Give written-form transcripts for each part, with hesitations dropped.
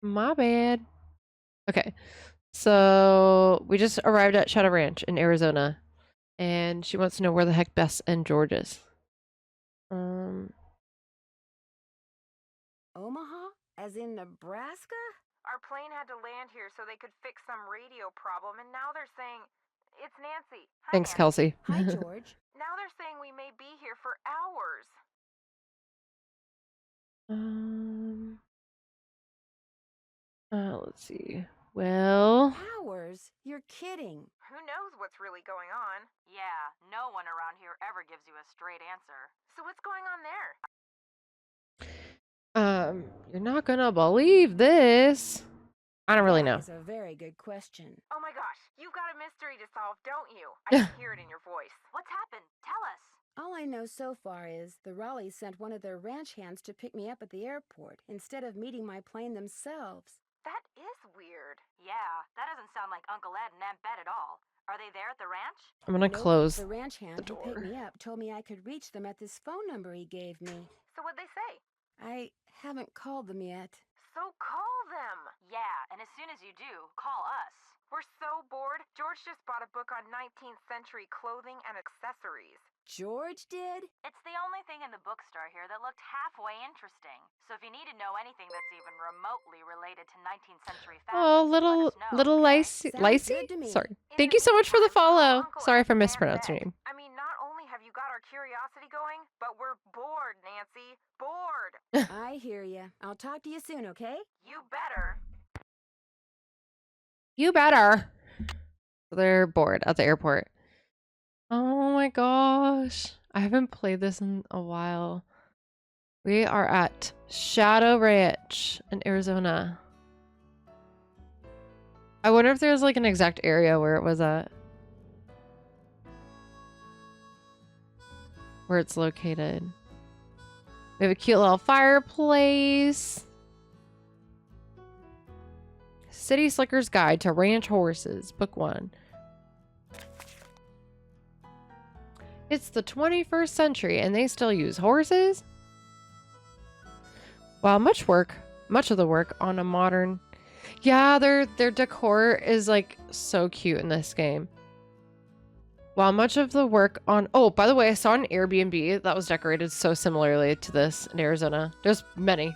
My bad. Okay. So we just arrived at Shadow Ranch in Arizona, and she wants to know where the heck Bess and George is. Um, Omaha? As in Nebraska? Our plane had to land here so they could fix some radio problem, and now they're saying. It's Nancy. Hi, thanks, Nancy. Kelsey. Hi, George. Now they're saying we may be here for hours. Um, let's see. Well, Hours? You're kidding. Who knows what's really going on? Yeah, no one around here ever gives you a straight answer. So what's going on there? you're not gonna believe this. I don't really That know. is a very good question. Oh my gosh, you've got a mystery to solve, don't you? I can hear it in your voice. What's happened? Tell us. All I know so far is the Raleighs sent one of their ranch hands to pick me up at the airport instead of meeting my plane themselves. That is weird. Yeah, that doesn't sound like Uncle Ed and Aunt Bet at all. Are they there at the ranch? I'm gonna Nope. close The ranch hand the who picked door. me up told me I could reach them at this phone number he gave me. So what'd they say? I haven't called them yet. So call them! Yeah, and as soon as you do, call us. We're so bored. George just bought a book on 19th century clothing and accessories. George did? It's the only thing in the bookstore here that looked halfway interesting. So if you need to know anything that's even remotely related to 19th century fashion, Oh, little Lacey. Sounds good to me. Sorry. In Thank the you so much for the meantime, call follow. Uncle Sorry Ed if I and mispronounced your Bet. name. I mean, not only have you got our curiosity going, but we're bored, Nancy. Bored. I hear ya. I'll talk to you soon, okay? You better. You better. They're bored at the airport. Oh my gosh. I haven't played this in a while. We are at Shadow Ranch in Arizona. I wonder if there's like an exact area where it was at. Where it's located. We have a cute little fireplace. City Slicker's Guide to Ranch Horses, Book 1. It's the 21st century and they still use horses? While much of the work on a modern... Yeah, their decor is like so cute in this game. While much of the work on... Oh, by the way, I saw an Airbnb that was decorated so similarly to this in Arizona. There's many.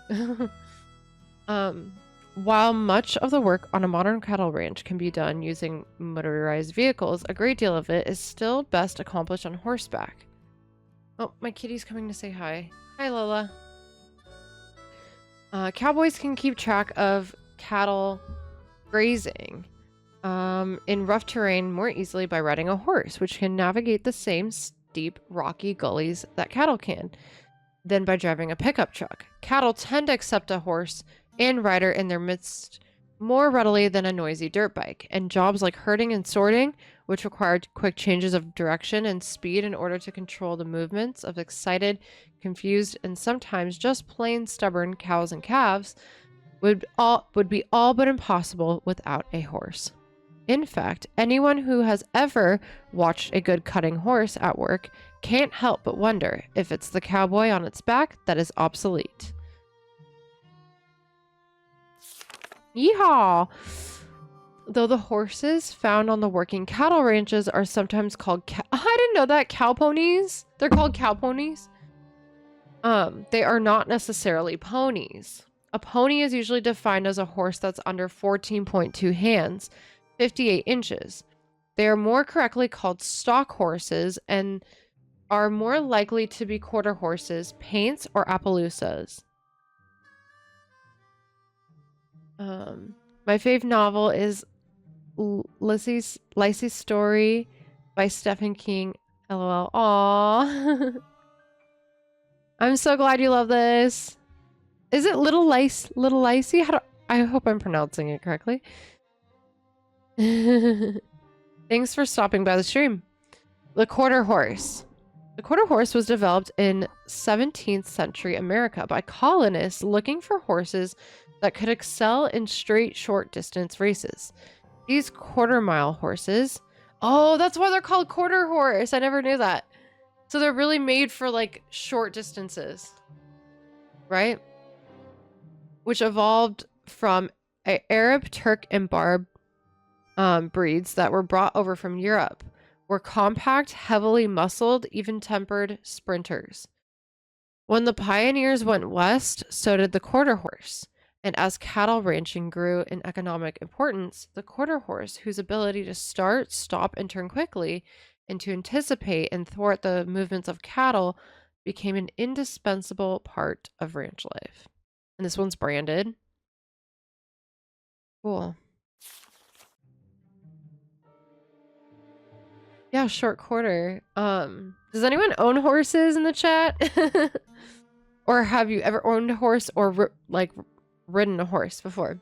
While much of the work on a modern cattle ranch can be done using motorized vehicles, a great deal of it is still best accomplished on horseback. Oh, my kitty's coming to say hi. Hi, Lola. Cowboys can keep track of cattle grazing in rough terrain more easily by riding a horse, which can navigate the same steep, rocky gullies that cattle can, than by driving a pickup truck. Cattle tend to accept a horse and rider in their midst more readily than a noisy dirt bike, and jobs like herding and sorting, which required quick changes of direction and speed in order to control the movements of excited, confused, and sometimes just plain stubborn cows and calves, would be all but impossible without a horse. In fact, anyone who has ever watched a good cutting horse at work can't help but wonder if it's the cowboy on its back that is obsolete. Yeehaw! Though the horses found on the working cattle ranches are sometimes called I didn't know that, cow ponies. They're called cow ponies. They are not necessarily ponies. A pony is usually defined as a horse that's under 14.2 hands, 58 inches. They are more correctly called stock horses and are more likely to be quarter horses, paints, or Appaloosas. My fave novel is Lacey's Story by Stephen King. LOL. Aww. I'm so glad you love this. Is it Little Lacey? I hope I'm pronouncing it correctly. Thanks for stopping by the stream. The quarter horse. The quarter horse was developed in 17th century America by colonists looking for horses that could excel in straight, short distance races. These quarter-mile horses... Oh, that's why they're called quarter horse. I never knew that. So they're really made for, like, short distances. Right? Which evolved from Arab, Turk, and Barb breeds that were brought over from Europe were compact, heavily muscled, even-tempered sprinters. When the pioneers went west, so did the quarter horse. And as cattle ranching grew in economic importance, the quarter horse, whose ability to start, stop, and turn quickly, and to anticipate and thwart the movements of cattle, became an indispensable part of ranch life. And this one's branded. Cool. Yeah, short quarter. Does anyone own horses in the chat? Or have you ever owned a horse or ridden a horse before?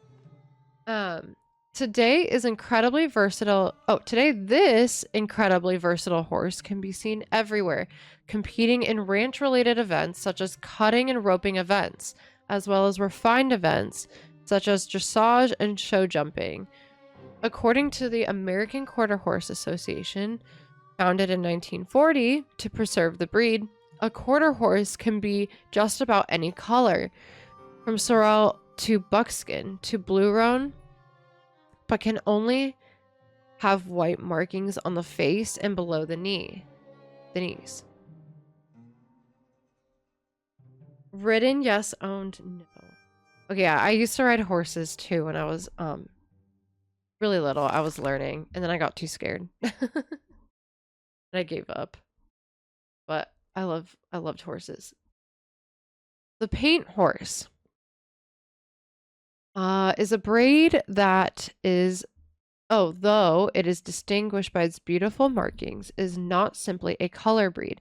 Today is incredibly versatile. Oh, today this incredibly versatile horse can be seen everywhere, competing in ranch-related events such as cutting and roping events, as well as refined events such as dressage and show jumping. According to the American Quarter Horse Association, founded in 1940 to preserve the breed, a quarter horse can be just about any color, from sorrel to buckskin to blue roan, but can only have white markings on the face and below the knees. Ridden, yes. Owned, no. Okay, yeah, I used to ride horses too when I was really little. I was learning, and then I got too scared. And I gave up. But I loved horses. The paint horse is a breed that is, though it is distinguished by its beautiful markings, is not simply a color breed.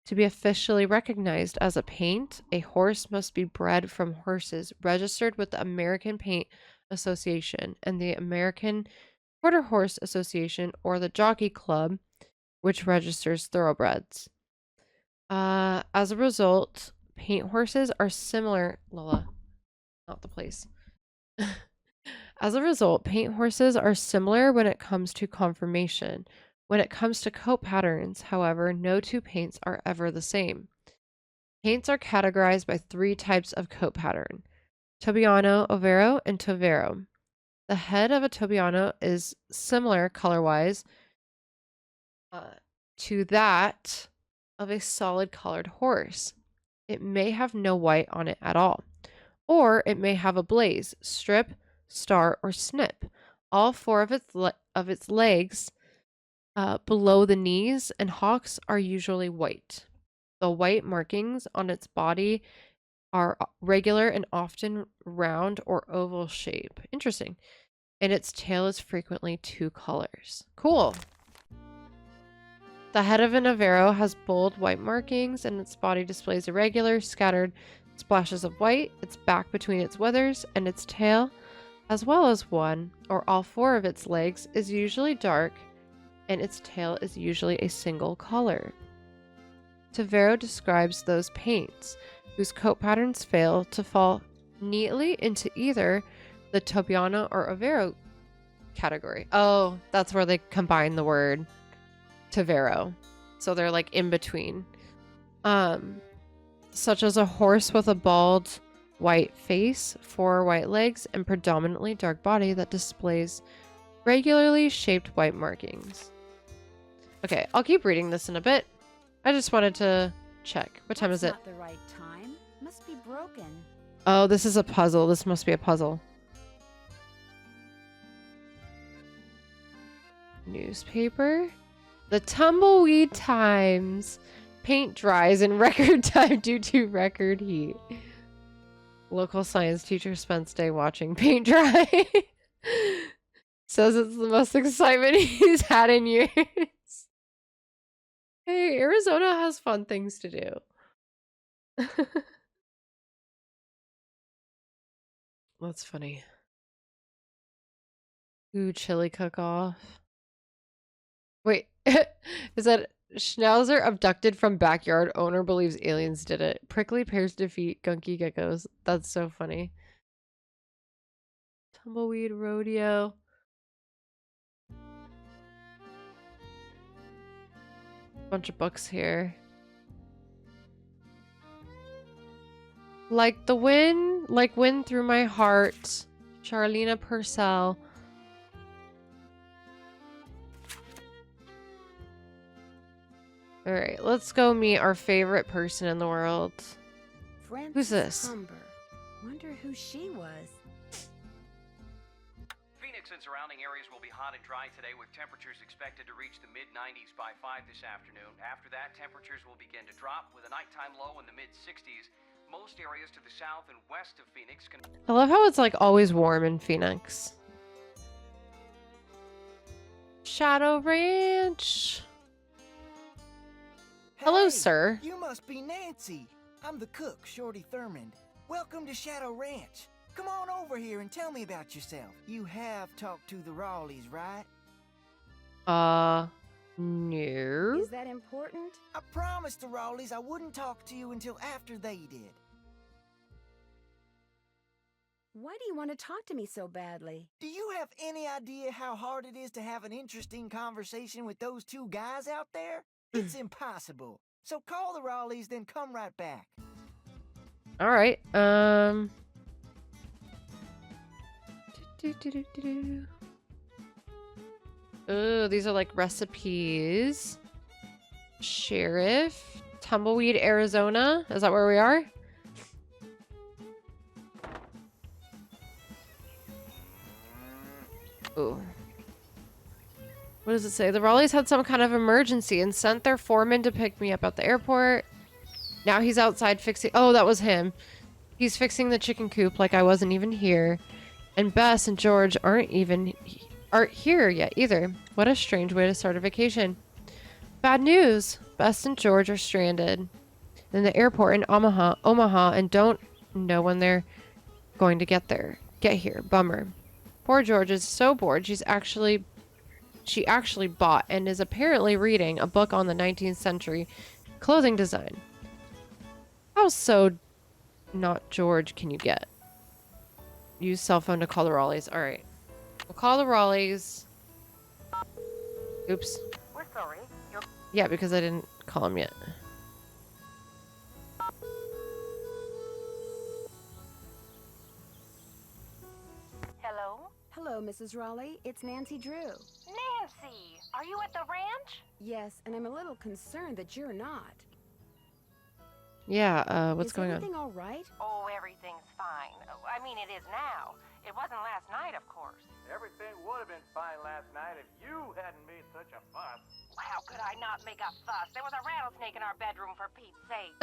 To be officially recognized as a paint, a horse must be bred from horses registered with the American Paint Association and the American Quarter Horse Association, or the Jockey Club, which registers thoroughbreds. As a result, paint horses are similar. Lola, not the place. As a result, paint horses are similar when it comes to conformation. When it comes to coat patterns, however, no two paints are ever the same. Paints are categorized by 3 types of coat pattern: Tobiano, Overo, and Tovero. The head of a Tobiano is similar color-wise to that of a solid colored horse. It may have no white on it at all, or it may have a blaze, strip, star, or snip. All 4 of its legs below the knees and hocks are usually white. The white markings on its body are regular and often round or oval shape. Interesting. And its tail is frequently 2 colors. Cool. The head of an Overo has bold white markings, and its body displays irregular, scattered splashes of white. Its back between its withers and its tail, as well as 1 or all 4 of its legs, is usually dark, and its tail is usually a single color. Tovero describes those paints whose coat patterns fail to fall neatly into either the Tobiano or Overo category. Oh, that's where they combine the word Tovero. So they're like in between. Such as a horse with a bald white face, 4 white legs, and predominantly dark body that displays regularly shaped white markings. Okay, I'll keep reading this in a bit. I just wanted to check. What time is it? Not the right time. Must be broken. Oh, this is a puzzle. This must be a puzzle. Newspaper. The Tumbleweed Times. Paint dries in record time due to record heat. Local science teacher spends day watching paint dry. Says it's the most excitement he's had in years. Hey, Arizona has fun things to do. That's funny. Ooh, chili cook-off. Wait, is that Schnauzer abducted from backyard? Owner believes aliens did it. Prickly pears defeat gunky geckos. That's so funny. Tumbleweed rodeo. Bunch of books here. Like wind through my heart, Charlena Purcell. All right, let's go meet our favorite person in the world. Frances Who's this? Humber. Wonder who she was. Phoenix and surrounding areas will be hot and dry today, with temperatures expected to reach the mid-90s by 5 this afternoon. After that, temperatures will begin to drop, with a nighttime low in the mid-60s. Most areas to the south and west of Phoenix can... I love how it's like always warm in Phoenix. Shadow Ranch. Hello, Hey, sir. You must be Nancy. I'm the cook, Shorty Thurmond. Welcome to Shadow Ranch. Come on over here and tell me about yourself. You have talked to the Rawleys, right? No. Is that important? I promised the Rawleys I wouldn't talk to you until after they did. Why do you want to talk to me so badly? Do you have any idea how hard it is to have an interesting conversation with those two guys out there? It's impossible. So call the Rawleys, then come right back. All right. Oh, these are like recipes. Sheriff. Tumbleweed, Arizona. Is that where we are? Ooh. What does it say? The Raleighs had some kind of emergency and sent their foreman to pick me up at the airport. Now he's outside fixing... Oh, that was him. He's fixing the chicken coop like I wasn't even here. And Bess and George aren't here yet either. What a strange way to start a vacation. Bad news. Bess and George are stranded in the airport in Omaha, and don't know when they're going to get here. Bummer. Poor George is so bored. She actually bought and is apparently reading a book on the 19th century clothing design. How so not George can you get? Use cell phone to call the Raleighs. All right. We'll call the Raleighs. Oops. We're sorry. Yeah, because I didn't call him yet. Hello? Hello, Mrs. Raleigh. It's Nancy Drew. Nancy! Are you at the ranch? Yes, and I'm a little concerned that you're not. Yeah, what's going Is everything on? all right? Oh, everything's fine. I mean, it is now. It wasn't last night, of course. Everything would have been fine last night if you hadn't made such a fuss. How could I not make a fuss? There was a rattlesnake in our bedroom, for Pete's sake.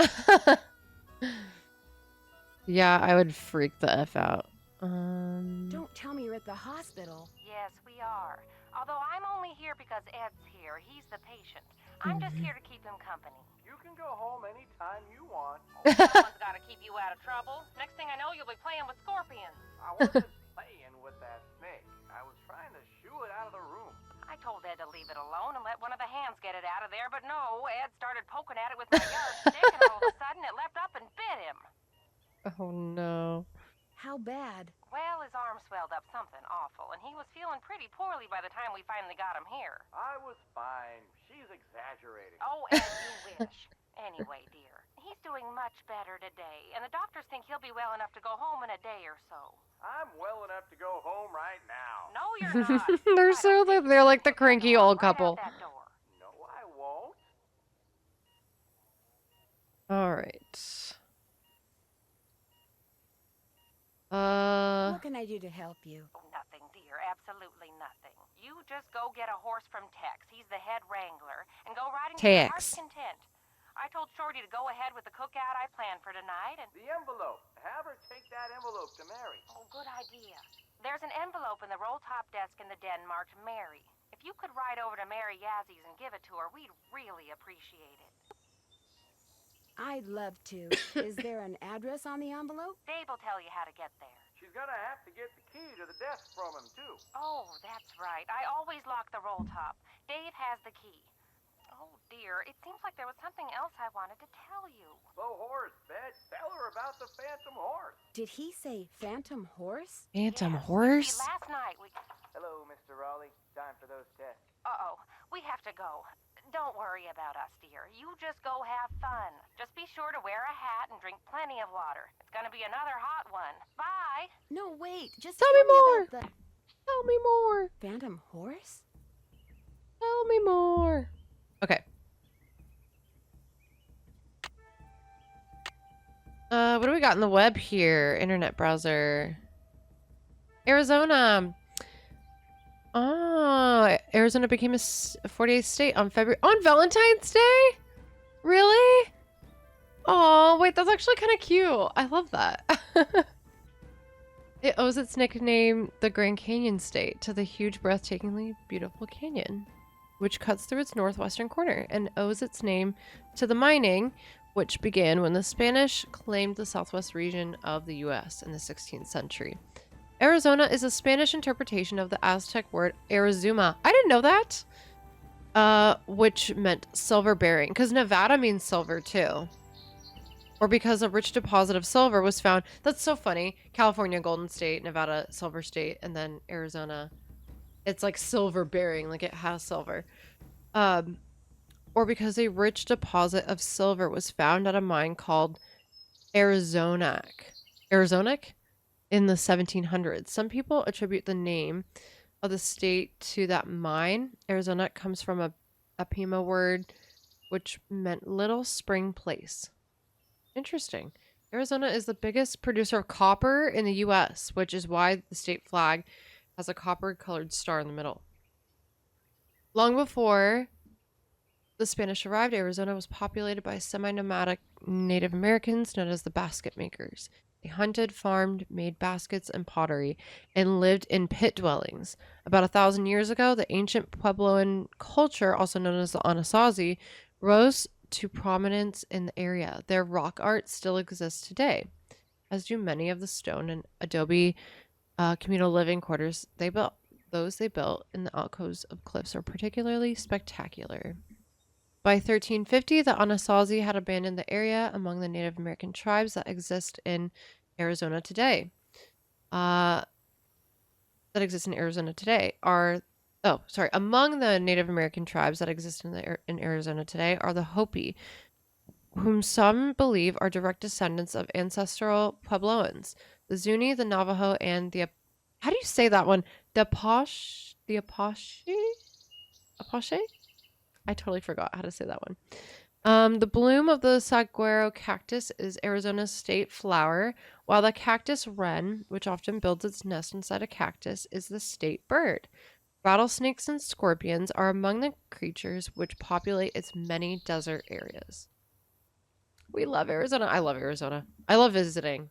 Yeah, I would freak the F out. Don't tell me you're at the hospital. Yes, we are. Although I'm only here because Ed's here. He's the patient. I'm just here to keep him company. You can go home anytime you want. Someone's got to keep you out of trouble. Next thing I know, you'll be playing with scorpions. I wasn't playing with that snake. I was trying to shoo it out of the room. I told Ed to leave it alone and let one of the hands get it out of there, but no, Ed started poking at it with my yardstick, and all of a sudden it leapt up and bit him. Oh no. How bad? Well, his arm swelled up something awful, and he was feeling pretty poorly by the time we finally got him here. I was fine. She's exaggerating. Oh, Ed, you wish. Anyway, dear, he's doing much better today, and the doctors think he'll be well enough to go home in a day or so. I'm well enough to go home right now. No, you're not. They're like the cranky old Right out couple. that door. No, I won't. All right. What can I do to help you? Oh, nothing, dear. Absolutely nothing. You just go get a horse from Tex. He's the head wrangler. And go riding to your heart's Tex. content. I told Shorty to go ahead with the cookout I planned for tonight, and... The envelope. Have her take that envelope to Mary. Oh, good idea. There's an envelope in the roll-top desk in the den marked Mary. If you could ride over to Mary Yazzie and give it to her, we'd really appreciate it. I'd love to. Is there an address on the envelope? Dave will tell you how to get there. She's gonna have to get the key to the desk from him, too. Oh, that's right. I always lock the roll top. Dave has the key. Oh, dear. It seems like there was something else I wanted to tell you. The horse, Bed. Tell her about the phantom horse. Did he say phantom horse? Phantom Yes. horse? See, last night we... Hello, Mr. Raleigh. Time for those tests. Uh-oh. We have to go. Don't worry about us, dear. You just go have fun. Just be sure to wear a hat and drink plenty of water. It's gonna be another hot one. Bye! No, wait. Just Tell me more. about the Tell me more. Phantom Horse? Tell me more. Okay. What do we got in the web here? Internet browser. Arizona. Oh, Arizona became a 48th state on Valentine's Day? Really? Oh, wait, that's actually kind of cute. I love that. It owes its nickname, the Grand Canyon State, to the huge, breathtakingly beautiful canyon, which cuts through its northwestern corner, and owes its name to the mining, which began when the Spanish claimed the southwest region of the U.S. in the 16th century. Arizona is a Spanish interpretation of the Aztec word Arizuma. I didn't know that. Which meant silver bearing, because Nevada means silver too. Or because a rich deposit of silver was found. That's so funny. California, Golden State, Nevada, Silver State, and then Arizona. It's like silver bearing, like it has silver. Or because a rich deposit of silver was found at a mine called Arizonac in the 1700s. Some people attribute the name of the state to that mine. Arizona comes from a Pima word which meant little spring place. Interesting. Arizona is the biggest producer of copper in the U.S., which is why the state flag has a copper-colored star in the middle. Long before the Spanish arrived, Arizona was populated by semi-nomadic Native Americans known as the basket makers. They hunted, farmed, made baskets and pottery, and lived in pit dwellings. About 1,000 years ago, the ancient Puebloan culture, also known as the Anasazi, rose to prominence in the area. Their rock art still exists today, as do many of the stone and adobe communal living quarters they built. Those they built in the alcoves of cliffs are particularly spectacular. By 1350, the Anasazi had abandoned the area among the Native American tribes that exist in Arizona today. Among the Native American tribes that exist in Arizona today are the Hopi, whom some believe are direct descendants of ancestral Puebloans, the Zuni, the Navajo, and the how do you say that one? The Apache? Apache? I totally forgot how to say that one. The bloom of the saguaro cactus is Arizona's state flower, while the cactus wren, which often builds its nest inside a cactus, is the state bird. Rattlesnakes and scorpions are among the creatures which populate its many desert areas. We love Arizona. I love Arizona. I love visiting.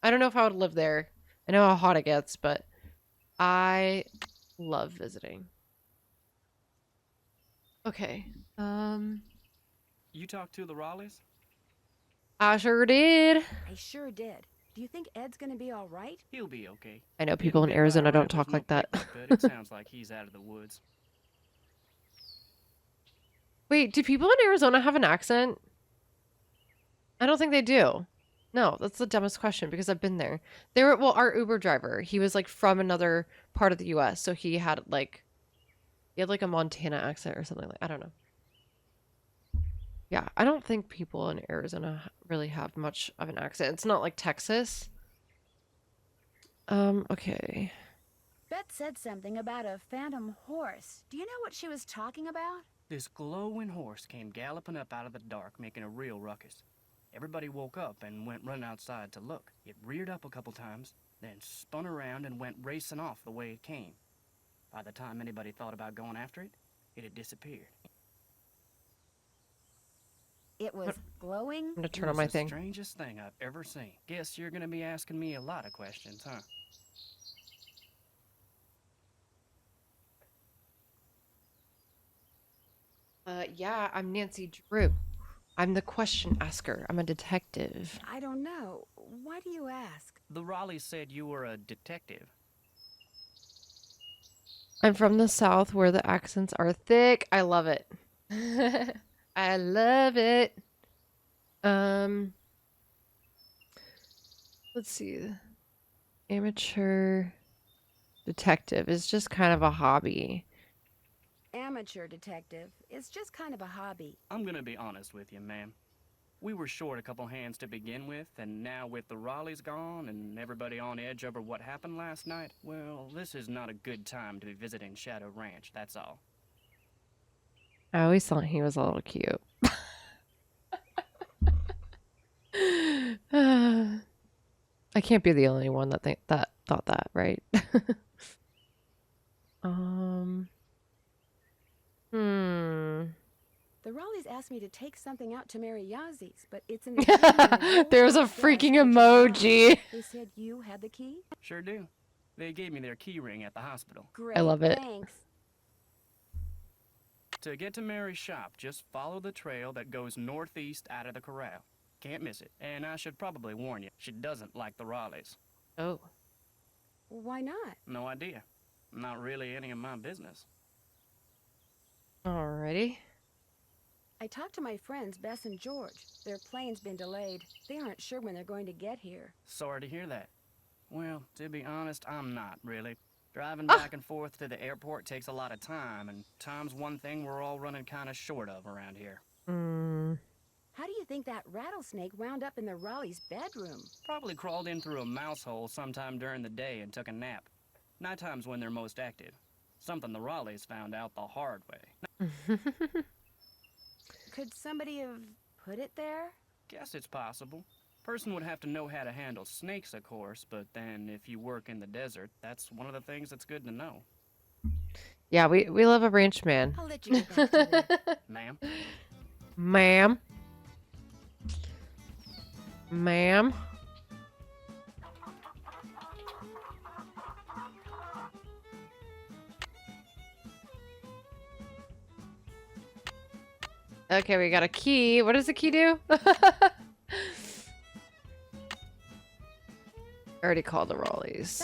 I don't know if I would live there. I know how hot it gets, but I love visiting. Okay. You talked to the Raleighs? I sure did. I sure did. Do you think Ed's gonna be all right? He'll be okay. I know people in Getting bit by Arizona a don't rabbit's talk no like that. picnic, but it sounds like he's out of the woods. Wait, do people in Arizona have an accent? I don't think they do. No, that's the dumbest question because I've been there. Our Uber driver, he was like from another part of the US, so he had like a Montana accent or something like, I don't know. Yeah, I don't think people in Arizona really have much of an accent. It's not like Texas. Okay. Beth said something about a phantom horse. Do you know what she was talking about? This glowing horse came galloping up out of the dark, making a real ruckus. Everybody woke up and went running outside to look. It reared up a couple times, then spun around and went racing off the way it came. By the time anybody thought about going after it, it had disappeared. It was glowing? I'm gonna turn It on was my the thing. strangest thing I've ever seen. Guess you're gonna be asking me a lot of questions, huh? Yeah, I'm Nancy Drew. I'm the question asker. I'm a detective. I don't know. Why do you ask? The Raleighs said you were a detective. I'm from the South where the accents are thick. I love it. I love it. Let's see. Amateur detective is just kind of a hobby. amateur detective. It's just kind of a hobby. I'm gonna be honest with you, ma'am. We were short a couple hands to begin with, and now with the Raleighs gone and everybody on edge over what happened last night, well, this is not a good time to be visiting Shadow Ranch, that's all. I always thought he was a little cute. I can't be the only one that thought that, right? Hmm. The Raleighs asked me to take something out to Mary Yazie's, but it's in the key in the roll There's a top desk, freaking which is emoji. locked. They said you had the key? Sure do. They gave me their key ring at the hospital. Great, I love it. Thanks. To get to Mary's shop, just follow the trail that goes northeast out of the corral. Can't miss it. And I should probably warn you, she doesn't like the Raleighs. Oh. Why not? No idea. Not really any of my business. Alrighty. I talked to my friends, Bess and George. Their plane's been delayed. They aren't sure when they're going to get here. Sorry to hear that. Well, to be honest, I'm not, really. Driving back and forth to the airport takes a lot of time, and time's one thing we're all running kind of short of around here. How do you think that rattlesnake wound up in the Raleigh's bedroom? Probably crawled in through a mouse hole sometime during the day and took a nap. Nighttime's when they're most active. Something the Raleighs found out the hard way. Could somebody have put it there? Guess it's possible. Person would have to know how to handle snakes, of course, but then if you work in the desert, that's one of the things that's good to know. Yeah, we love a ranch man. I'll let you get back to it. Ma'am? Ma'am. Ma'am. Okay, we got a key. What does the key do? I already called the Raleighs.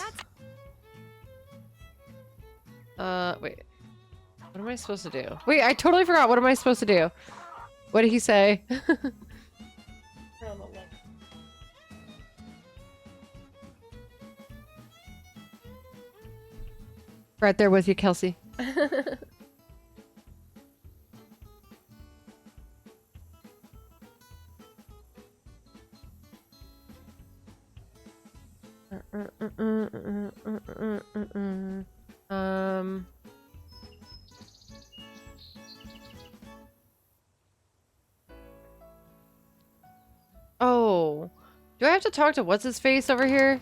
Wait. What am I supposed to do? Wait, I totally forgot. What am I supposed to do? What did he say? Right there with you, Kelsey. Oh. Do I have to talk to what's his face over here?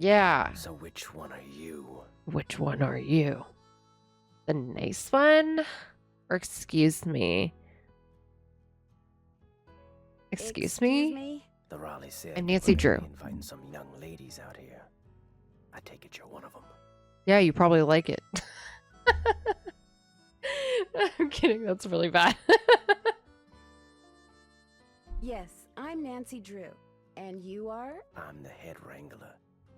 Yeah. So which one are you? Which one are you? The nice one? Or excuse me? Excuse me? The Raleigh said I'm you Nancy were Drew. inviting some young ladies out here. I take it you're one of them. Yeah, you probably like it. I'm kidding. That's really bad. Yes, I'm Nancy Drew. And you are? I'm the head wrangler.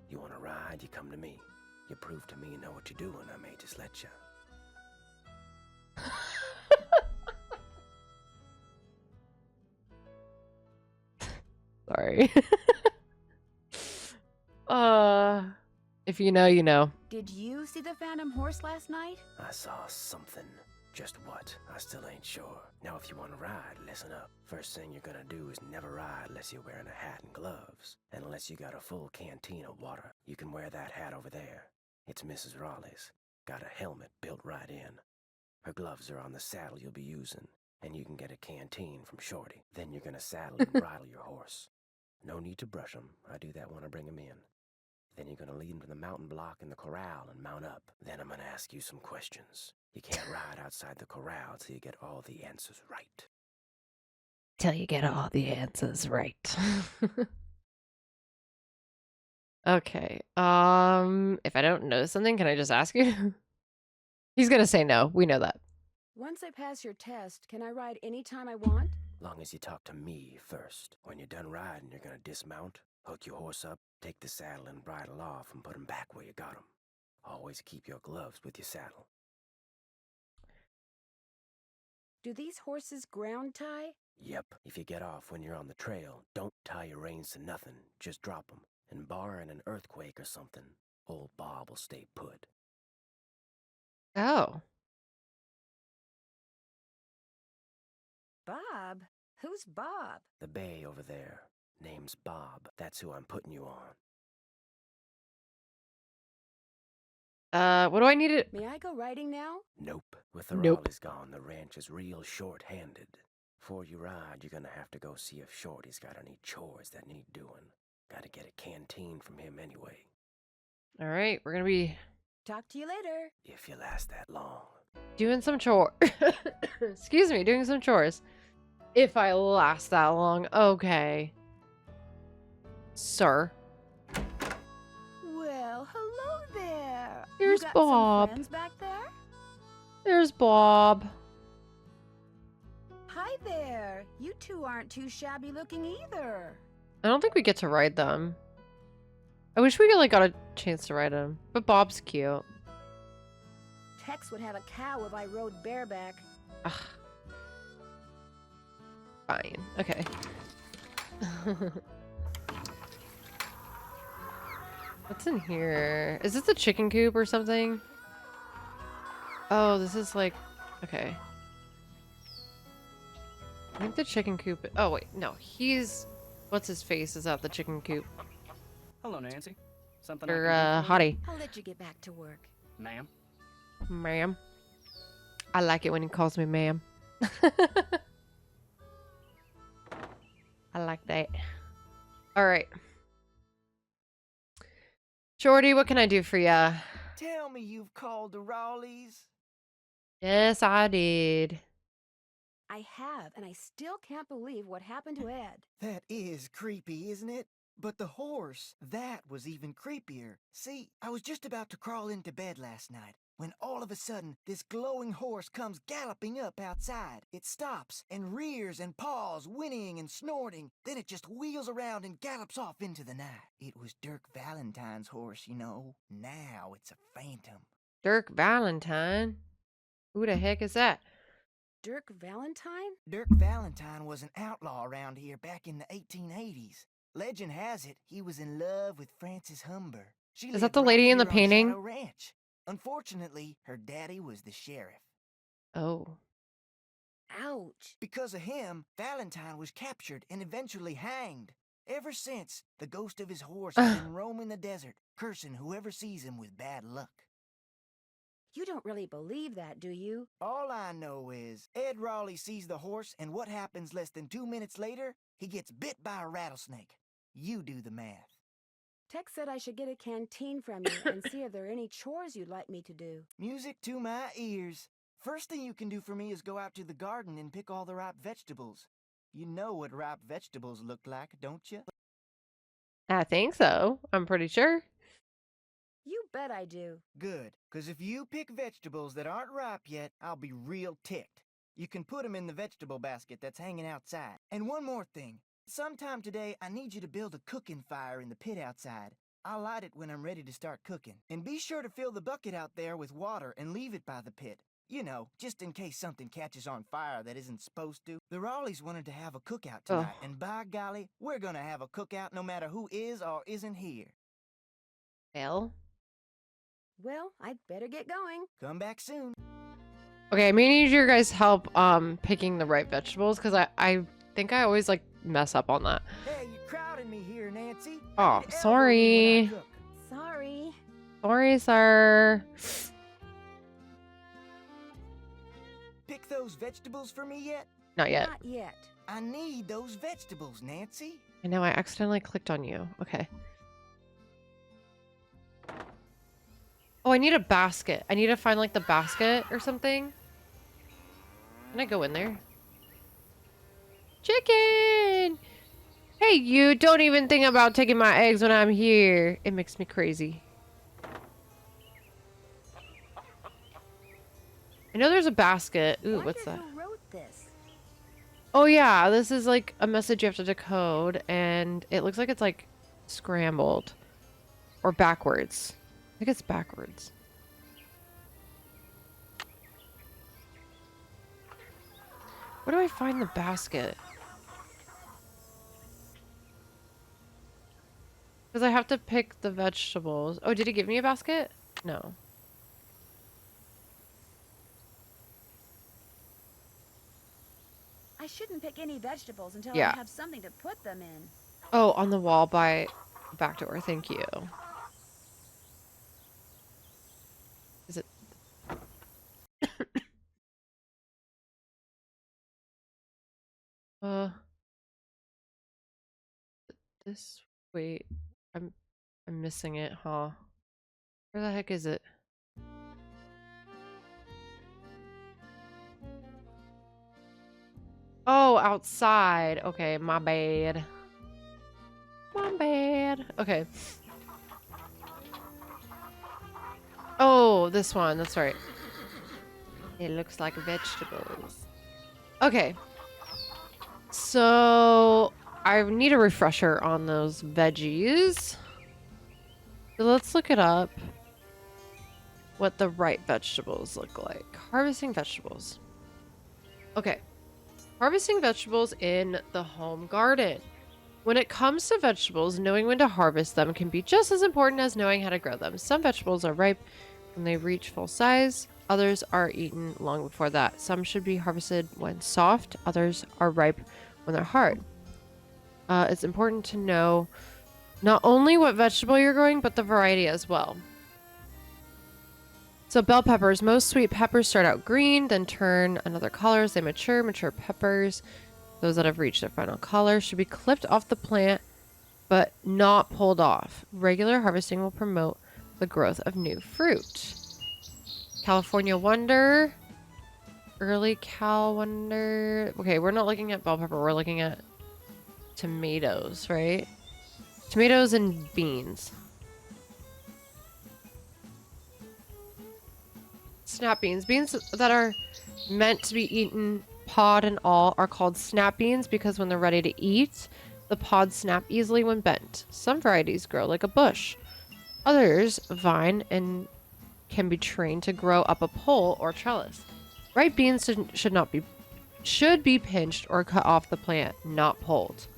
You want to ride, you come to me. You prove to me you know what you're doing, I may just let you. Sorry. If you know, you know. Did you see the Phantom Horse last night? I saw something. Just what? I still ain't sure. Now if you want to ride, listen up. First thing you're gonna do is never ride unless you're wearing a hat and gloves. And unless you got a full canteen of water. You can wear that hat over there. It's Mrs. Raleigh's. Got a helmet built right in. Her gloves are on the saddle you'll be using. And you can get a canteen from Shorty. Then you're gonna saddle and bridle your horse. No need to brush him. I do that when I bring him in. Then you're gonna lead him to the mountain block in the corral and mount up. Then I'm gonna ask you some questions. You can't ride outside the corral till you get all the answers right. Till you get all the answers right. Okay. If I don't know something, can I just ask you? He's gonna say no. We know that. Once I pass your test, can I ride anytime I want? Long as you talk to me first. When you're done riding, you're gonna dismount, hook your horse up, take the saddle and bridle off, and put him back where you got him. Always keep your gloves with your saddle. Do these horses ground tie? Yep. If you get off when you're on the trail, don't tie your reins to nothing. Just drop them. and barring an earthquake or something, old Bob will stay put. Oh. Bob? Who's Bob? The bay over there. Name's Bob. That's who I'm putting you on. What do I need it? May I go riding now? Nope. With the Nope. Raleighs gone, the ranch is real short-handed. Before you ride, you're gonna have to go see if Shorty's got any chores that need doing. Gotta get a canteen from him anyway, All right, we're gonna be Talk to you later. if you last that long. doing some chores. Excuse me, doing some chores. If I last that long, okay. Sir. Well, hello there. Here's you got Bob. Some friends back there? There's Bob. Hi there. You two aren't too shabby looking either. I don't think we get to ride them. I wish we got a chance to ride them, but Bob's cute. Tex would have a cow if I rode bareback. Ugh. Fine. Okay. What's in here? Is this a chicken coop or something? Oh, this is like... Okay. I think the chicken coop... Oh, wait. No, he's... What's his face is at the chicken coop. Hello, Nancy. Something I Or, can do for you? Hottie. I'll let you get back to work. Ma'am. Ma'am. I like it when he calls me ma'am. I like that. Alright. Shorty, what can I do for ya? Tell me you've called the Raleighs. Yes, I did. I have, and I still can't believe what happened to Ed. That is creepy, isn't it? But the horse, that was even creepier. See, I was just about to crawl into bed last night when all of a sudden this glowing horse comes galloping up outside. It stops and rears and paws, whinnying and snorting. Then it just wheels around and gallops off into the night. It was Dirk Valentine's horse, you know. Now it's a phantom. Dirk Valentine? Who the heck is that? Dirk Valentine? Dirk Valentine was an outlaw around here back in the 1880s. Legend has it he was in love with Frances Humber. She Is lived that the right lady in the here on painting? Shadow Ranch. Unfortunately, her daddy was the sheriff. Oh. Ouch. Because of him, Valentine was captured and eventually hanged. Ever since, the ghost of his horse has been roaming the desert, cursing whoever sees him with bad luck. You don't really believe that, do you? All I know is, Ed Raleigh sees the horse, and what happens less than 2 minutes later? He gets bit by a rattlesnake. You do the math. Tex said I should get a canteen from you and see if there are any chores you'd like me to do. Music to my ears. First thing you can do for me is go out to the garden and pick all the ripe vegetables. You know what ripe vegetables look like, don't you? I think so. I'm pretty sure. You bet I do. Good, 'cause if you pick vegetables that aren't ripe yet, I'll be real ticked. You can put 'em in the vegetable basket that's hanging outside. And one more thing. Sometime today, I need you to build a cooking fire in the pit outside. I'll light it when I'm ready to start cooking. And be sure to fill the bucket out there with water and leave it by the pit. You know, just in case something catches on fire that isn't supposed to. The Raleighs wanted to have a cookout tonight, and by golly, we're gonna have a cookout no matter who is or isn't here. Well. Well, I'd better get going. Come back soon. Okay, I may need your guys' help picking the right vegetables because I think I always like mess up on that. Hey, you're crowding me here, Nancy. Oh, I need elbow sorry. when I cook. Sorry. Sorry, sir. Pick those vegetables for me yet? Not yet. Not yet. I need those vegetables, Nancy. I know I accidentally clicked on you. Okay. Oh, I need a basket. I need to find like the basket or something. Can I go in there? Chicken! Hey, you don't even think about taking my eggs when I'm here. It makes me crazy. I know there's a basket. Ooh, what's that? Who wrote this? Oh yeah, this is like a message you have to decode, and it looks like it's like scrambled. Or backwards. I think it's backwards. Where do I find the basket? Because I have to pick the vegetables. Oh, did he give me a basket? No. I shouldn't pick any vegetables until I Yeah. have something to put them in. Oh, on the wall by the back door. Thank you. Is it? Uh, this. Wait, I'm I'm missing it, huh? Where the heck is it? Oh, outside. Okay, my bad. My bad. Okay. Oh, this one. That's right. It looks like vegetables. Okay. So I need a refresher on those veggies. So let's look it up. What the right vegetables look like. Harvesting vegetables. Okay. Harvesting vegetables in the home garden. When it comes to vegetables, knowing when to harvest them can be just as important as knowing how to grow them. Some vegetables are ripe when they reach full size. Others are eaten long before that. Some should be harvested when soft. Others are ripe when they're hard. It's important to know not only what vegetable you're growing, but the variety as well. So bell peppers, most sweet peppers start out green, then turn another color as they mature. Mature peppers, those that have reached their final color, should be clipped off the plant, but not pulled off. Regular harvesting will promote the growth of new fruit. California Wonder, early Cal Wonder. Okay, we're not looking at bell pepper, we're looking at tomatoes, right? Tomatoes and beans. Snap beans. Beans that are meant to be eaten pod and all are called snap beans because when they're ready to eat, the pods snap easily when bent. Some varieties grow like a bush. Others vine and can be trained to grow up a pole or trellis. Ripe beans should be pinched or cut off the plant, not pulled.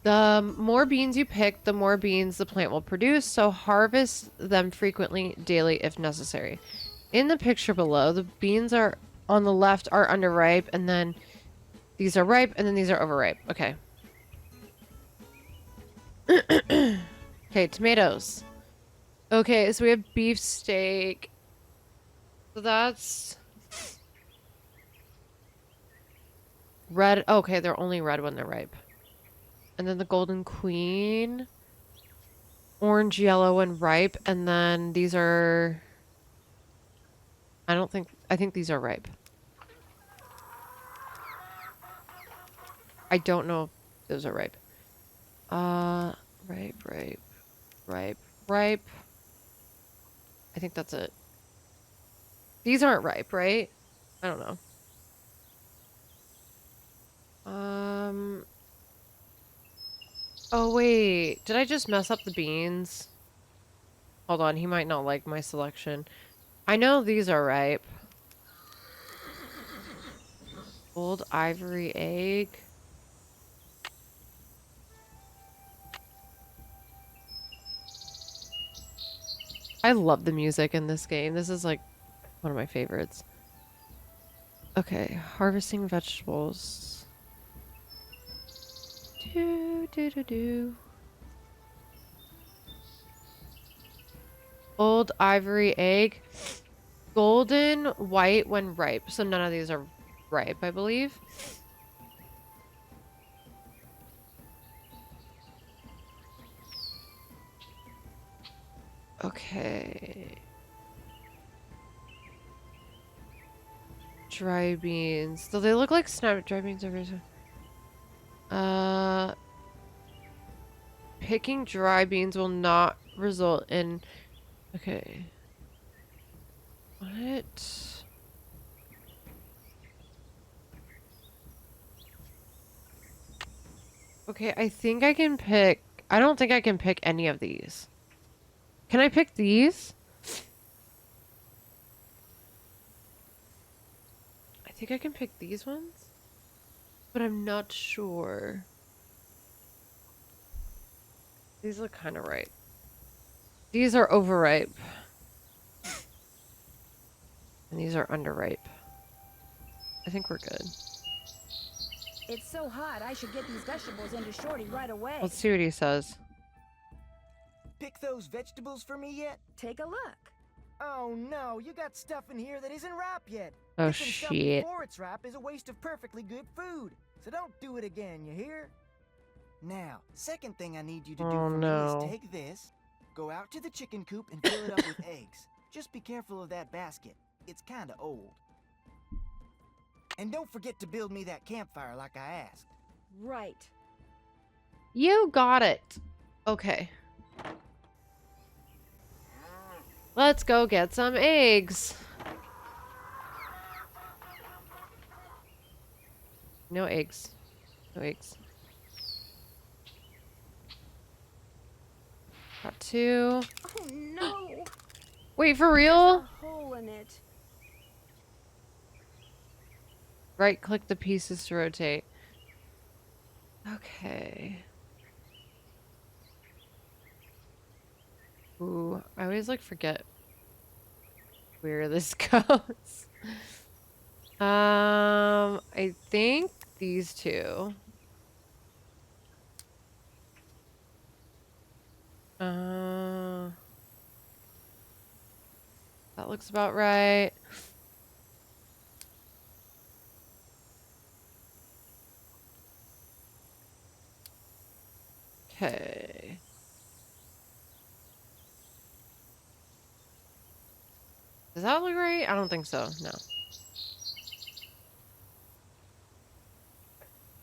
The more beans you pick, the more beans the plant will produce, so harvest them frequently, daily if necessary. In the picture below, the beans are on the left are underripe, and then these are ripe, and then these are overripe. Okay. Okay, tomatoes. Okay, so we have beefsteak. So that's red. Okay, they're only red when they're ripe. And then the golden queen. Orange, yellow, and ripe. And then these are... I think these are ripe. I don't know if those are ripe. Ripe. I think that's it. These aren't ripe, right? I don't know. Oh wait, did I just mess up the beans? Hold on, he might not like my selection. I know these are ripe. Old ivory egg. I love the music in this game. This is like one of my favorites. Okay, harvesting vegetables. Do. Old ivory egg. Golden white when ripe. So none of these are ripe, I believe. Okay. Dry beans. Do they look like snap dry beans over here? Picking dry beans will not result in... Okay. What? Okay, I think I can pick... I don't think I can pick any of these. Can I pick these? I think I can pick these ones, but I'm not sure. These look kind of ripe. These are overripe. And these are underripe. I think we're good. It's so hot, I should get these vegetables into Shorty right away. Let's see what he says. Pick those vegetables for me yet? Take a look. Oh no, you got stuff in here that isn't ripe yet. Oh, Picking stuff shit. before it's ripe is a waste of perfectly good food. So don't do it again, you hear? Now, second thing I need you to do Oh, for no. me is take this, go out to the chicken coop and fill it up with eggs. Just be careful of that basket. It's kinda old. And don't forget to build me that campfire like I asked. Right. You got it. Okay. Let's go get some eggs. No eggs. No eggs. Got 2. Oh no! Wait, for There's real? a hole in it. Right click the pieces to rotate. Okay. Ooh, I always like forget where this goes. I think these 2. That looks about right. Okay. Does that look right? I don't think so. No.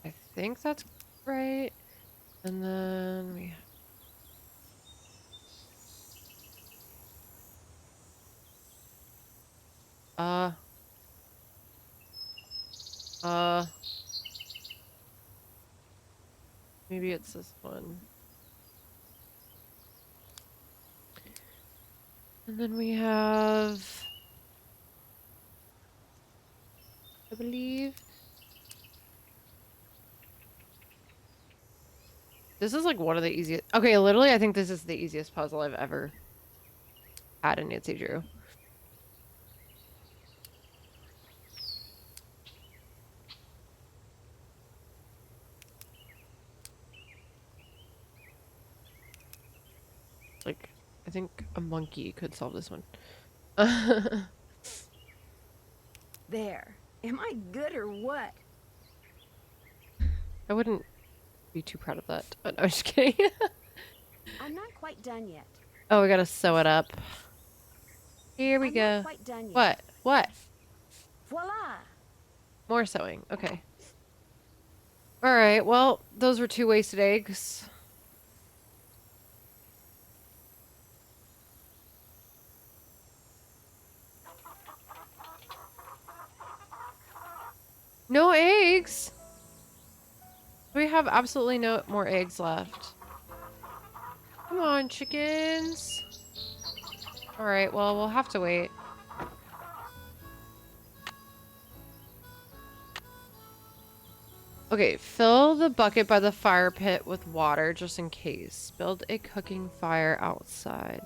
I think that's right. And then we maybe it's this one. And then we have, I believe, this is like one of the easiest. Okay, literally, I think this is the easiest puzzle I've ever had in Nancy Drew. Like, I think a monkey could solve this one. There. Am I good or what? I wouldn't be too proud of that. But no, I'm just kidding. I'm not quite done yet. Oh, we gotta sew it up. Here we I'm go. not quite done yet. What? What? Voila! More sewing. Okay. Alright, well, those were 2 wasted eggs. No eggs! We have absolutely no more eggs left. Come on, chickens. Alright, well, we'll have to wait. Okay, fill the bucket by the fire pit with water just in case. Build a cooking fire outside.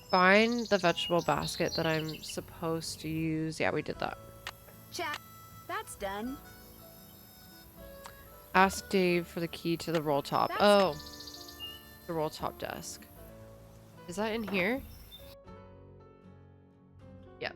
Find the vegetable basket that I'm supposed to use. Yeah, we did that. Chat. That's done. Ask Dave for the key to the roll top. That's- Oh, the roll top desk. Is that in here? Yep.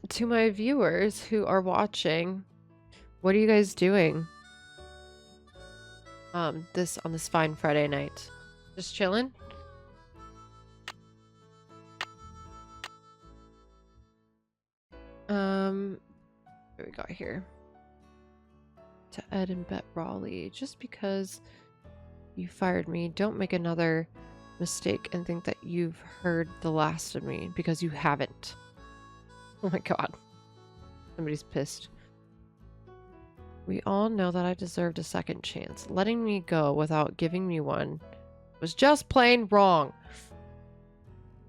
To my viewers who are watching, what are you guys doing? On this fine Friday night? Just chilling? What do we got here? To Ed and Bet Raleigh. Just because you fired me, don't make another mistake and think that you've heard the last of me, because you haven't. Oh my god. Somebody's pissed. We all know that I deserved a second chance. Letting me go without giving me one was just plain wrong.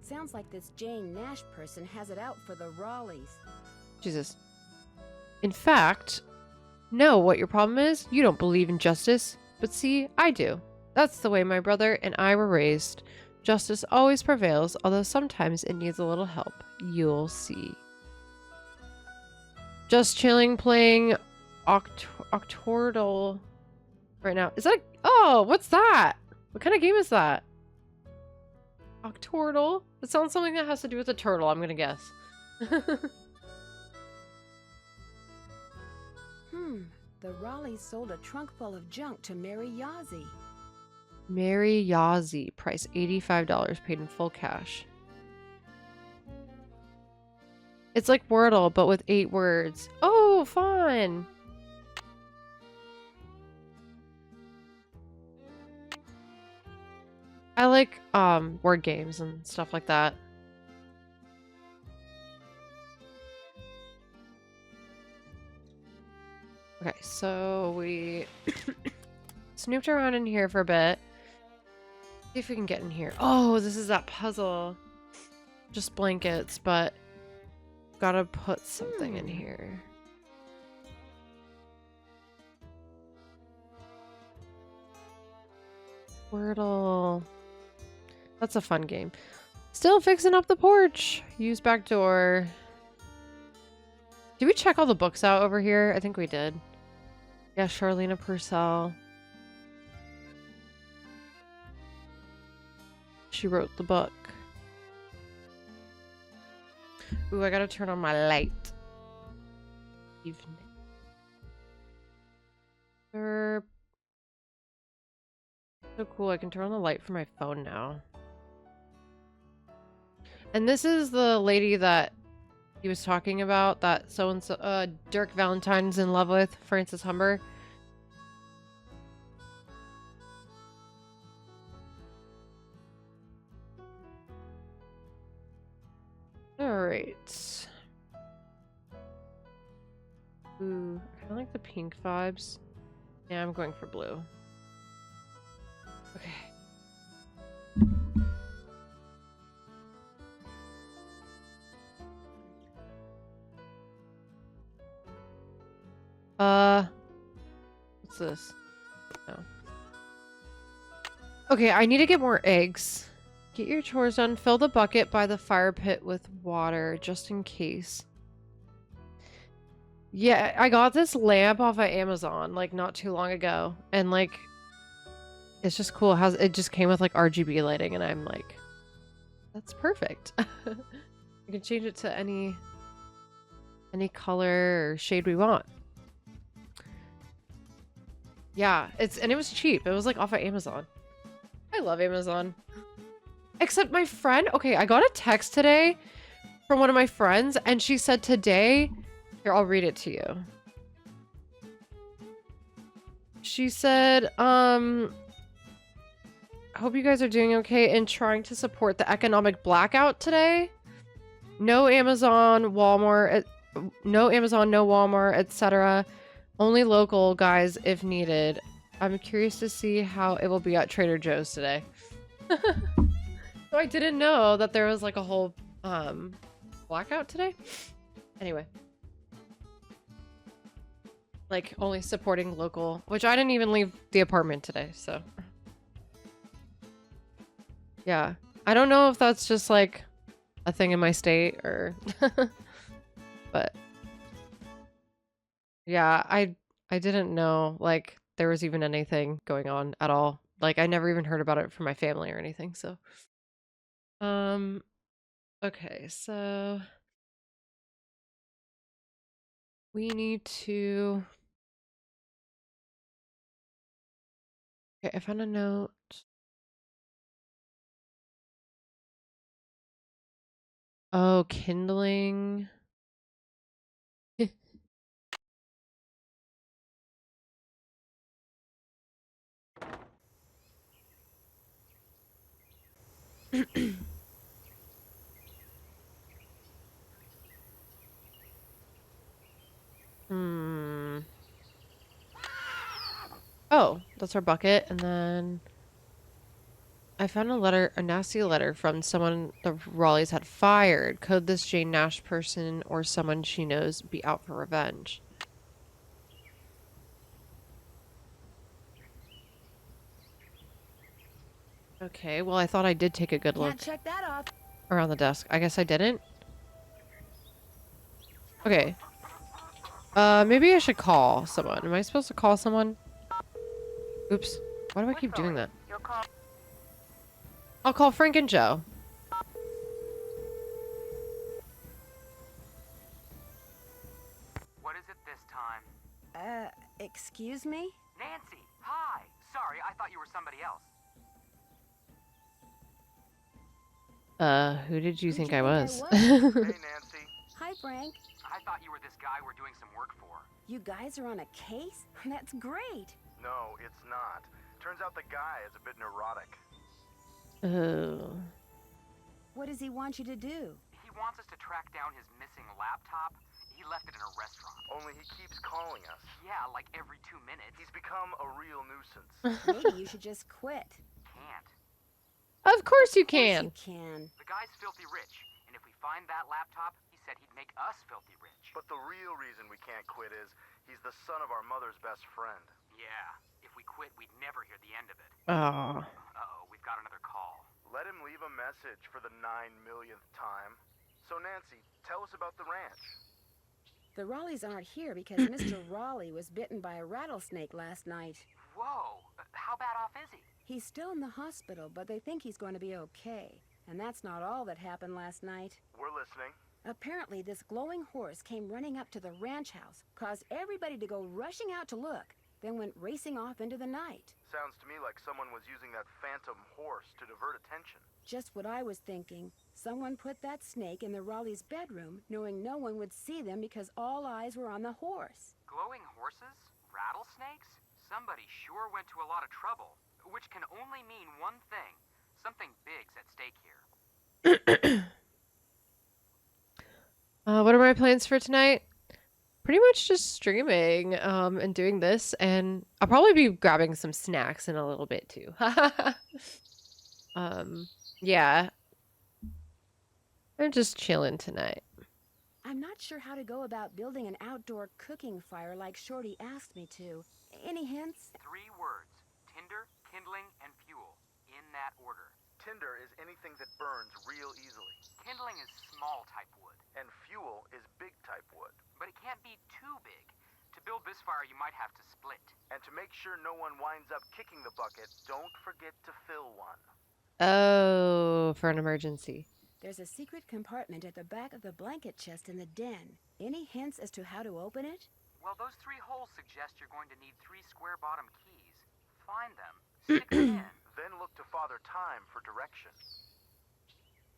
Sounds like this Jane Nash person has it out for the Raleighs. Jesus. In fact, know what your problem is? You don't believe in justice. But see, I do. That's the way my brother and I were raised. Justice always prevails, although sometimes it needs a little help. You'll see. Just chilling, playing Octordle right now. Is that oh, what's that? What kind of game is that? Octordle? It sounds something that has to do with a turtle, I'm gonna guess. The Raleighs sold a trunk full of junk to Mary Yazzie. Mary Yazzie. Price $85, paid in full cash. It's like Wordle, but with 8 words. Oh, fun! I like word games and stuff like that. Okay, so we snooped around in here for a bit. See if we can get in here. Oh, this is that puzzle. Just blankets, but gotta put something in here. Wordle. That's a fun game. Still fixing up the porch. Use back door. Did we check all the books out over here? I think we did. Yeah, Charlena Purcell. She wrote the book. Ooh, I gotta turn on my light. Evening. So cool, I can turn on the light for my phone now. And this is the lady that he was talking about, that so-and-so, Dirk Valentine's in love with, Frances Humber. Alright. Ooh, I kinda like the pink vibes. Yeah, I'm going for blue. Okay. What's this? No. Okay, I need to get more eggs. Get your chores done. Fill the bucket by the fire pit with water, just in case. Yeah, I got this lamp off of Amazon, like, not too long ago. And, like, it's just cool. It just came with, like, RGB lighting, and I'm like, that's perfect. We can change it to any color or shade we want. Yeah, it was cheap. It was, like, off of Amazon. I love Amazon. Except my friend, okay, I got a text today from one of my friends, and she said today, here, I'll read it to you. She said, I hope you guys are doing okay in trying to support the economic blackout today. No Amazon, Walmart, no Amazon, no Walmart, etc. Only local guys if needed. I'm curious to see how it will be at Trader Joe's today. So I didn't know that there was like a whole blackout today. Anyway. Like only supporting local, which I didn't even leave the apartment today, so. Yeah. I don't know if that's just like a thing in my state or but yeah, I didn't know like there was even anything going on at all. Like I never even heard about it from my family or anything, so okay, so we need to okay, I found a note. Oh, kindling. Oh, that's our bucket, and then I found a nasty letter from someone the Raleighs had fired. Could this Jane Nash person or someone she knows be out for revenge? Okay, well, I thought I did take a good look Can't check that off. around the desk. I guess I didn't. Okay. Maybe I should call someone. Am I supposed to call someone? Oops. Why do I keep doing that? Your call. I'll call Frank and Joe. What is it this time? Excuse me? Nancy, hi. Sorry, I thought you were somebody else. Who did you Who'd think you I think I was? was? Hey, Nancy. Hi, Frank. I thought you were this guy we're doing some work for. You guys are on a case? That's great. No, it's not. Turns out the guy is a bit neurotic. Oh. What does he want you to do? He wants us to track down his missing laptop. He left it in a restaurant. Only he keeps calling us. Yeah, like every 2 minutes. He's become a real nuisance. Maybe you should just quit. Can't. Of course you Of course can. you can. The guy's filthy rich, and if we find that laptop, he said he'd make us filthy rich. But the real reason we can't quit is he's the son of our mother's best friend. Yeah, if we quit, we'd never hear the end of it. Oh. Uh-oh, we've got another call. Let him leave a message for the 9 millionth time. So Nancy, tell us about the ranch. The Raleighs aren't here because Mr. Raleigh was bitten by a rattlesnake last night. Whoa, how bad off is he? He's still in the hospital, but they think he's going to be okay. And that's not all that happened last night. We're listening. Apparently, this glowing horse came running up to the ranch house, caused everybody to go rushing out to look, then went racing off into the night. Sounds to me like someone was using that phantom horse to divert attention. Just what I was thinking. Someone put that snake in the Raleigh's bedroom, knowing no one would see them because all eyes were on the horse. Glowing horses? Rattlesnakes? Somebody sure went to a lot of trouble, which can only mean one thing. Something big's at stake here. What are my plans for tonight? Pretty much just streaming, and doing this, and I'll probably be grabbing some snacks in a little bit too. Yeah. I'm just chilling tonight. I'm not sure how to go about building an outdoor cooking fire like Shorty asked me to. Any hints? 3 words. Tinder, kindling, and fuel. In that order. Tinder is anything that burns real easily. Kindling is small type wood, And fuel is big type wood. but it can't be too big. To build this fire, you might have to split. And to make sure no one winds up kicking the bucket, don't forget to fill one. Oh, for an emergency. There's a secret compartment at the back of the blanket chest in the den. Any hints as to how to open it? Well, those 3 holes suggest you're going to need 3 square bottom keys. Find them, stick them in. Then look to Father Time for direction.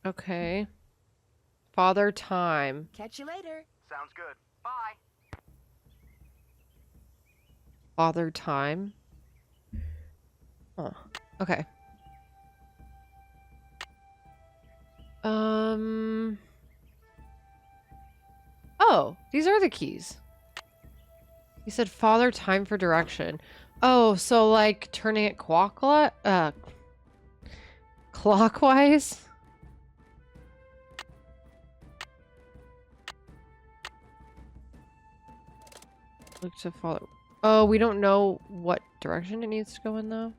Okay. Father Time. Catch you later. Sounds good. Bye. Father Time. Oh, okay. Oh, these are the keys. You said Father Time for direction. Oh, so like turning it clockwise? Look to follow. Oh, we don't know what direction it needs to go in though.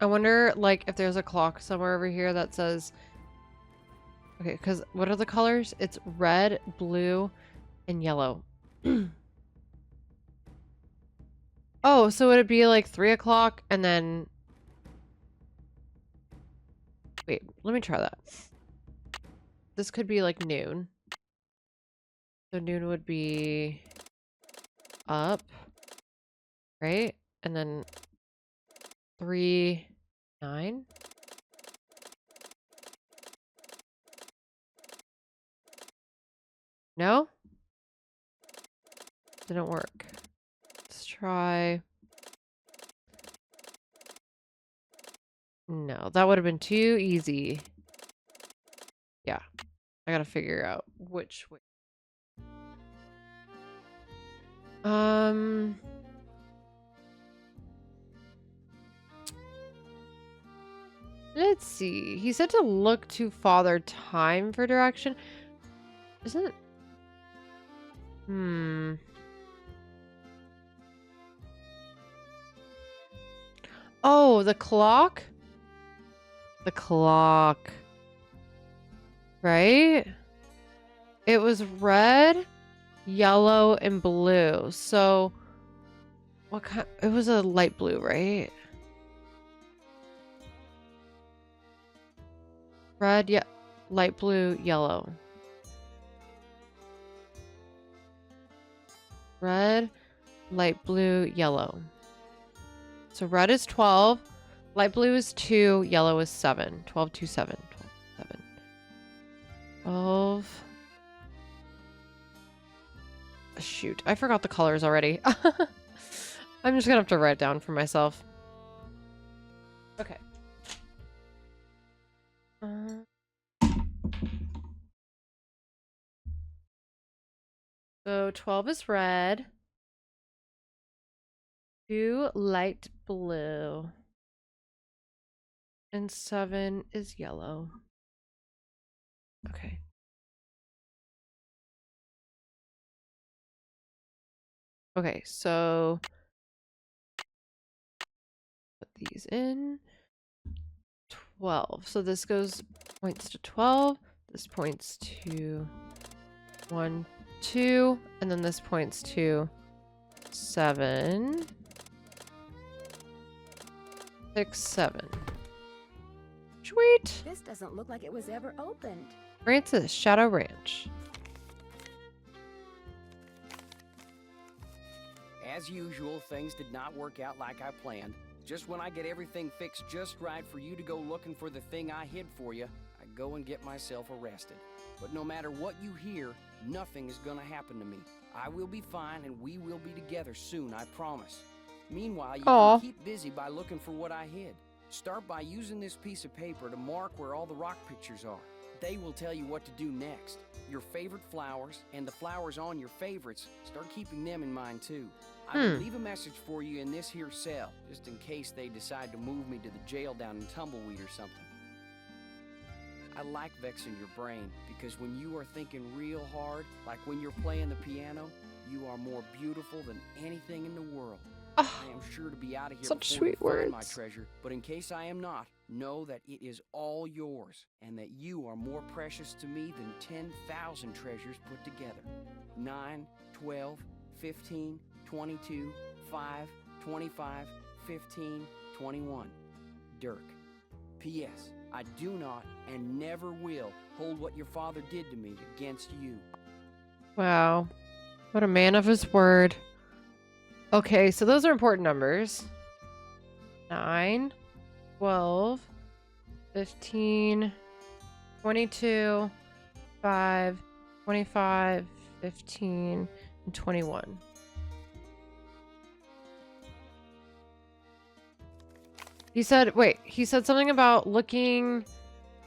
I wonder, like, if there's a clock somewhere over here that says... Okay, because what are the colors? It's red, blue, and yellow. Oh, so would it be like 3 o'clock and then... Wait, let me try that. This could be like noon. So noon would be up, right? And then 3, 9. No? Didn't work. Let's try. No, that would have been too easy. Yeah. I gotta figure out which way. Um. Let's see. He said to look to Father Time for direction. Isn't it? Oh, the clock? The clock. Right? It was red, yellow, and blue. So, what kind? It was a light blue, right? Red, yeah, light blue, yellow. Red, light blue, yellow. So red is 12, light blue is 2, yellow is 7. 12, 2, 7. 12, 7. 12. Shoot, I forgot the colors already. I'm just gonna have to write it down for myself. Okay. So 12 is red. 2 light blue. And 7 is yellow. Okay. Okay, so put these in. 12. So this points to 12. This points to 1, 2. And then this points to 7. 6, 7. Sweet. This doesn't look like it was ever opened. Francis, Shadow Ranch. As usual, things did not work out like I planned. Just when I get everything fixed just right for you to go looking for the thing I hid for you, I go and get myself arrested. But no matter what you hear, nothing is gonna happen to me. I will be fine and we will be together soon, I promise. Meanwhile, you can keep busy by looking for what I hid. Start by using this piece of paper to mark where all the rock pictures are. They will tell you what to do next. Your favorite flowers and the flowers on your favorites, start keeping them in mind too. I will leave a message for you in this here cell, just in case they decide to move me to the jail down in Tumbleweed or something. I like vexing your brain, because when you are thinking real hard, like when you're playing the piano, you are more beautiful than anything in the world. I am sure to be out of here Such before sweet you find words. my treasure, but in case I am not, know that it is all yours, and that you are more precious to me than 10,000 treasures put together. 9, 12, 15, 22, 5, 25, 15, 21. Dirk. P.S. I do not and never will hold what your father did to me against you. Wow. What a man of his word. Okay, so those are important numbers. 9, 12, 15, 22, 5, 25, 15, and 21. He said something about looking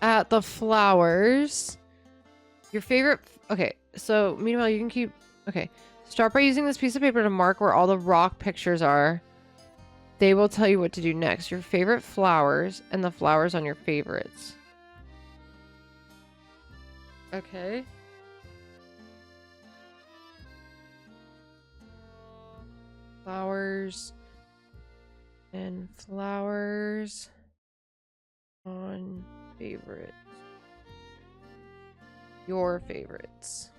at the flowers. Your favorite, okay, so meanwhile you can keep, okay. Start by using this piece of paper to mark where all the rock pictures are. They will tell you what to do next. Your favorite flowers and the flowers on your favorites. Okay. Flowers and flowers on favorites. Your favorites.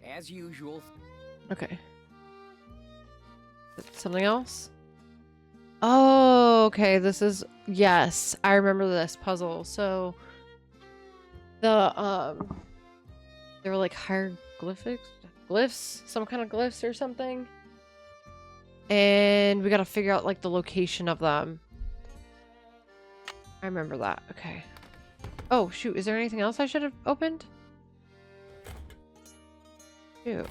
As usual. Okay. Something else? Oh, okay. This is, yes, I remember this puzzle. So the they were like hieroglyphics, glyphs, some kind of glyphs or something. And we got to figure out like the location of them. I remember that. Okay. Oh, shoot. Is there anything else I should have opened? Shoot.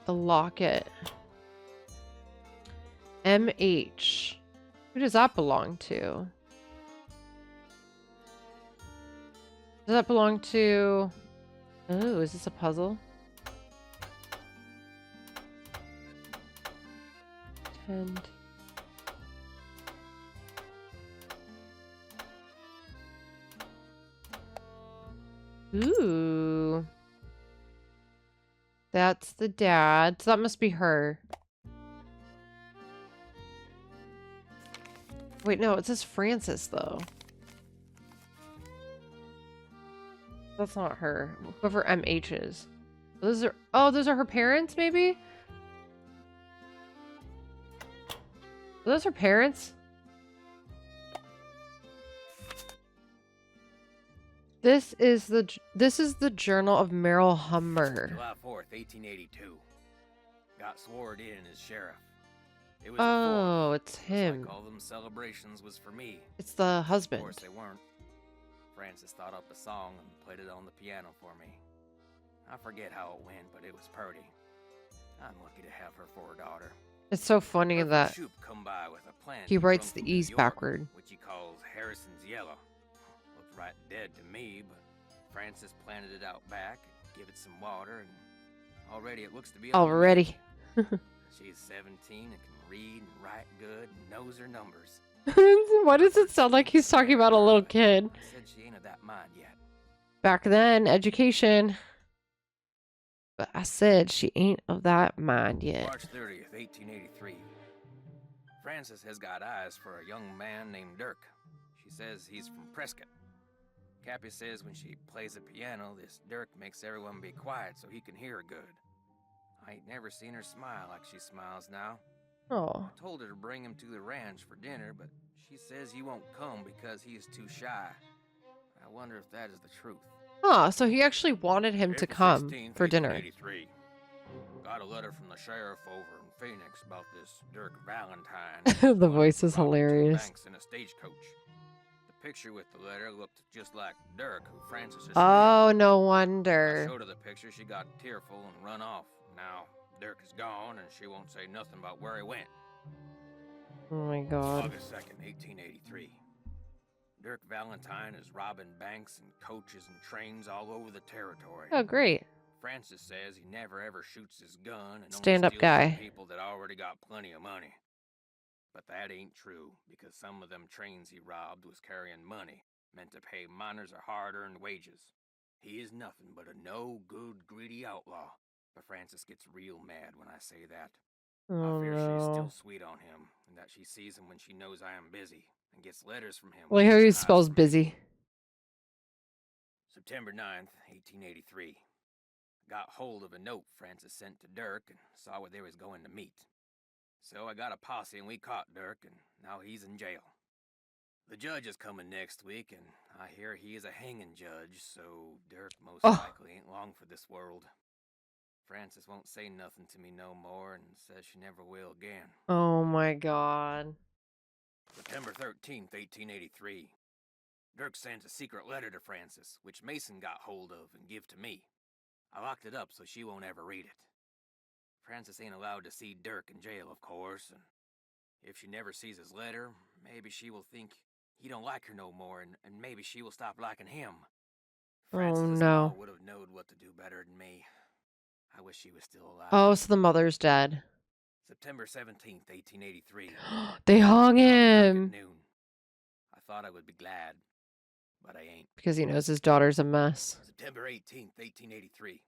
The locket. MH. Who does that belong to? Does that belong to Oh, is this a puzzle? 10. Ooh. That's the dad. So that must be her. Wait, no, it says Frances, though. That's not her. Whoever MH is. Those are... Oh, those are her parents, maybe? Are those her parents? This is the journal of Merrill Hummer. July 4th, 1882. Got sworn in as sheriff. It was Oh, the 4th. it's him. Like all them celebrations was for me. It's the Of husband. course they weren't. Francis thought up a song and played it on the piano for me. I forget how it went, but it was pretty. I'm lucky to have her for a daughter. It's so funny Her that Shoup come by with a plant he writes from the New E's York, backward. which he calls Harrison's Yellow. Looked right dead to me, but Francis planted it out back and give it some water, and already it looks to be a Already. She's 17 and can read and write good and knows her numbers. Why does it sound like he's talking about a little kid? I said she ain't of that mind yet. Back then, education. But I said she ain't of that mind yet. March 30th, 1883. Frances has got eyes for a young man named Dirk. She says he's from Prescott. Cappy says when she plays the piano, this Dirk makes everyone be quiet so he can hear her good. I ain't never seen her smile like she smiles now. Oh. I told her to bring him to the ranch for dinner, but she says he won't come because he is too shy. I wonder if that is the truth. Huh, so he actually wanted him to April come 16th, for dinner. 1883. Got a letter from the sheriff over in Phoenix about this Dirk Valentine. The voice is Robbed two hilarious. banks in a stagecoach. The picture with the letter looked just like Dirk, who Francis just Oh, no I wonder. showed her the picture, she got tearful and run off. Now, Dirk is gone, and she won't say nothing about where he went. Oh my god. August 2nd, 1883. Dirk Valentine is robbing banks and coaches and trains all over the territory. Oh, great. Francis says he never ever shoots his gun and only Stand-up steals guy. from people that already got plenty of money. But that ain't true, because some of them trains he robbed was carrying money, meant to pay miners a hard-earned wages. He is nothing but a no-good, greedy outlaw. But Francis gets real mad when I say that. Oh I fear she is no. still sweet on him, and that she sees him when she knows I am busy, and gets letters from him. Like when how she he hides spells from me. busy. September 9th, 1883. Got hold of a note Francis sent to Dirk and saw where they was going to meet. So I got a posse and we caught Dirk, and now he's in jail. The judge is coming next week, and I hear he is a hanging judge, so Dirk most Oh. likely ain't long for this world. Francis won't say nothing to me no more and says she never will again. Oh my god. September 13th, 1883. Dirk sends a secret letter to Francis, which Mason got hold of and give to me. I locked it up so she won't ever read it. Francis ain't allowed to see Dirk in jail, of course, and if she never sees his letter, maybe she will think he don't like her no more, and maybe she will stop liking him. Francis Oh no. would have knowed what to do better than me. I wish she was still alive. Oh, so the mother's dead. September 17th, 1883. They hung Dirk at him noon. I thought I would be glad, but I ain't. because he knows his daughter's a mess. September 18th, 1883.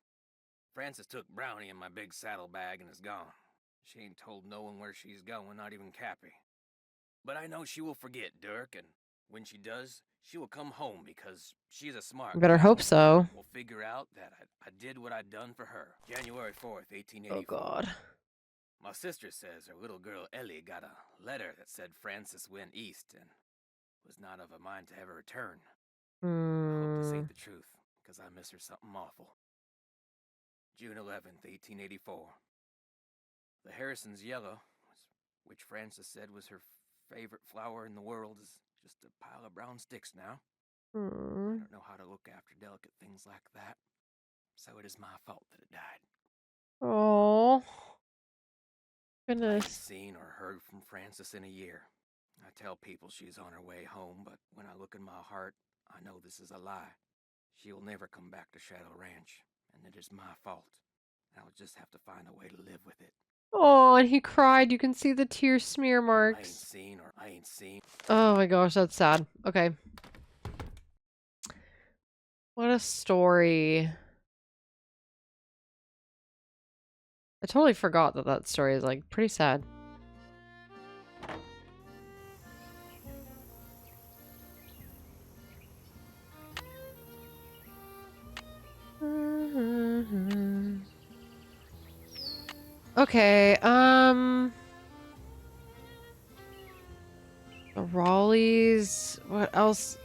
Francis took Brownie in my big saddlebag and is gone. She ain't told no one where she's going, not even Cappy. But I know she will forget Dirk, and when she does, she will come home because she's a smart Better gal. hope so. We'll figure out that I did what I'd done for her. January 4th, 1884. Oh god. My sister says her little girl Ellie got a letter that said Francis went east and was not of a mind to ever return. I hope this ain't the truth, because I miss her something awful. June 11th, 1884. The Harrison's Yellow, which Francis said was her favorite flower in the world, is just a pile of brown sticks now. I don't know how to look after delicate things like that, so it is my fault that it died. Oh. I ain't Goodness. seen or heard from Francis in a year. I tell people she's on her way home, but when I look in my heart, I know this is a lie. She'll never come back to Shadow Ranch, and it is my fault. I'll just have to find a way to live with it. Oh, and he cried. You can see the tear smear I ain't marks. seen. Oh my gosh, that's sad. Okay. What a story. I totally forgot that that story is like pretty sad. Okay, the Raleighs. What else?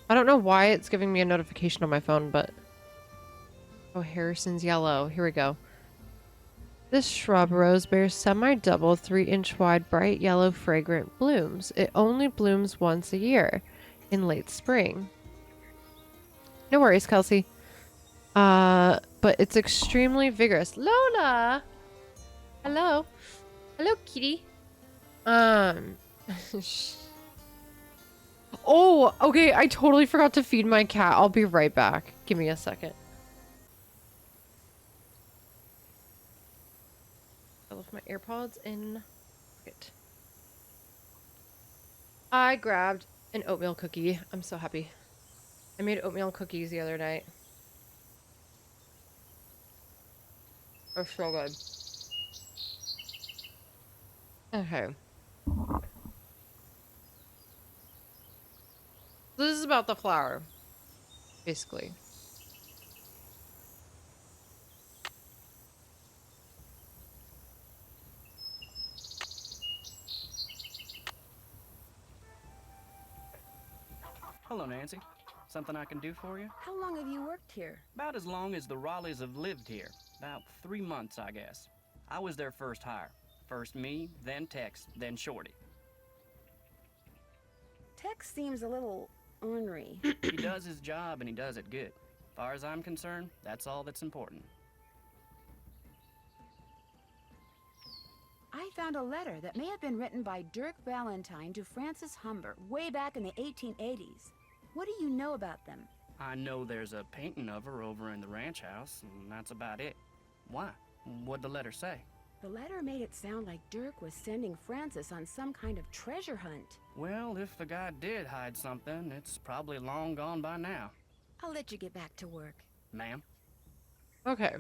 I don't know why it's giving me a notification on my phone, but oh, Harrison's yellow. Here we go. This shrub rose bears semi-double, 3-inch wide, bright yellow, fragrant blooms. It only blooms once a year, in late spring. No worries, Kelsey. But it's extremely vigorous. Lola! Hello. Hello, kitty. Oh, okay, I totally forgot to feed my cat. I'll be right back. Give me a second. I left my AirPods in pocket. I grabbed an oatmeal cookie. I'm so happy. I made oatmeal cookies the other night. They're so good. Okay. This is about the flower, basically. Hello, Nancy. Something I can do for you? How long have you worked here? About as long as the Raleighs have lived here. About 3 months, I guess. I was their first hire. First me, then Tex, then Shorty. Tex seems a little ornery. He does his job and he does it good. Far as I'm concerned, that's all that's important. I found a letter that may have been written by Dirk Valentine to Francis Humber way back in the 1880s. What do you know about them? I know there's a painting of her over in the ranch house, and that's about it. Why? What'd the letter say? The letter made it sound like Dirk was sending Francis on some kind of treasure hunt. Well, if the guy did hide something, it's probably long gone by now. I'll let you get back to work. Ma'am? Okay.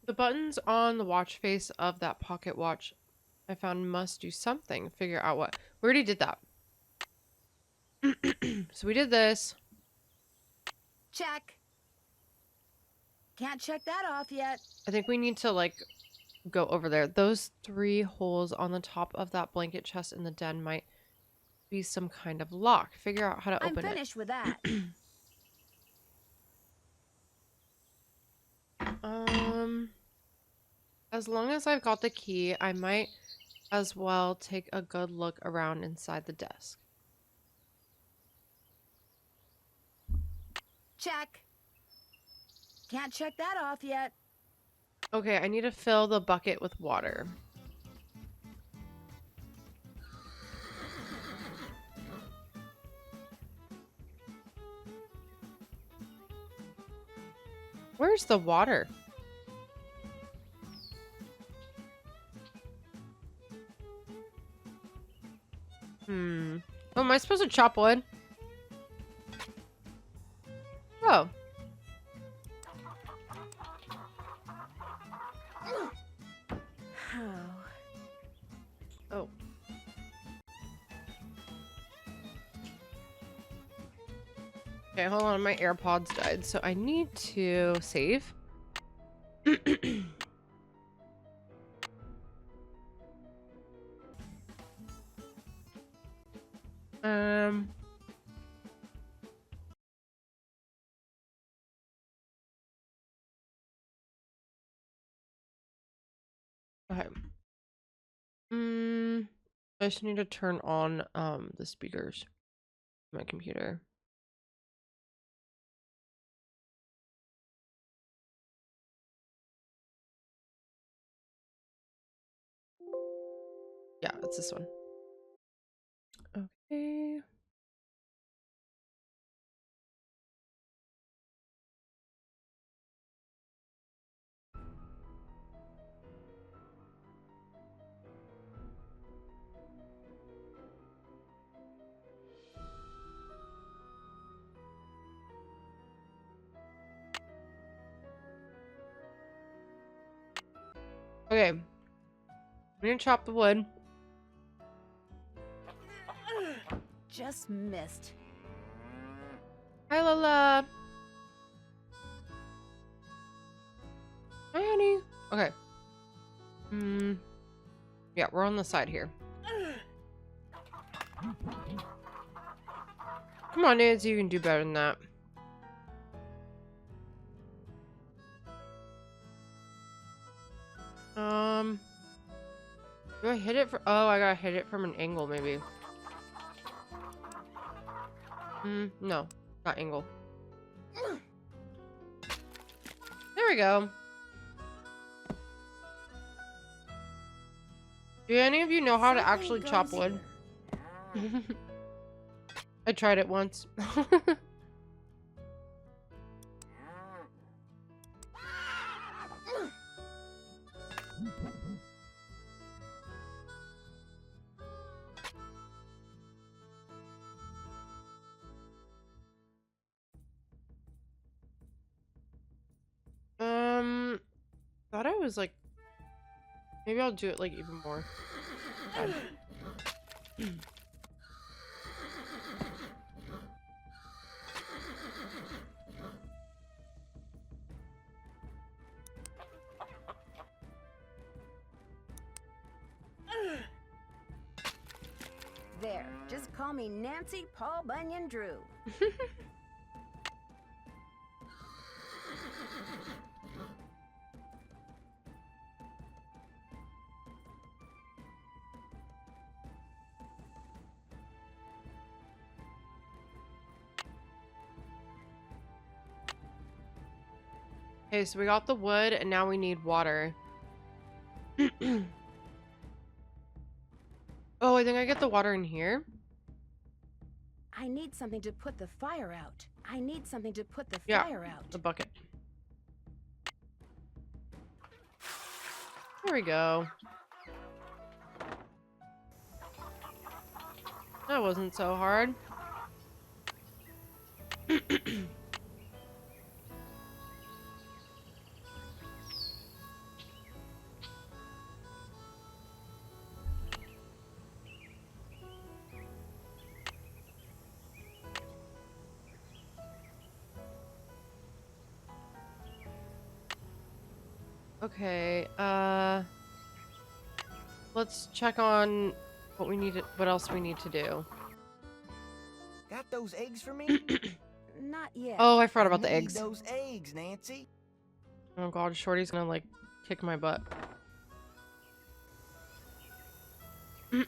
The buttons on the watch face of that pocket watch I found must do something. Figure out what. We already did that. So we did this. Check. Can't check that off yet. I think we need to like go over there. Those 3 holes on the top of that blanket chest in the den might be some kind of lock. Figure out how to open it. I'm finished with that. As long as I've got the key, I might as well take a good look around inside the desk. Check. Can't check that off yet. Okay, I need to fill the bucket with water. Where's the water? Oh, am I supposed to chop wood? Oh. Oh. Okay, hold on. My AirPods died, so I need to save. Okay. I just need to turn on the speakers on my computer. Yeah, it's this one. Okay. Okay. I'm gonna chop the wood. Just missed. Hi, Lola. Hi, honey. Okay. Yeah, we're on the side here. Come on, Nancy, you can do better than that. Do I hit it for? Oh, I gotta hit it from an angle, maybe. No, not angle. There we go. Do any of you know how to actually chop wood? I tried it once. Thought I was like, maybe I'll do it like even more. There, just call me Nancy Paul Bunyan Drew. Okay, so we got the wood and now we need water. Oh, I think I get the water in here. I need something to put the fire out. I need something to put the Yeah, fire out. the bucket. There we go. That wasn't so hard. Okay, let's check on what we need to, what else we need to do. Got those eggs for me? Not yet. Oh, I forgot I about the need eggs. those eggs, Nancy. Oh god, Shorty's gonna like kick my butt. He's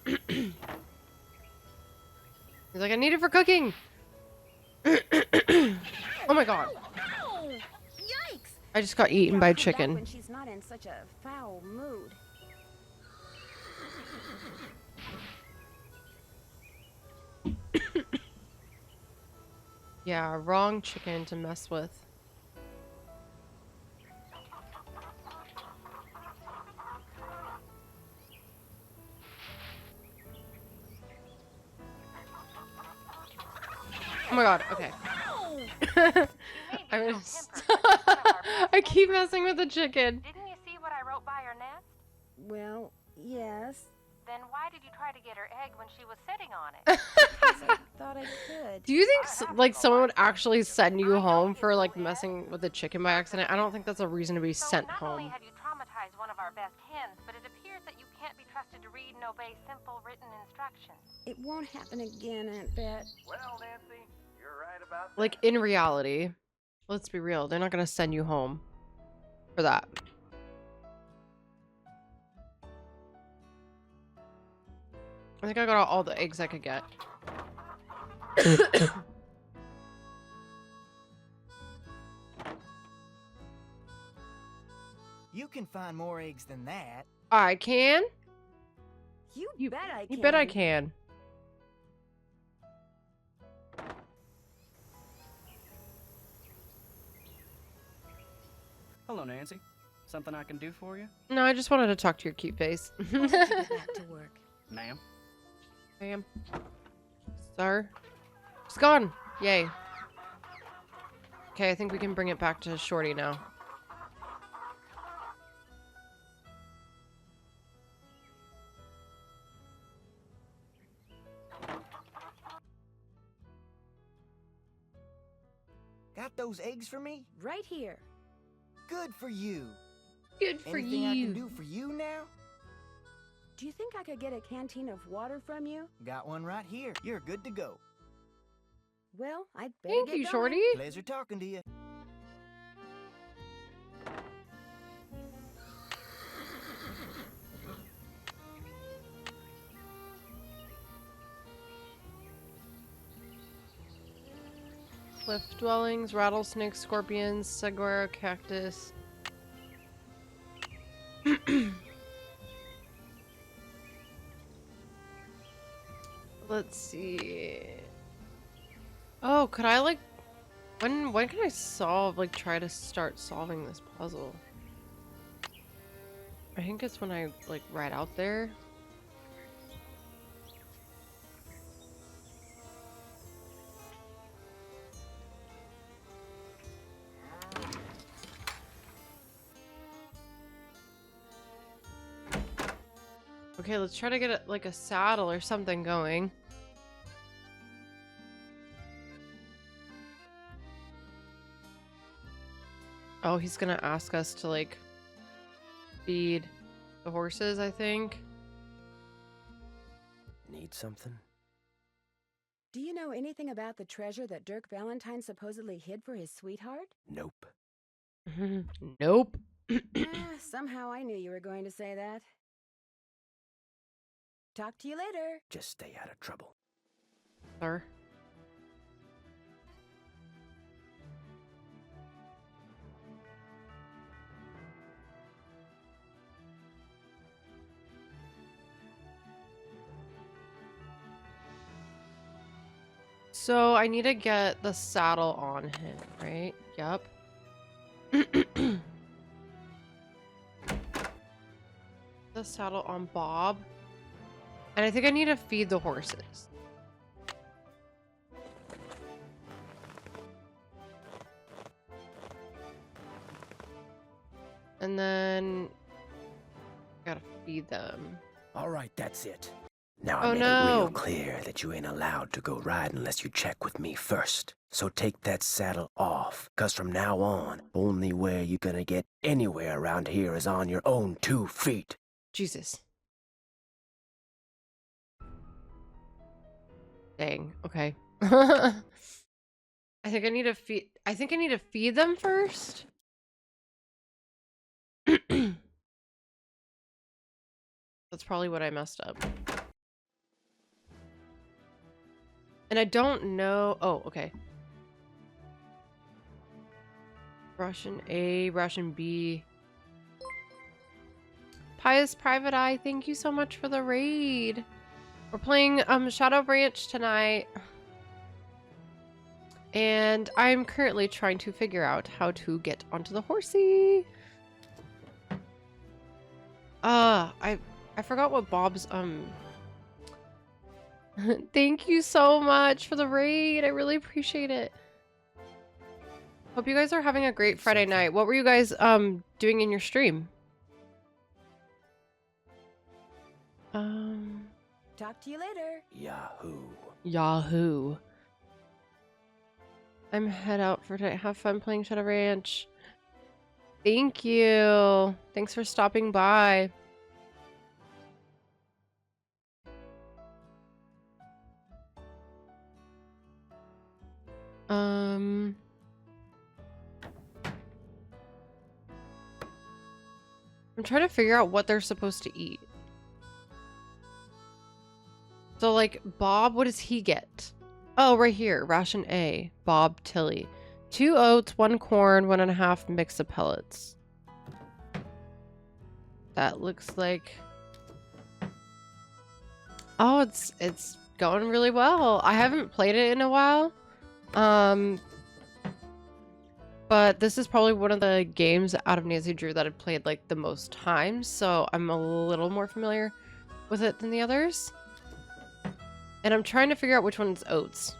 like, I need it for cooking. Oh my god. Ow! Yikes! I just got eaten by a Come back chicken. when she's not in such a foul mood. Yeah, wrong chicken to mess with. Oh my god, okay. I was I keep messing with the chicken. Didn't you see what I wrote by her nest? Well, yes. Then why did you try to get her egg when she was sitting on it? I thought I could. Do you think like someone would actually send you home for like messing with the chicken by accident? I don't think that's a reason to be So sent not only home. have you traumatized one of our best hens, but it appears that you can't be trusted to read and obey simple written instructions. It won't happen again, Aunt Bet. Well, Nancy, you're right about that. Like in reality, let's be real, they're not gonna send you home for that. I think I got all the eggs I could get. You can find more eggs than that. I can? You bet I can. You bet I can. Hello, Nancy. Something I can do for you? No, I just wanted to talk to your cute face. I'll let you get back to work. Ma'am? Ma'am. Sir. It's gone. Yay. Okay, I think we can bring it back to Shorty now. Got those eggs for me? Right here. Good for you. Good for Anything you. I can do for you now? Do you think I could get a canteen of water from you? Got one right here. You're good to go. Well, I'd better Thank get you, going. Shorty. Pleasure talking to you. Cliff dwellings, rattlesnakes, scorpions, saguaro cactus. Let's see. Oh, could I like when can I solve try to start solving this puzzle? I think it's when I ride out there. Okay, let's try to get a saddle or something going. Oh, he's gonna ask us to feed the horses, I think. Need something? Do you know anything about the treasure that Dirk Valentine supposedly hid for his sweetheart? Nope. Nope. Somehow I knew you were going to say that. Talk to you later. Just stay out of trouble. Sir. So I need to get the saddle on him, right? Yep. The saddle on Bob. And I think I need to feed the horses. And then gotta feed them. All right, that's it. Now Oh, I made it no. real clear that you ain't allowed to go ride unless you check with me first. So take that saddle off, 'cause from now on, only way you're gonna get anywhere around here is on your own 2 feet. Jesus. Dang. Okay. I think I need to feed them first. That's probably what I messed up. And I don't know. Oh, okay. Russian A, Russian B. Pious Private Eye, thank you so much for the raid. We're playing Shadow Branch tonight. And I'm currently trying to figure out how to get onto the horsey. I forgot what Bob's Thank you so much for the raid. I really appreciate it. Hope you guys are having a great Friday night. What were you guys doing in your stream? Talk to you later. Yahoo. Yahoo. I'm head out for tonight. Have fun playing Shadow Ranch. Thank you. Thanks for stopping by. I'm trying to figure out what they're supposed to eat. So, Bob, what does he get? Oh, right here. Ration A. Bob Tilly. 2 oats, 1 corn, 1.5 mix of pellets. That looks like Oh, it's going really well. I haven't played it in a while. But this is probably one of the games out of Nancy Drew that I've played like the most times, so I'm a little more familiar with it than the others. And I'm trying to figure out which one's oats.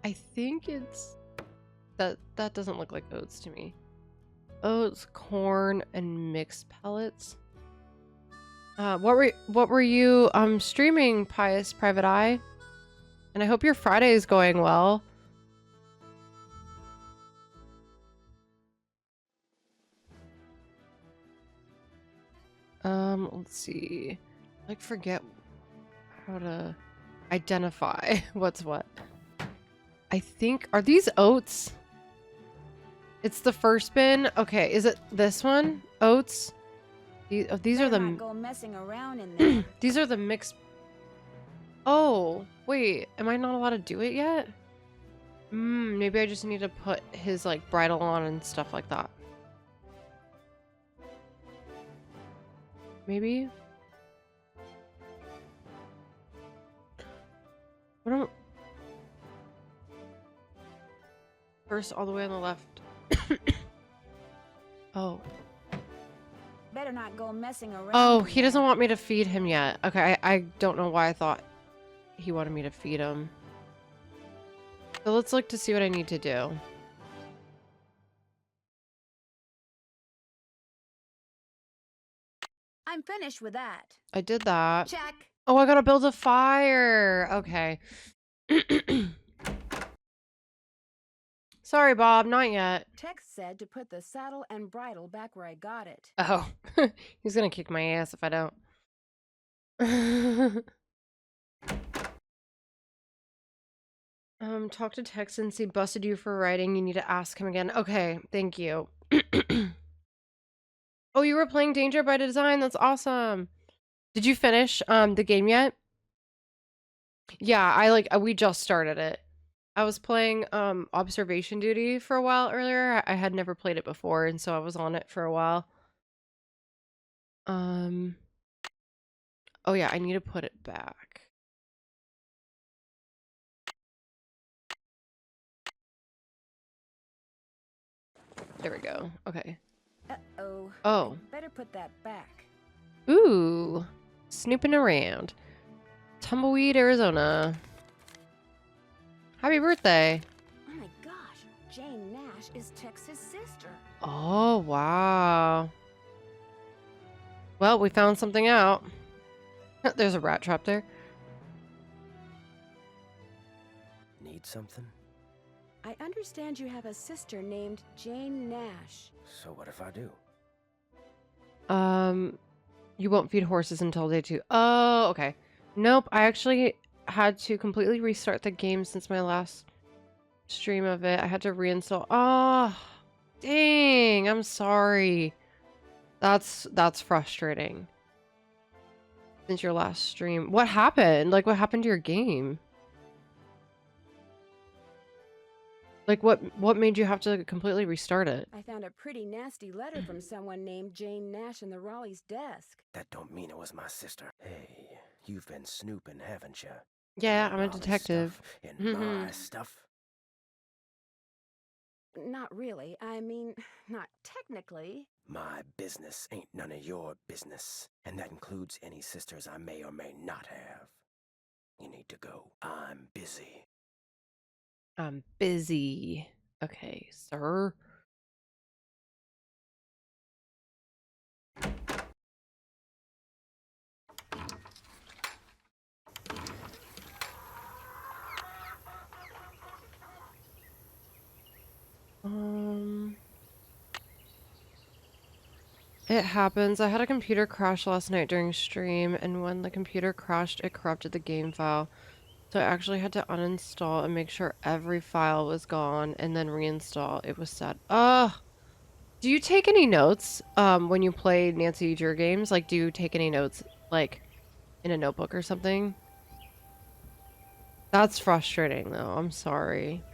I think it's that doesn't look like oats to me. Oats, corn, and mixed pellets. What were you streaming, Pious Private Eye? And I hope your Friday is going well. Let's see. I forget how to identify what's what. I think, are these oats? It's the first bin. Okay, is it this one? Oats? These are the go messing around in there. these are the mixed. Oh, wait, am I not allowed to do it yet? Maybe I just need to put his like bridle on and stuff like that. Maybe. What am... First, all the way on the left. Oh. Better not go messing around. Oh, he doesn't want me to feed him yet. Okay, I don't know why I thought he wanted me to feed him. So let's look to see what I need to do. I'm finished with that. I did that. Check. Oh, I gotta build a fire. Okay. Sorry, Bob, not yet. Tex said to put the saddle and bridle back where I got it. Oh, he's gonna kick my ass if I don't. Talk to Tex since he busted you for writing. You need to ask him again. Okay, thank you. Oh, you were playing Danger by Design. That's awesome. Did you finish the game yet? Yeah, we just started it. I was playing Observation Duty for a while earlier. I had never played it before, and so I was on it for a while. Oh yeah, I need to put it back. There we go. Okay. Uh-oh. Oh. Better put that back. Ooh. Snooping around. Tumbleweed, Arizona. Happy birthday. Oh my gosh. Jane Nash is Tex's sister. Oh, wow. Well, we found something out. There's a rat trap there. Need something? I understand you have a sister named Jane Nash. So what if I do? You won't feed horses until day 2. Oh, okay. Nope, I actually had to completely restart the game since my last stream of it. I had to reinstall. Oh, dang, I'm sorry. That's frustrating. Since your last stream. What happened? Like, what happened to your game? Like, what made you have to completely restart it? I found a pretty nasty letter from someone named Jane Nash in the Raleigh's desk. That don't mean it was my sister. Hey, you've been snooping, haven't you? Yeah, I'm a detective. In my stuff? Not really. I mean, not technically. My business ain't none of your business. And that includes any sisters I may or may not have. You need to go. I'm busy. I'm busy. Okay, sir. It happens. I had a computer crash last night during stream, and when the computer crashed, it corrupted the game file. So I actually had to uninstall and make sure every file was gone and then reinstall. It was sad. Ugh. Do you take any notes when you play Nancy Drew games? Like, do you take any notes, like, in a notebook or something? That's frustrating, though. I'm sorry.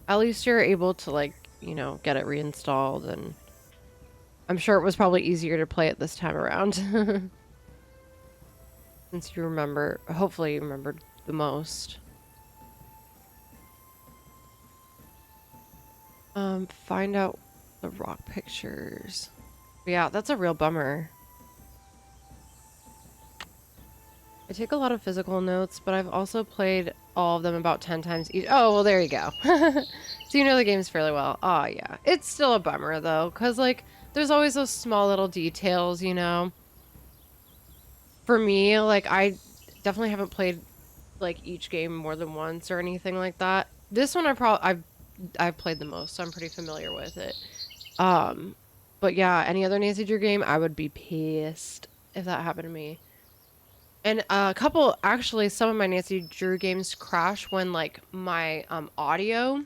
At least you're able to, like, you know, get it reinstalled, and I'm sure it was probably easier to play it this time around. Since you remember, hopefully you remembered the most. Find out the rock pictures. Yeah, that's a real bummer. I take a lot of physical notes, but I've also played all of them about 10 times each. Oh, well, there you go. So you know the games fairly well. Oh, yeah. It's still a bummer, though, because, like, there's always those small little details, you know? For me, like, I definitely haven't played, like, each game more than once or anything like that. This one I've played the most, so I'm pretty familiar with it. But yeah, any other Nancy Drew game, I would be pissed if that happened to me. And actually, some of my Nancy Drew games crash when, like, my, audio,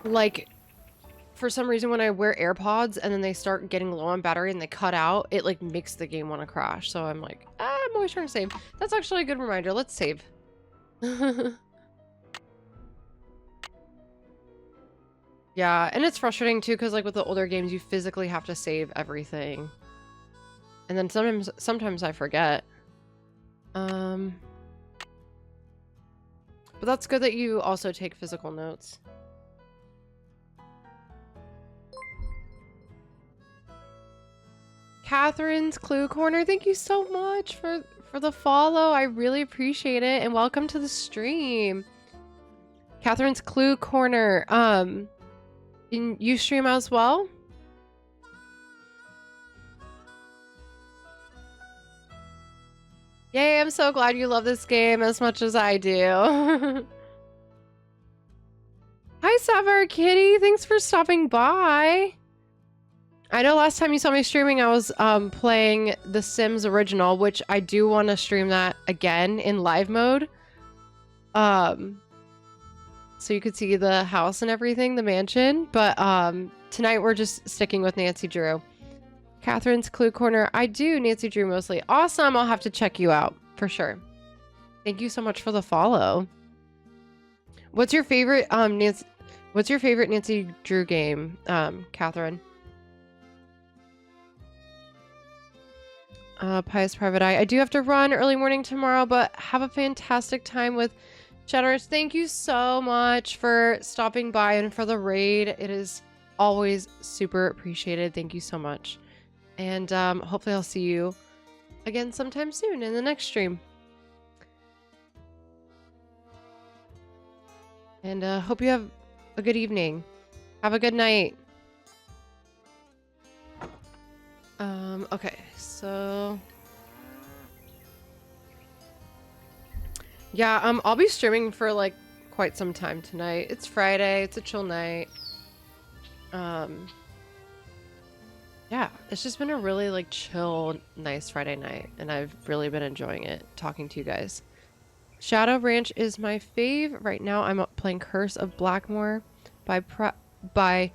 like, for some reason when I wear AirPods and then they start getting low on battery and they cut out, it, like, makes the game want to crash. So I'm like, I'm always trying to save. That's actually a good reminder. Let's save. Yeah, and it's frustrating, too, because, like, with the older games, you physically have to save everything. And then sometimes I forget. But that's good that you also take physical notes. Catherine's Clue Corner, thank you so much for the follow. I really appreciate it, and welcome to the stream. Catherine's Clue Corner. You stream as well? Yay, I'm so glad you love this game as much as I do. Hi, Sapphire Kitty. Thanks for stopping by. I know last time you saw me streaming, I was playing The Sims Original, which I do want to stream that again in live mode. So you could see the house and everything, the mansion. But tonight we're just sticking with Nancy Drew. Catherine's Clue Corner. I do Nancy Drew mostly. Awesome. I'll have to check you out for sure. Thank you so much for the follow. What's your favorite Nancy Drew game, Catherine? Pious Private Eye. I do have to run early morning tomorrow, but have a fantastic time with Shadows. Thank you so much for stopping by and for the raid. It is always super appreciated. Thank you so much. And hopefully I'll see you again sometime soon in the next stream. And hope you have a good evening. Have a good night. Okay, so... yeah, I'll be streaming for, like, quite some time tonight. It's Friday. It's a chill night. Yeah, it's just been a really, like, chill, nice Friday night, and I've really been enjoying it, talking to you guys. Shadow Ranch is my fave. Right now, I'm playing Curse of Blackmoor by...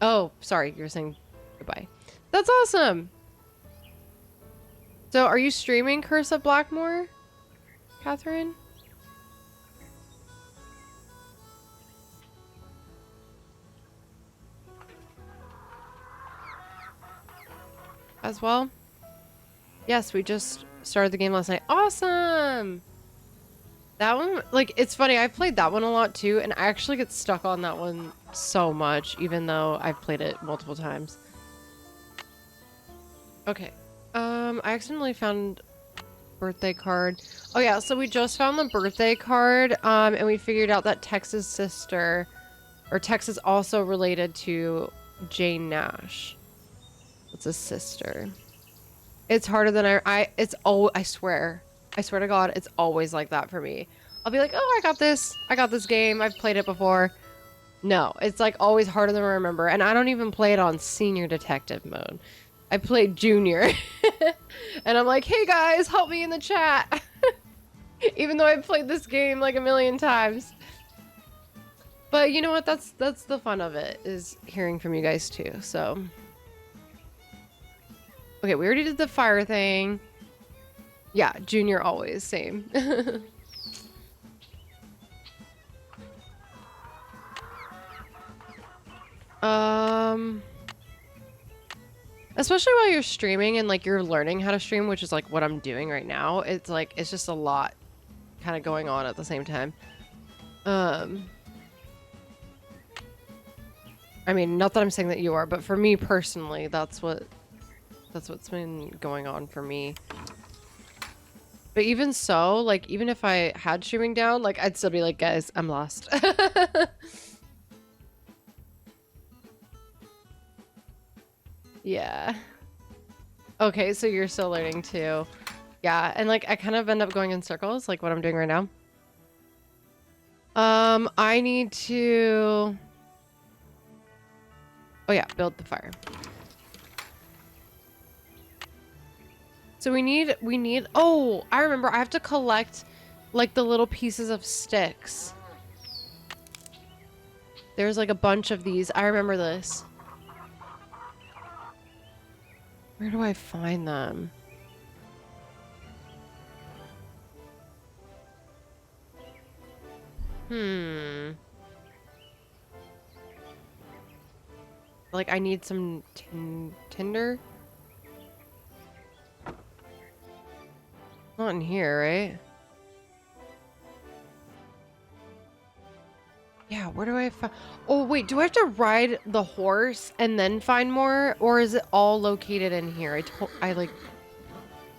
Oh, sorry, you're saying goodbye. That's awesome! So, are you streaming Curse of Blackmoor, Catherine? As well? Yes, we just started the game last night. Awesome! That one, like, it's funny, I've played that one a lot too, and I actually get stuck on that one so much, even though I've played it multiple times. Okay. I accidentally found birthday card. Oh yeah, so we just found the birthday card, and we figured out that Tex's sister, or Tex is also related to Jane Nash. It's a sister. It's harder than I swear to God, it's always like that for me. I'll be like, oh, I got this game, I've played it before. No, it's like always harder than I remember, and I don't even play it on senior detective mode. I played junior. And I'm like, hey guys, help me in the chat. Even though I've played this game like a million times. But you know what, that's the fun of it, is hearing from you guys too, so. Okay, we already did the fire thing. Yeah, junior always, same. Especially while you're streaming and like you're learning how to stream, which is like what I'm doing right now. It's like it's just a lot kind of going on at the same time. I mean, not that I'm saying that you are, but for me personally, that's what's been going on for me. But even so, like even if I had streaming down, like I'd still be like, guys, I'm lost. Yeah. Okay, so you're still learning too. Yeah, and like I kind of end up going in circles, like what I'm doing right now. I need to... Oh yeah, build the fire. So we need, oh, I remember, I have to collect like the little pieces of sticks. There's like a bunch of these. I remember this. Where do I find them? Like I need some tinder. Not in here, right? Yeah, where do I find... Oh, wait, do I have to ride the horse and then find more? Or is it all located in here? I like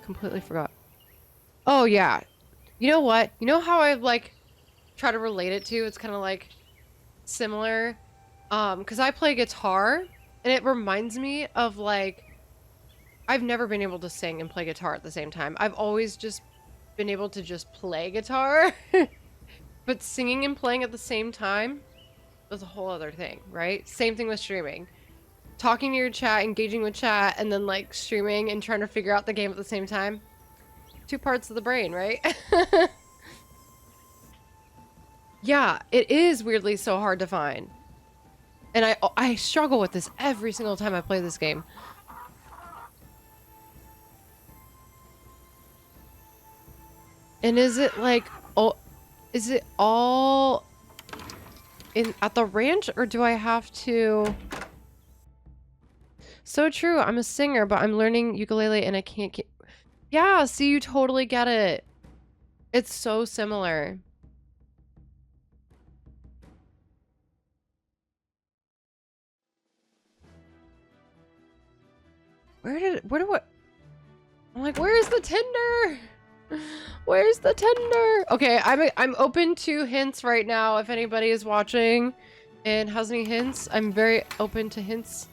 completely forgot. Oh, yeah. You know what? You know how I like try to relate it to? It's kind of like similar. Because I play guitar and it reminds me of like... I've never been able to sing and play guitar at the same time. I've always just been able to just play guitar. But singing and playing at the same time is a whole other thing, right? Same thing with streaming. Talking to your chat, engaging with chat, and then like streaming and trying to figure out the game at the same time. Two parts of the brain, right? Yeah, it is weirdly so hard to find. And I struggle with this every single time I play this game. And is it like, oh, is it all at the ranch, or do I have to? So true. I'm a singer, but I'm learning ukulele and I can't get... Yeah, see, you totally get it. It's so similar. Where do I... I'm like, where's the Tinder? Where's the Tinder? Okay, I'm open to hints right now. If anybody is watching and has any hints, I'm very open to hints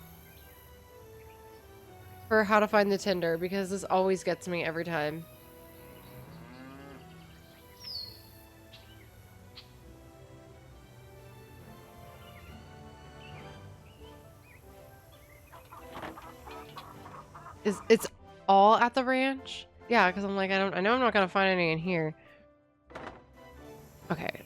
for how to find the Tinder, because this always gets me every time. It's all at the ranch? Yeah, because I'm like, I know I'm not gonna find any in here. Okay.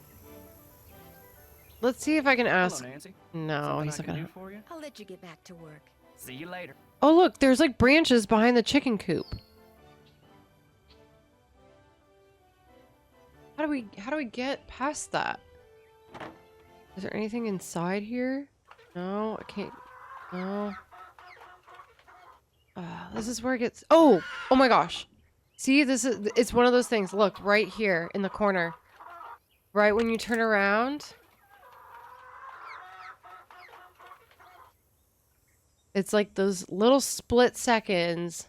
Let's see if I can ask. Hello, Nancy. No, Something he's I not can gonna. do for you? I'll let you get back to work. See you later. Oh look, there's like branches behind the chicken coop. How do we get past that? Is there anything inside here? No, I can't. No. This is where it gets. Oh my gosh. See, it's one of those things. Look, right here in the corner. Right when you turn around. It's like those little split seconds.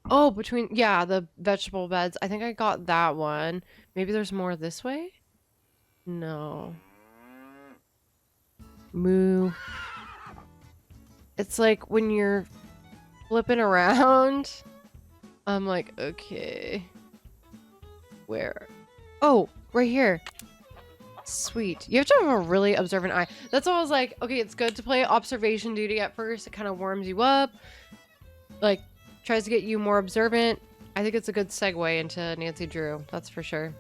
Oh, between, yeah, the vegetable beds. I think I got that one. Maybe there's more this way? No. Moo. It's like when you're flipping around. I'm like, okay. Where? Oh, right here. Sweet. You have to have a really observant eye. That's why I was like, okay, it's good to play observation duty at first. It kind of warms you up. Like, tries to get you more observant. I think it's a good segue into Nancy Drew. That's for sure.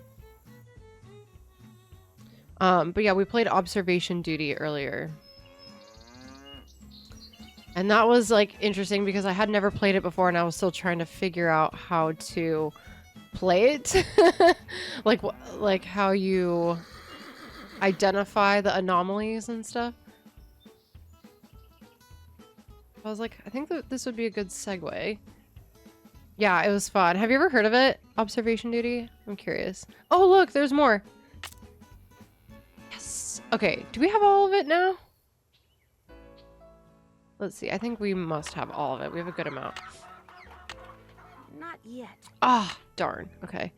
But yeah, we played observation duty earlier. And that was like interesting because I had never played it before and I was still trying to figure out how to play it. like how you identify the anomalies and stuff. I was like, I think that this would be a good segue. Yeah, it was fun. Have you ever heard of it? Observation duty? I'm curious. Oh, look, there's more. Yes. Okay, do we have all of it now? Let's see. I think we must have all of it. We have a good amount. Not yet. Ah, darn. Okay.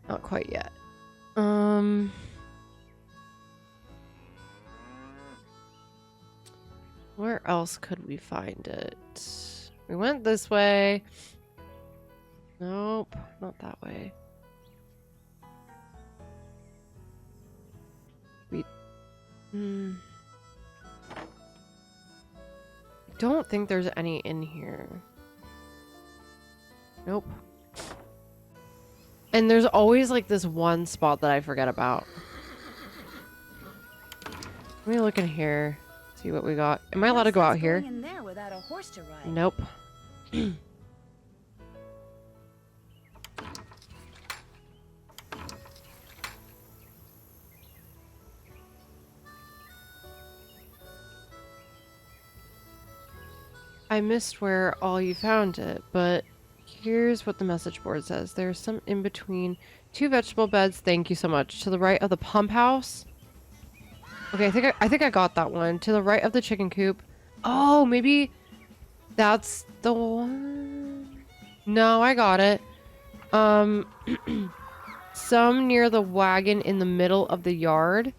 Not quite yet. Where else could we find it? We went this way. Nope, not that way. I don't think there's any in here. Nope. And there's always like this one spot that I forget about. Let me look in here. See what we got. Am I allowed to go out here? In there without a horse to ride. Nope. I missed where all you found it, but here's what the message board says. There's some in between 2 vegetable beds. Thank you so much. To the right of the pump house. Okay, I think I got that one. To the right of the chicken coop. Oh, maybe that's the one. No, I got it. Some near the wagon in the middle of the yard.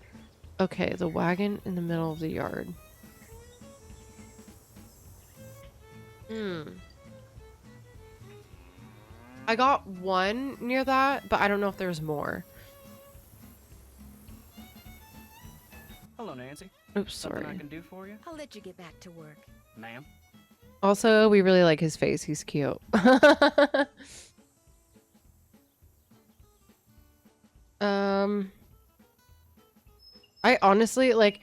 Okay, the wagon in the middle of the yard. I got one near that, but I don't know if there's more. Hello, Nancy. Oops, Something sorry. I can do for you, I'll let you get back to work. ma'am? Also, we really like his face. He's cute. I honestly, like,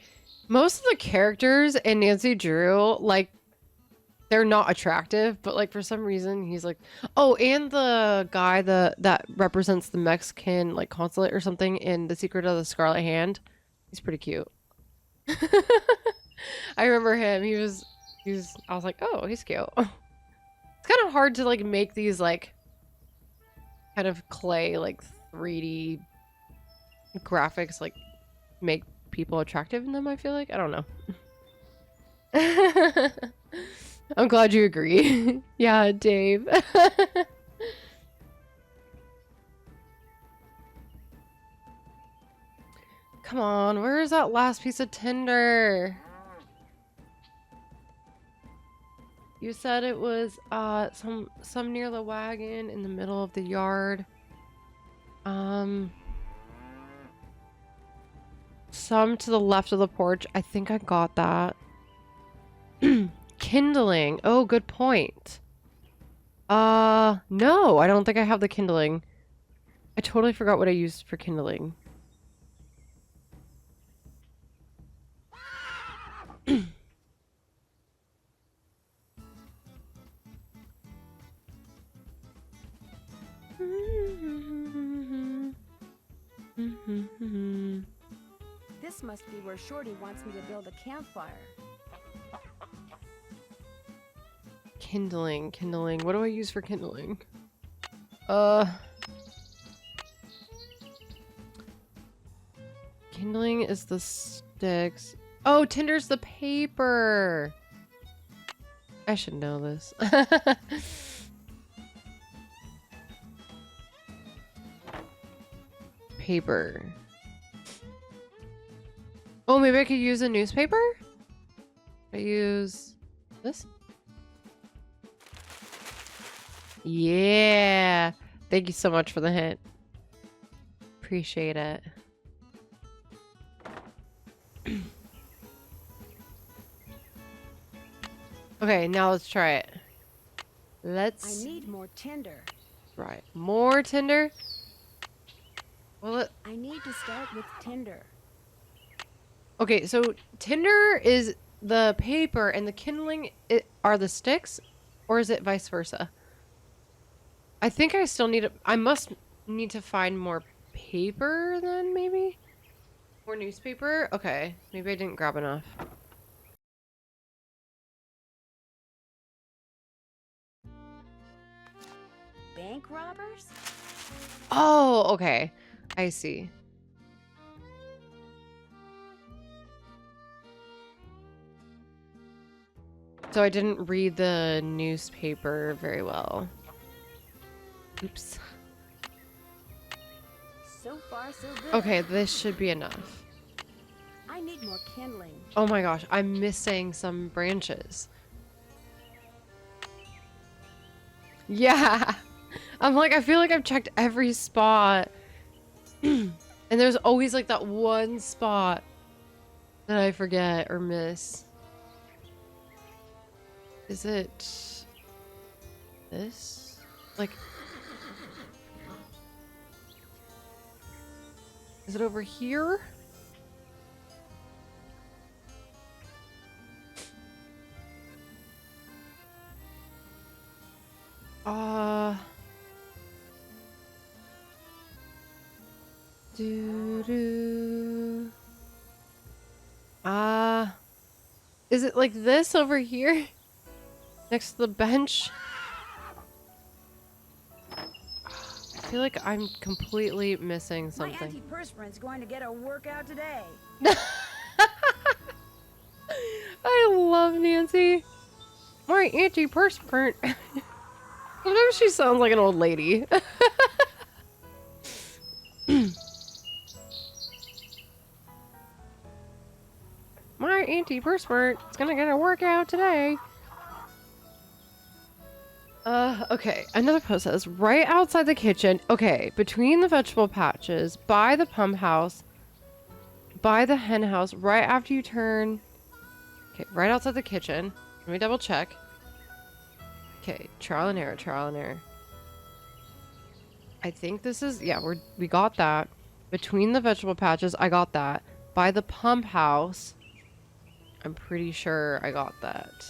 most of the characters in Nancy Drew, like, they're not attractive, but, like, for some reason, he's like... Oh, and the guy that represents the Mexican, like, consulate or something in The Secret of the Scarlet Hand. He's pretty cute. I remember him. He was... I was like, oh, he's cute. It's kind of hard to, like, make these, like, kind of clay, like, 3D graphics, like, make people attractive in them, I feel like. I don't know. I'm glad you agree. Yeah, Dave. Come on, where is that last piece of tinder? You said it was some near the wagon in the middle of the yard. Some to the left of the porch. I think I got that. Kindling. Oh, good point. No, I don't think I have the kindling. I totally forgot what I used for kindling. This must be where Shorty wants me to build a campfire. Kindling. What do I use for kindling? Kindling is the sticks. Oh, tinder's the paper. I should know this. Paper. Oh, maybe I could use a newspaper? I use this? Yeah. Thank you so much for the hint. Appreciate it. Okay, now let's try it. Let's... I need more tinder. Right. More tinder? Well, I need to start with tinder. okay, so tinder is the paper and the kindling are the sticks? Or is it vice versa? I think I still need I must need to find more paper then, maybe? More newspaper? Okay, maybe I didn't grab enough. bank robbers? Oh, okay. I see. So I didn't read the newspaper very well. Oops. So far, so good. Okay, this should be enough. I need more kindling. Oh my gosh, I'm missing some branches. Yeah. I'm like, I feel like I've checked every spot. And there's always like that one spot that I forget or miss. Is it this? Like, is it over here? Is it like this over here? Next to the bench? I feel like I'm completely missing My something. antiperspirant's going to get a workout today. I love Nancy. My antiperspirant. Sometimes she sounds like an old lady. My antiperspirant is gonna get a workout today. Okay. Another post says, right outside the kitchen. Okay, between the vegetable patches, by the pump house, by the hen house, right after you turn. Okay, right outside the kitchen. Let me double check. Okay, trial and error, trial and error. I think this is, yeah, we got that. Between the vegetable patches, I got that. By the pump house, I'm pretty sure I got that.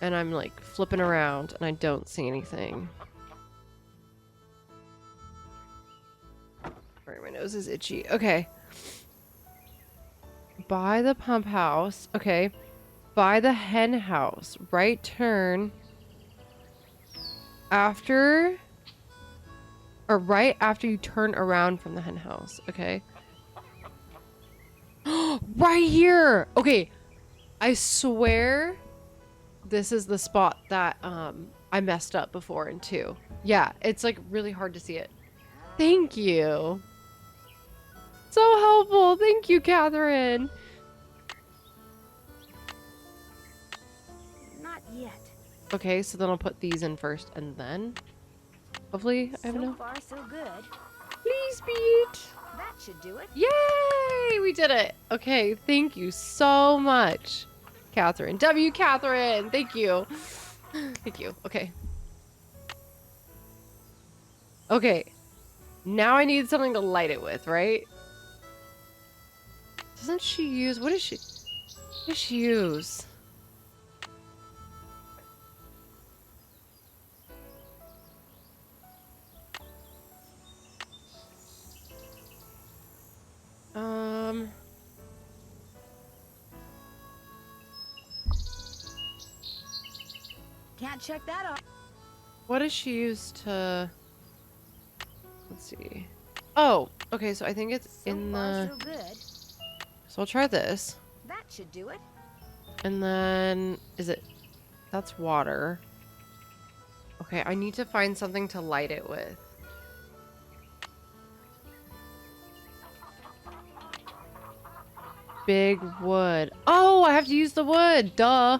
And I'm like flipping around and I don't see anything. Alright, my nose is itchy. Okay. By the pump house. Okay. By the hen house. Right turn. After. Or right after you turn around from the hen house. Okay. Right here! Okay. I swear this is the spot that I messed up before in 2. Yeah, it's like really hard to see it. Thank you. So helpful. Thank you, Catherine. Not yet. Okay, so then I'll put these in first and then hopefully I have So enough. far, so good. Please beat. That should do it. Yay! We did it. Okay, thank you so much, Catherine. Catherine. Thank you. Thank you. Okay. Okay. Now I need something to light it with, right? Doesn't she use... What does she use? Can't check that off. What does she use to... Let's see. Oh, okay, so I think it's So in far, the... so good. So I'll try this. That should do it. And then... Is it... That's water. Okay, I need to find something to light it with. Big wood. Oh, I have to use the wood. Duh.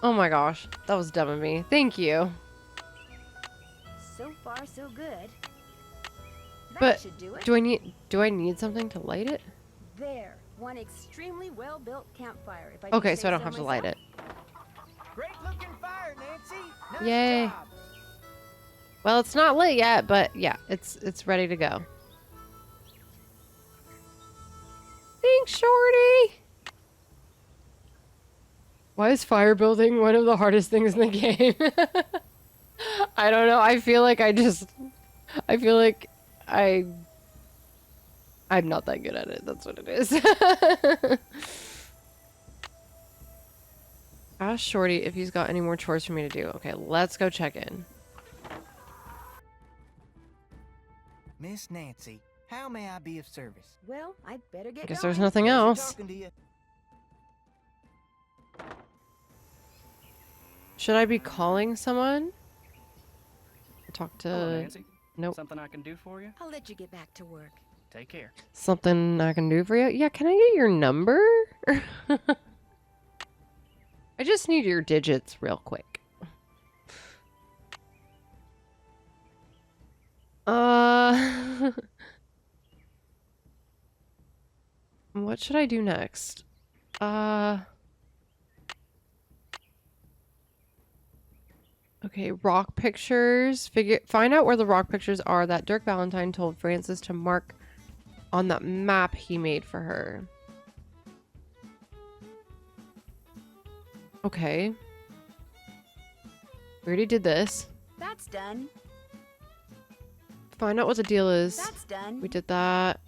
Oh my gosh. That was dumb of me. Thank you. So far, so good. That But should do it. do I need something to light it? There, one extremely well-built campfire. If I do Okay, say so I don't have to myself. light it. Great looking fire, Nancy. Nice Yay. job. Well, it's not lit yet, but yeah, it's ready to go. Thanks, Shorty. Why is fire building one of the hardest things in the game? I don't know. I feel like I'm not that good at it. That's what it is. Ask Shorty if he's got any more chores for me to do. Okay, let's go check in. Miss Nancy, how may I be of service? Well, I'd better get Guess going. there's nothing Pleasure else. talking to you. Should I be calling someone? Talk to... Hello, Nancy. Nope. Something I can do for you? I'll let you get back to work. Take care. Something I can do for you? Yeah, can I get your number? I just need your digits real quick. What should I do next? Okay, rock pictures. Find out where the rock pictures are that Dirk Valentine told Francis to mark on that map he made for her. Okay. We already did this. That's done. Find out what the deal is. That's done. We did that.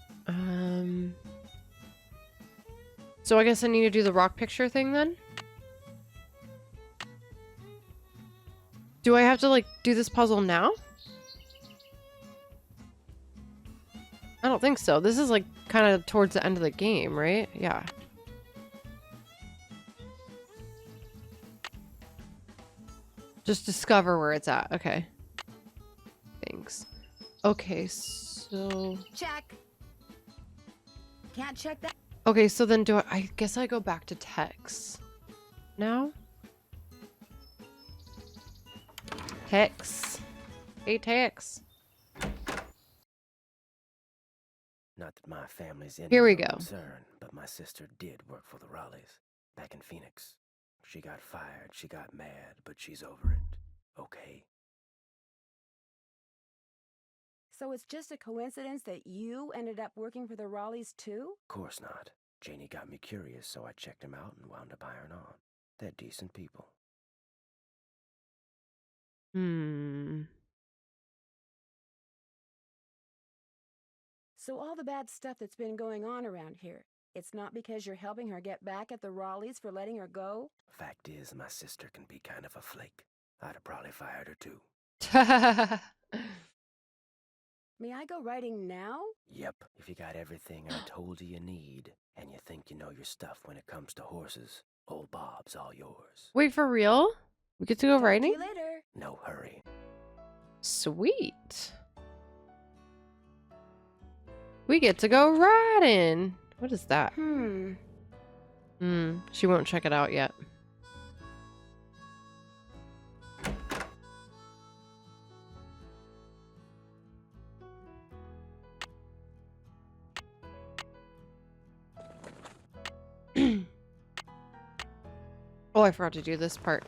So I guess I need to do the rock picture thing then? Do I have to, like, do this puzzle now? I don't think so. This is, like, kind of towards the end of the game, right? Yeah. Just discover where it's at. Okay. Thanks. Okay, so... Check. Can't check that. Okay, so then I guess I go back to Tex now? Tex. Hey, Tex. Not that my family's in Here we no go. concern, but my sister did work for the Raleighs back in Phoenix. She got fired, she got mad, but she's over it. Okay. So it's just a coincidence that you ended up working for the Raleighs too? Course not. Janie got me curious, so I checked them out and wound up hiring on. They're decent people. So all the bad stuff that's been going on around here, it's not because you're helping her get back at the Raleighs for letting her go? Fact is, my sister can be kind of a flake. I'd have probably fired her too. May I go riding now? Yep, if you got everything I told you need, and you think you know your stuff when it comes to horses, old Bob's all yours. Wait, for real? We get to go Talk to riding? you later. No hurry. Sweet. We get to go riding. What is that? She won't check it out yet. Oh, I forgot to do this part.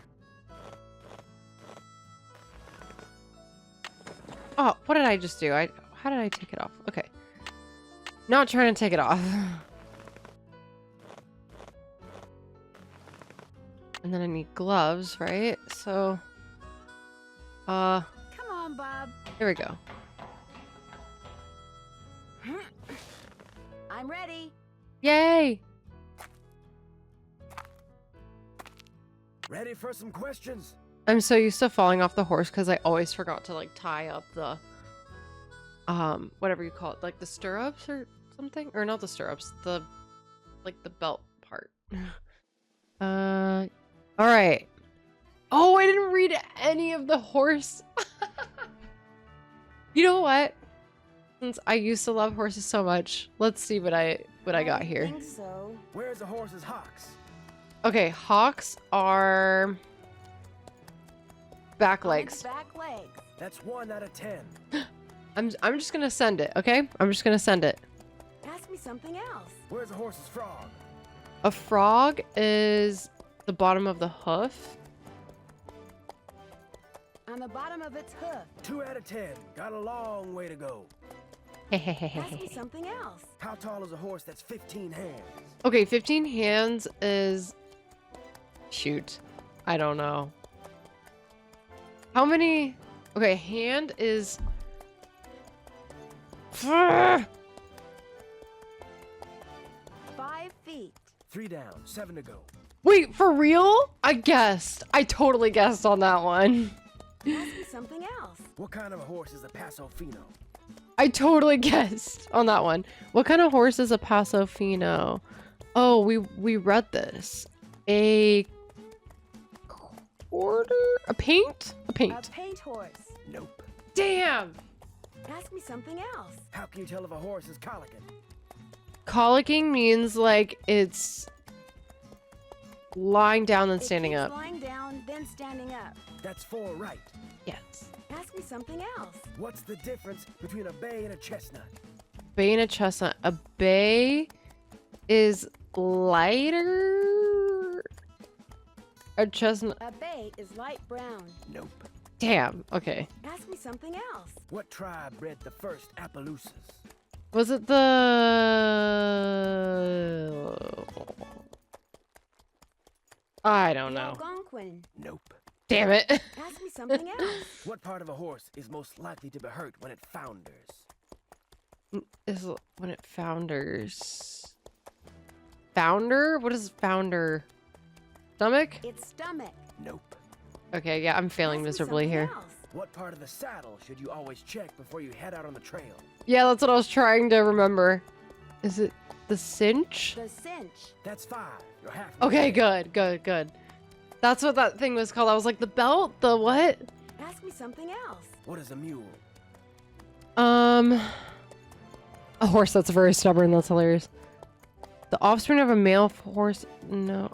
Oh, what did I just do? How did I take it off? Okay. Not trying to take it off. And then I need gloves, right? So, Come on, Bob. here we go. I'm ready. Yay! Ready for some questions? I'm so used to falling off the horse because I always forgot to like tie up the whatever you call it, like the stirrups or something, or not the stirrups, the like the belt part. All right. Oh, I didn't read any of the horse. You know what? Since I used to love horses so much, let's see what I got here. I think so. Where's the horse's hocks? Okay, hocks are back On legs. its back legs. That's 1 out of 10. I'm just gonna send it, okay? I'm just gonna send it. Ask me something else. Where's the horse's frog? A frog is the bottom of the hoof. On the bottom of its hoof. 2 out of 10. Got a long way to go. Ask me something else. How tall is a horse that's 15 hands? Okay, 15 hands is... Shoot. I don't know. How many... Okay, hand is... 5 feet. 3 down, 7 to go. Wait, for real? I guessed. I totally guessed on that one. Ask me something else. What kind of a horse is a Paso Fino? I totally guessed on that one. What kind of horse is a Paso Fino? Oh, we read this. A quarter? A paint? A A paint. paint horse. Nope. Damn! Ask me something else. How can you tell if a horse is colicking? Colicking means like it's lying down and It standing keeps up. lying down, then standing up. That's 4 right. Yes. Ask me something else. What's the difference between a bay and a chestnut? Bay and a chestnut. A bay is lighter. A chestnut. A bay is light brown. Nope. Damn. Okay. Ask me something else. What tribe bred the first Appaloosas? Was it the? I don't know. Algonquin. Nope. Damn it. Ask me something else. What part of a horse is most likely to be hurt when it founders? Is when it founders. Founder? What is founder? Stomach? Its stomach. Nope. Okay, yeah, I'm failing Ask me miserably something here. else. What part of the saddle should you always check before you head out on the trail? Yeah, that's what I was trying to remember. Is it the cinch? The cinch. That's 5. You're half. Okay, good, good, good. That's what that thing was called. I was like, the belt? The what? Ask me something else. What is a mule? A horse that's very stubborn. That's hilarious. The offspring of a male horse. No.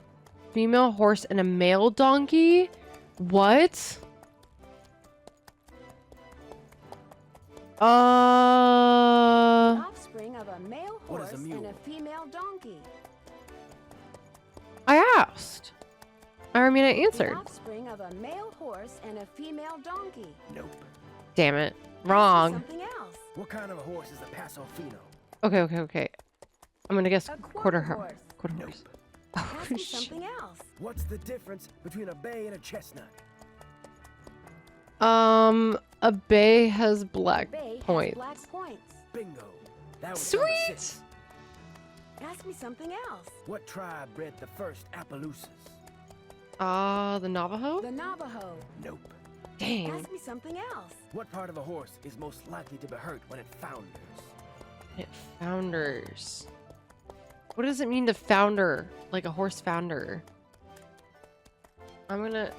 Female horse and a male donkey? What? Offspring of a male What is horse a mule? and a female donkey. I asked. I mean, I The answered. offspring of a male horse and a female donkey. Nope. Damn it. Ask me Wrong. something else. What kind of a horse is a Paso Fino? Okay, okay, okay. I'm gonna guess A quarter horse. horse. Quarter Nope. horse. Ask Oh, me shit. something else. What's the difference between a bay and a chestnut? A bay has black Bay points. has black points. Bingo. That was number Sweet! 6. Ask me something else. What tribe bred the first Appaloosas? The Navajo? The Navajo. Nope. Dang. Ask me something else. What part of a horse is most likely to be hurt when it founders? It founders. What does it mean to founder? Like a horse founder? I'm gonna...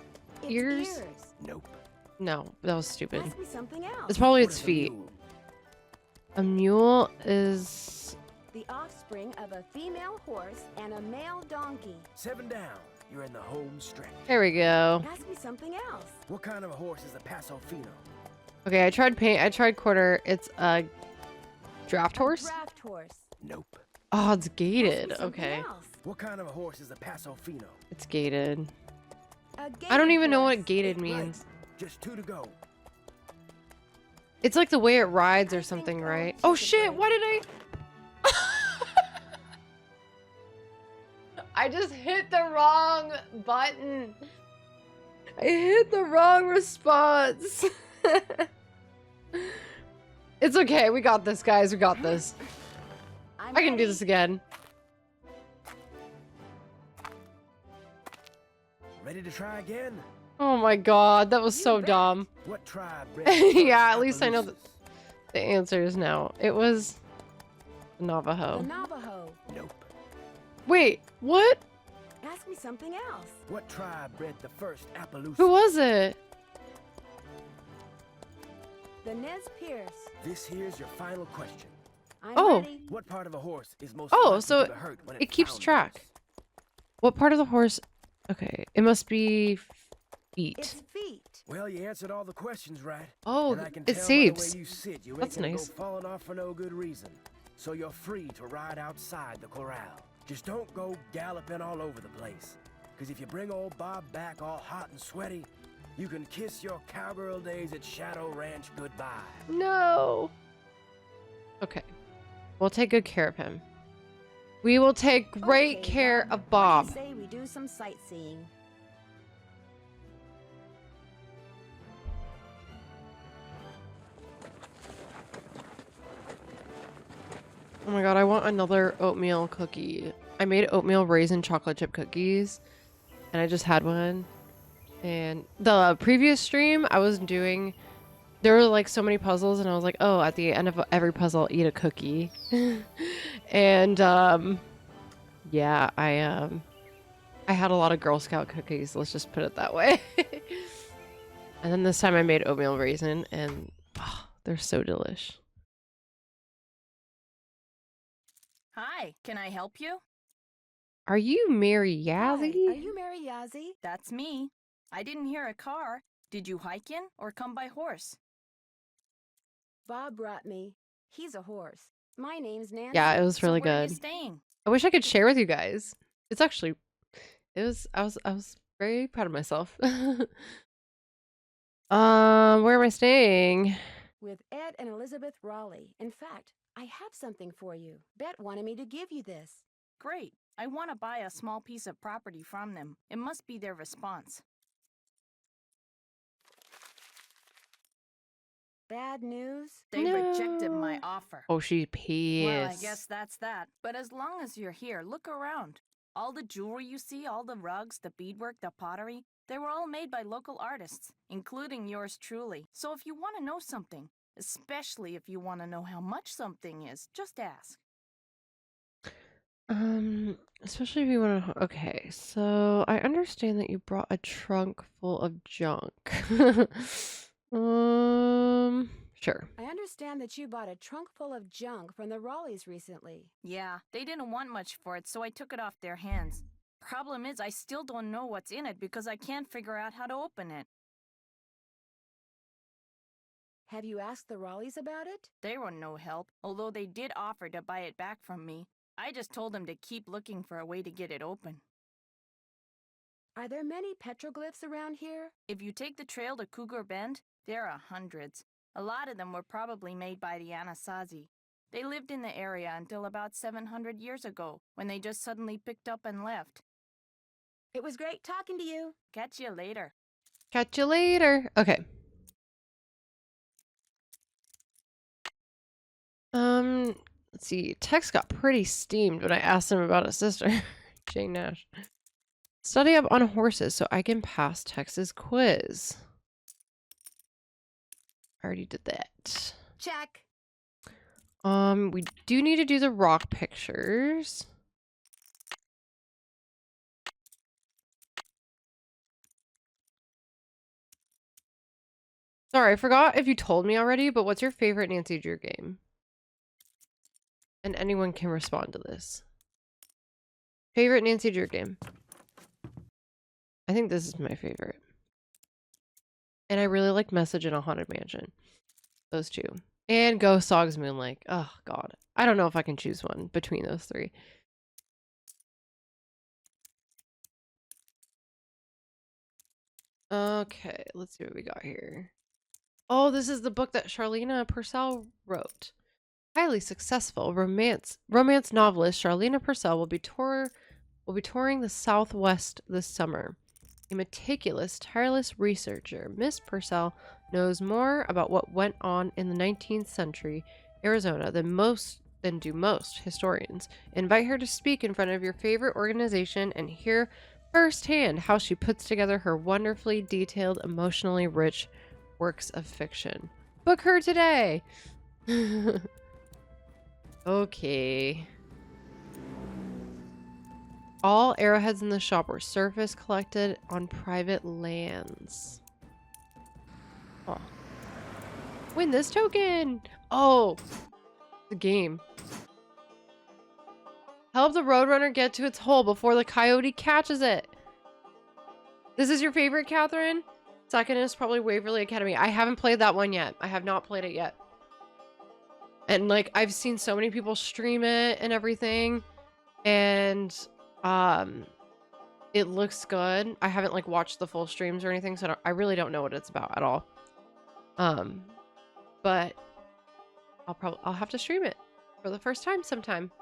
Its Ears? Nope. No, that was stupid. Ask me something else. It's probably What its is a feet. mule? A mule is... The offspring of a female horse and a male donkey. 7 down. You're in the home stretch. There we go. Ask me something else. What kind of a horse is a Paso Fino? Okay, I tried paint. I tried quarter. It's a draft horse? Draft horse. Nope. Oh, it's Ask me gated. something Okay. else. What kind of a horse is a Paso Fino? It's gated. A I gated don't even know horse. what gated Right. means. Just 2 to go. It's like the way it rides I or think something, I'll right? take Oh a shit, break. why did I... I just hit the wrong button. I hit the wrong response. It's okay, we got this, guys. We got this. I'm I can do ready. this again. Ready to try again? Oh my god, that was You so bet. dumb. What tribe bred the first Yeah, at least I know Appaloosas? The answer is no. It was The Navajo. Navajo. Nope. Wait, what? Ask me something else. What tribe bred the first Appaloosa? Who was it? The Nez Perce. This here's your final question. I'm Oh. ready. What part of a horse is most Oh, likely so to be hurt when it keeps founders? track. What part of the horse? Okay, it must be feet. Its feet. Well, you answered all the questions right. Oh, and I can it tell saves. by the way you sit, you ain't That's gonna nice. go falling off for no good reason. So you're free to ride outside the corral. Just don't go galloping all over the place. Cause if you bring old Bob back all hot and sweaty, you can kiss your cowgirl days at Shadow Ranch goodbye. No. Okay. We'll take good care of him. We will take great Okay, care of What Bob. do you say we do some sightseeing? Oh my god, I want another oatmeal cookie. I made oatmeal raisin chocolate chip cookies, and I just had one. And the previous stream, I was doing There were like so many puzzles, and I was like, oh, at the end of every puzzle, I'll eat a cookie. And yeah, I had a lot of Girl Scout cookies. Let's just put it that way. And then this time I made oatmeal raisin, and oh, they're so delish. Hi, can I help you? Are you Mary Hi, are Yazzie? you Mary Yazzie? That's me. I didn't hear a car. Did you hike in or come by horse? Bob brought me. He's a horse. My name's Nancy. Yeah, it was So really where are you good. staying? I wish I could share with you guys. It's actually, I was very proud of myself. Where am I staying? With Ed and Elizabeth Raleigh. In fact, I have something for you. Bet wanted me to give you this. Great. I want to buy a small piece of property from them. It must be their response. Bad news? They rejected my No. offer. Oh, she pissed. Well, I guess that's that. But as long as you're here, look around. All the jewelry you see, all the rugs, the beadwork, the pottery, they were all made by local artists, including yours truly. So if you want to know something, especially if you want to know how much something is, just ask. Especially if you want to. Okay, so I understand that you brought a trunk full of junk. Sure. I understand that you bought a trunk full of junk from the Raleighs recently. Yeah, they didn't want much for it, so I took it off their hands. Problem is, I still don't know what's in it because I can't figure out how to open it. Have you asked the Raleighs about it? They were no help, although they did offer to buy it back from me. I just told them to keep looking for a way to get it open. Are there many petroglyphs around here? If you take the trail to Cougar Bend, there are hundreds. A lot of them were probably made by the Anasazi. They lived in the area until about 700 years ago, when they just suddenly picked up and left. It was great talking to you. Catch you later. Catch you later. Okay. Let's see. Tex got pretty steamed when I asked him about his sister, Jane Nash. Study up on horses so I can pass Tex's quiz. I already did that. Check. We do need to do the rock pictures. Sorry, I forgot if you told me already, but what's your favorite Nancy Drew game? And anyone can respond to this. Favorite Nancy Drew game? I think this is my favorite. And I really like Message in a Haunted Mansion. Those two. And Ghost Dogs Moonlake. Oh, God. I don't know if I can choose one between those three. Okay, let's see what we got here. Oh, this is the book that Charlena Purcell wrote. Highly successful romance novelist Charlena Purcell will be touring the Southwest this summer. A meticulous, tireless researcher, Miss Purcell knows more about what went on in the 19th century Arizona than do most historians. Invite her to speak in front of your favorite organization and hear firsthand how she puts together her wonderfully detailed, emotionally rich works of fiction. Book her today! Okay. All arrowheads in the shop were surface collected on private lands. Oh. Win this token! Oh! The game. Help the Roadrunner get to its hole before the coyote catches it. This is your favorite, Catherine? Second is probably Waverly Academy. I haven't played that one yet. I have not played it yet. And like I've seen so many people stream it and everything, and it looks good. I haven't like watched the full streams or anything, so I really don't know what it's about at all. But I'll have to stream it for the first time sometime.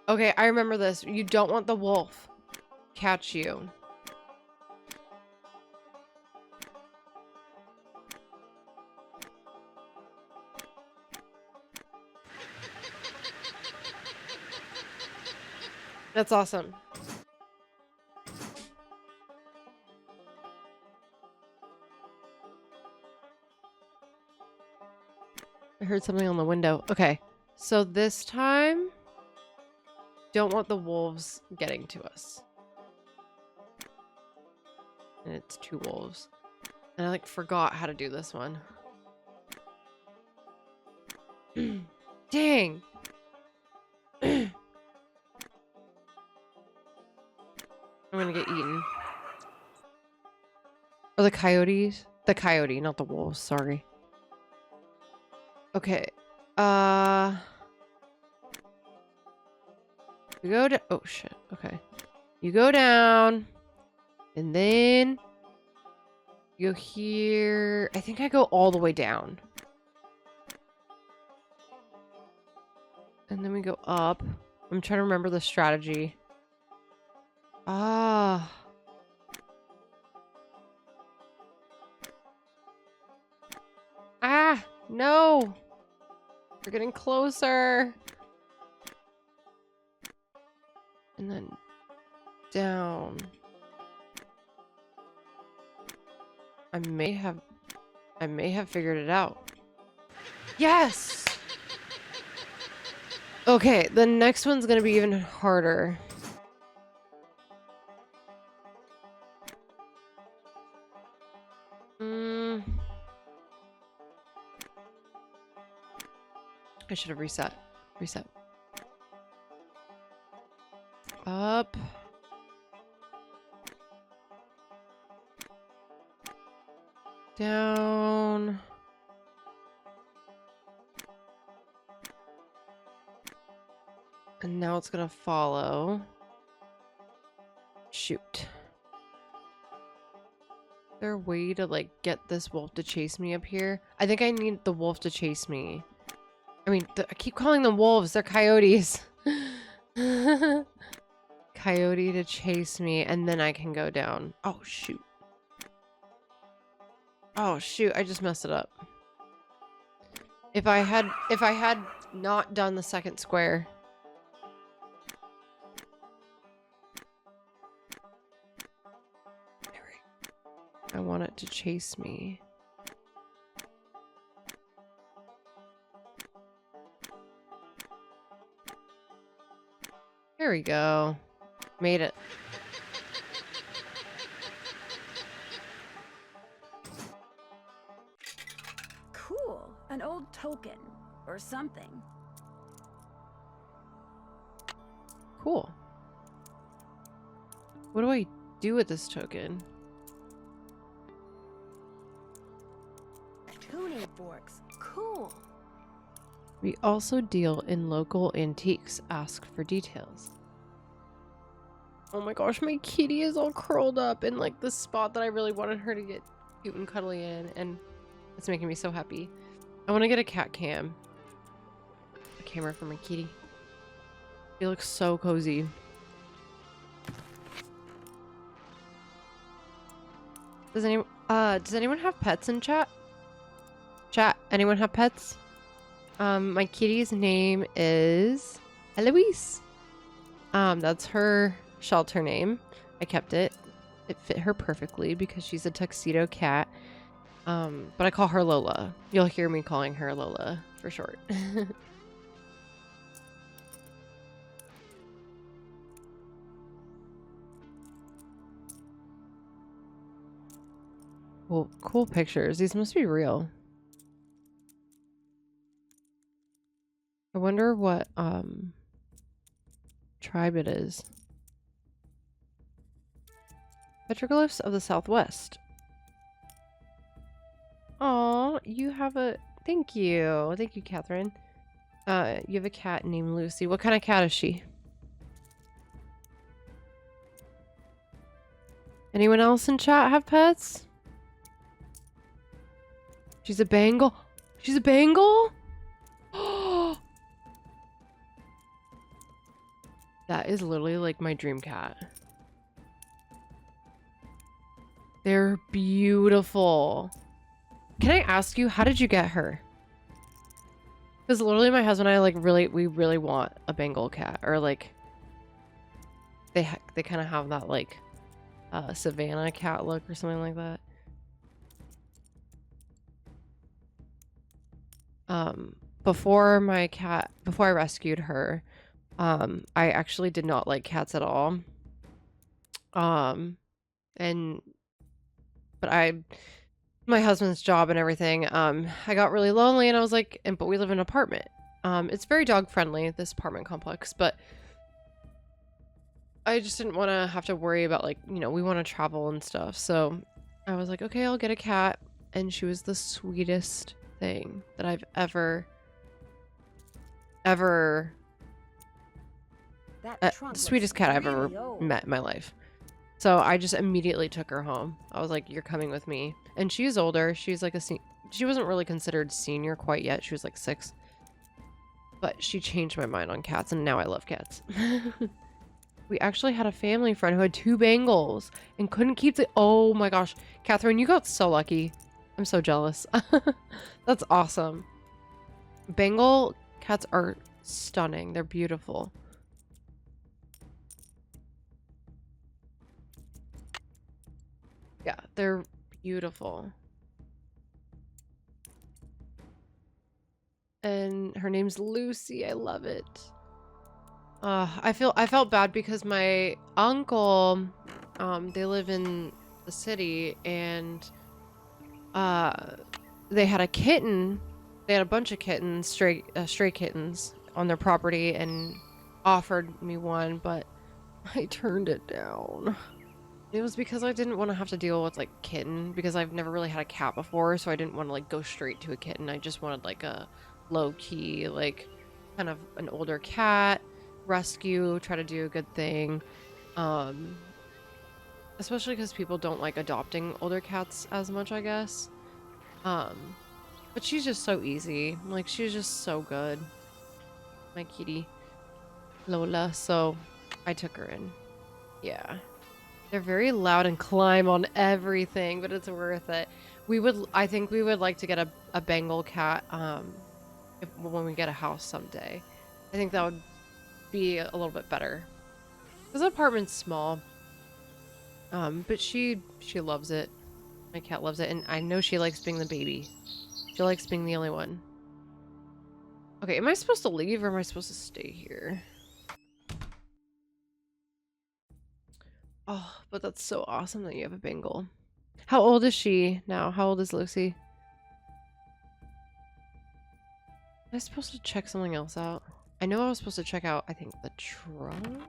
Okay, I remember this. You don't want the wolf catch you. That's awesome. heard something on the window. Okay. So this time, don't want the wolves getting to us. And it's 2 wolves. And I like forgot how to do this one. Dang. I'm gonna get eaten. Oh, the coyotes? The coyote, not the wolves, sorry. Okay. You go to oh shit. Okay. You go down. And then you go here. I think I go all the way down. And then we go up. I'm trying to remember the strategy. Ah. Ah, no. We're getting closer. And then down. I may have figured it out. Yes! Okay, the next one's gonna be even harder. I should have reset. Reset. Up. Down. And now it's gonna follow. Shoot. Is there a way to like get this wolf to chase me up here? I think I need the wolf to chase me. I mean, I keep calling them wolves. They're coyotes. Coyote to chase me, and then I can go down. Oh, shoot. Oh, shoot. I just messed it up. If I had not done the second square. There we go. I want it to chase me. There we go. Made it. Cool. An old token. Or something. Cool. What do I do with this token? Tuning forks. Cool. We also deal in local antiques. Ask for details. Oh my gosh, my kitty is all curled up in like the spot that I really wanted her to get cute and cuddly in, and it's making me so happy. I want to get a cat cam. A camera for my kitty. He looks so cozy. Does anyone have pets in chat? Chat, anyone have pets? My kitty's name is Eloise. That's her shelter name. I kept it. It fit her perfectly because she's a tuxedo cat. But I call her Lola. You'll hear me calling her Lola for short. Well, cool pictures. These must be real. I wonder what tribe it is. Petroglyphs of the Southwest. Oh, you have a... Thank you. Thank you, Catherine. You have a cat named Lucy. What kind of cat is she? Anyone else in chat have pets? She's a Bengal. She's a Bengal? That is literally like my dream cat. They're beautiful. Can I ask you, how did you get her? Because literally my husband and I we really want a Bengal cat, or like they kind of have that like Savannah cat look or something like that. Before I rescued her, I actually did not like cats at all. And but my husband's job and everything, I got really lonely and I was like, but we live in an apartment. It's very dog friendly, this apartment complex, but I just didn't want to have to worry about, like, you know, we want to travel and stuff. So I was like, okay, I'll get a cat. And she was the sweetest thing that I've ever That trunk the looks sweetest cat I've ever really old. met in my life. So I just immediately took her home. I was like, you're coming with me. And she's older. She's like she wasn't really considered senior quite yet. She was like 6. But she changed my mind on cats, and now I love cats. We actually had a family friend who had 2 Bengals and couldn't keep the... Oh my gosh. Catherine, you got so lucky. I'm so jealous. That's awesome. Bengal cats are stunning. They're beautiful. Yeah, they're beautiful. And her name's Lucy. I love it. I felt bad because my uncle, they live in the city, and they had a kitten. They had a bunch of kittens, stray kittens, on their property, and offered me one, but I turned it down. It was because I didn't want to have to deal with, like, kitten, because I've never really had a cat before, so I didn't want to, like, go straight to a kitten. I just wanted, like, a low-key, like, kind of an older cat, rescue, try to do a good thing. Especially because people don't like adopting older cats as much, I guess. But she's just so easy. Like, she's just so good. My kitty, Lola, so I took her in. Yeah. They're very loud and climb on everything, but it's worth it. I think we would like to get a Bengal cat, when we get a house someday. I think that would be a little bit better. Because the apartment's small. But she loves it. My cat loves it, and I know she likes being the baby. She likes being the only one. Okay, am I supposed to leave or am I supposed to stay here? Oh, but that's so awesome that you have a Bengal. How old is she now? How old is Lucy? Am I supposed to check something else out? I know I was supposed to check out, I think, the trunk?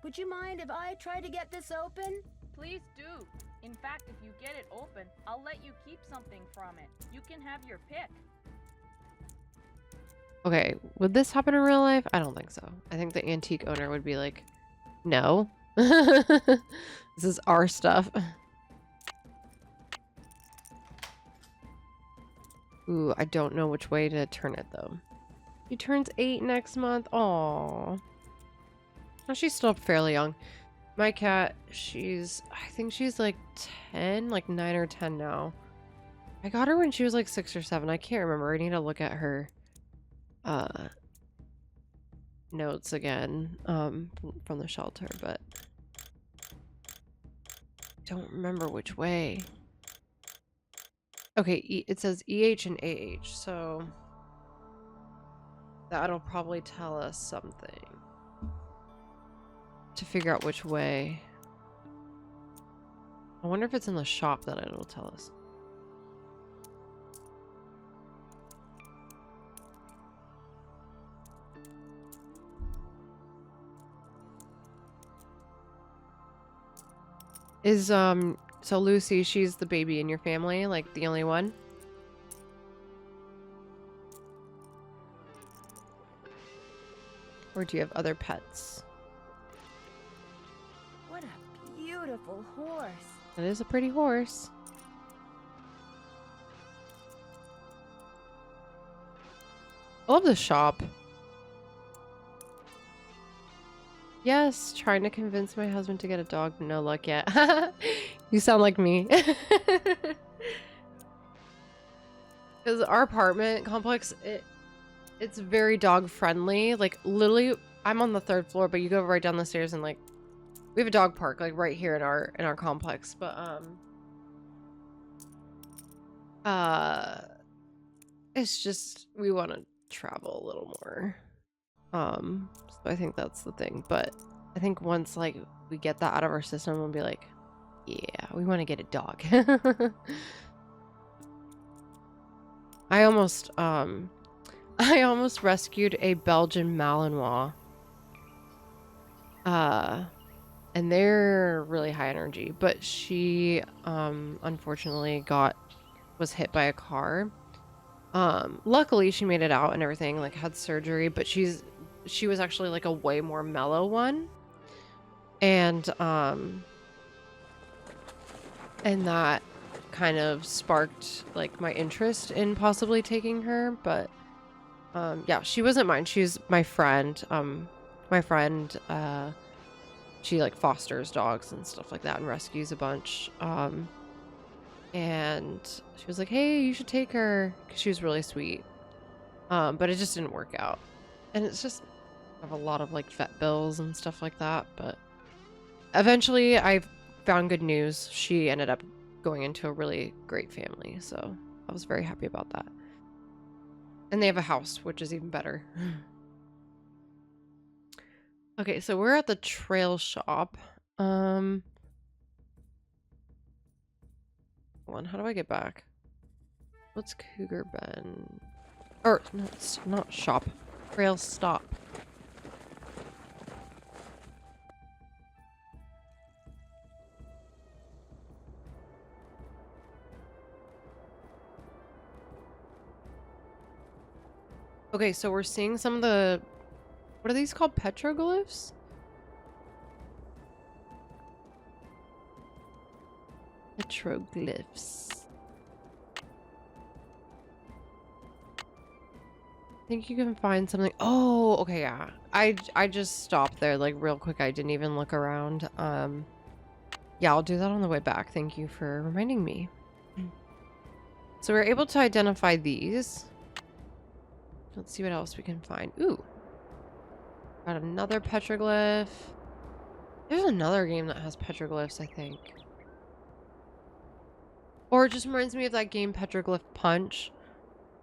Would you mind if I try to get this open? Please do. In fact, if you get it open, I'll let you keep something from it. You can have your pick. Okay, would this happen in real life? I don't think so. I think the antique owner would be like, no. This is our stuff. Ooh, I don't know which way to turn it, though. She turns 8 next month. Aww. Oh, she's still fairly young. My cat, I think she's like 10, like 9 or 10 now. I got her when she was like 6 or 7. I can't remember. I need to look at her notes again from the shelter, but I don't remember which way. Okay, it says EH and AH, so that'll probably tell us something to figure out which way. I wonder if it's in the shop that it'll tell us. So Lucy, she's the baby in your family, like the only one? Or do you have other pets? What a beautiful horse. It is a pretty horse. I love the shop. Yes, trying to convince my husband to get a dog, but no luck yet. You sound like me. Because our apartment complex, it's very dog friendly. Like, literally, I'm on the 3rd floor, but you go right down the stairs and, like, we have a dog park, like, right here in our complex. But It's just we want to travel a little more. So I think that's the thing. But I think once like we get that out of our system, we'll be like, yeah, we want to get a dog. I almost rescued a Belgian Malinois. And they're really high energy, but she unfortunately was hit by a car. Luckily she made it out and everything, like had surgery, but she was actually like a way more mellow one. And that kind of sparked like my interest in possibly taking her, but yeah, she wasn't mine. She's my friend. She like fosters dogs and stuff like that and rescues a bunch. And she was like, hey, you should take her, because she was really sweet. But it just didn't work out. And it's just I have a lot of like vet bills and stuff like that. But eventually I found good news. She ended up going into a really great family. So I was very happy about that. And they have a house, which is even better. Okay, so we're at the trail shop. Hold on, how do I get back? What's Cougar Bend? Or, no, it's not shop. Trail stop. Okay, so we're seeing some of the... What are these called? Petroglyphs? Petroglyphs. I think you can find something. Oh, okay, yeah. I just stopped there like real quick. I didn't even look around. Yeah, I'll do that on the way back. Thank you for reminding me. So we're able to identify these. Let's see what else we can find. Ooh. Got another petroglyph. There's another game that has petroglyphs, I think. Or it just reminds me of that game Petroglyph Punch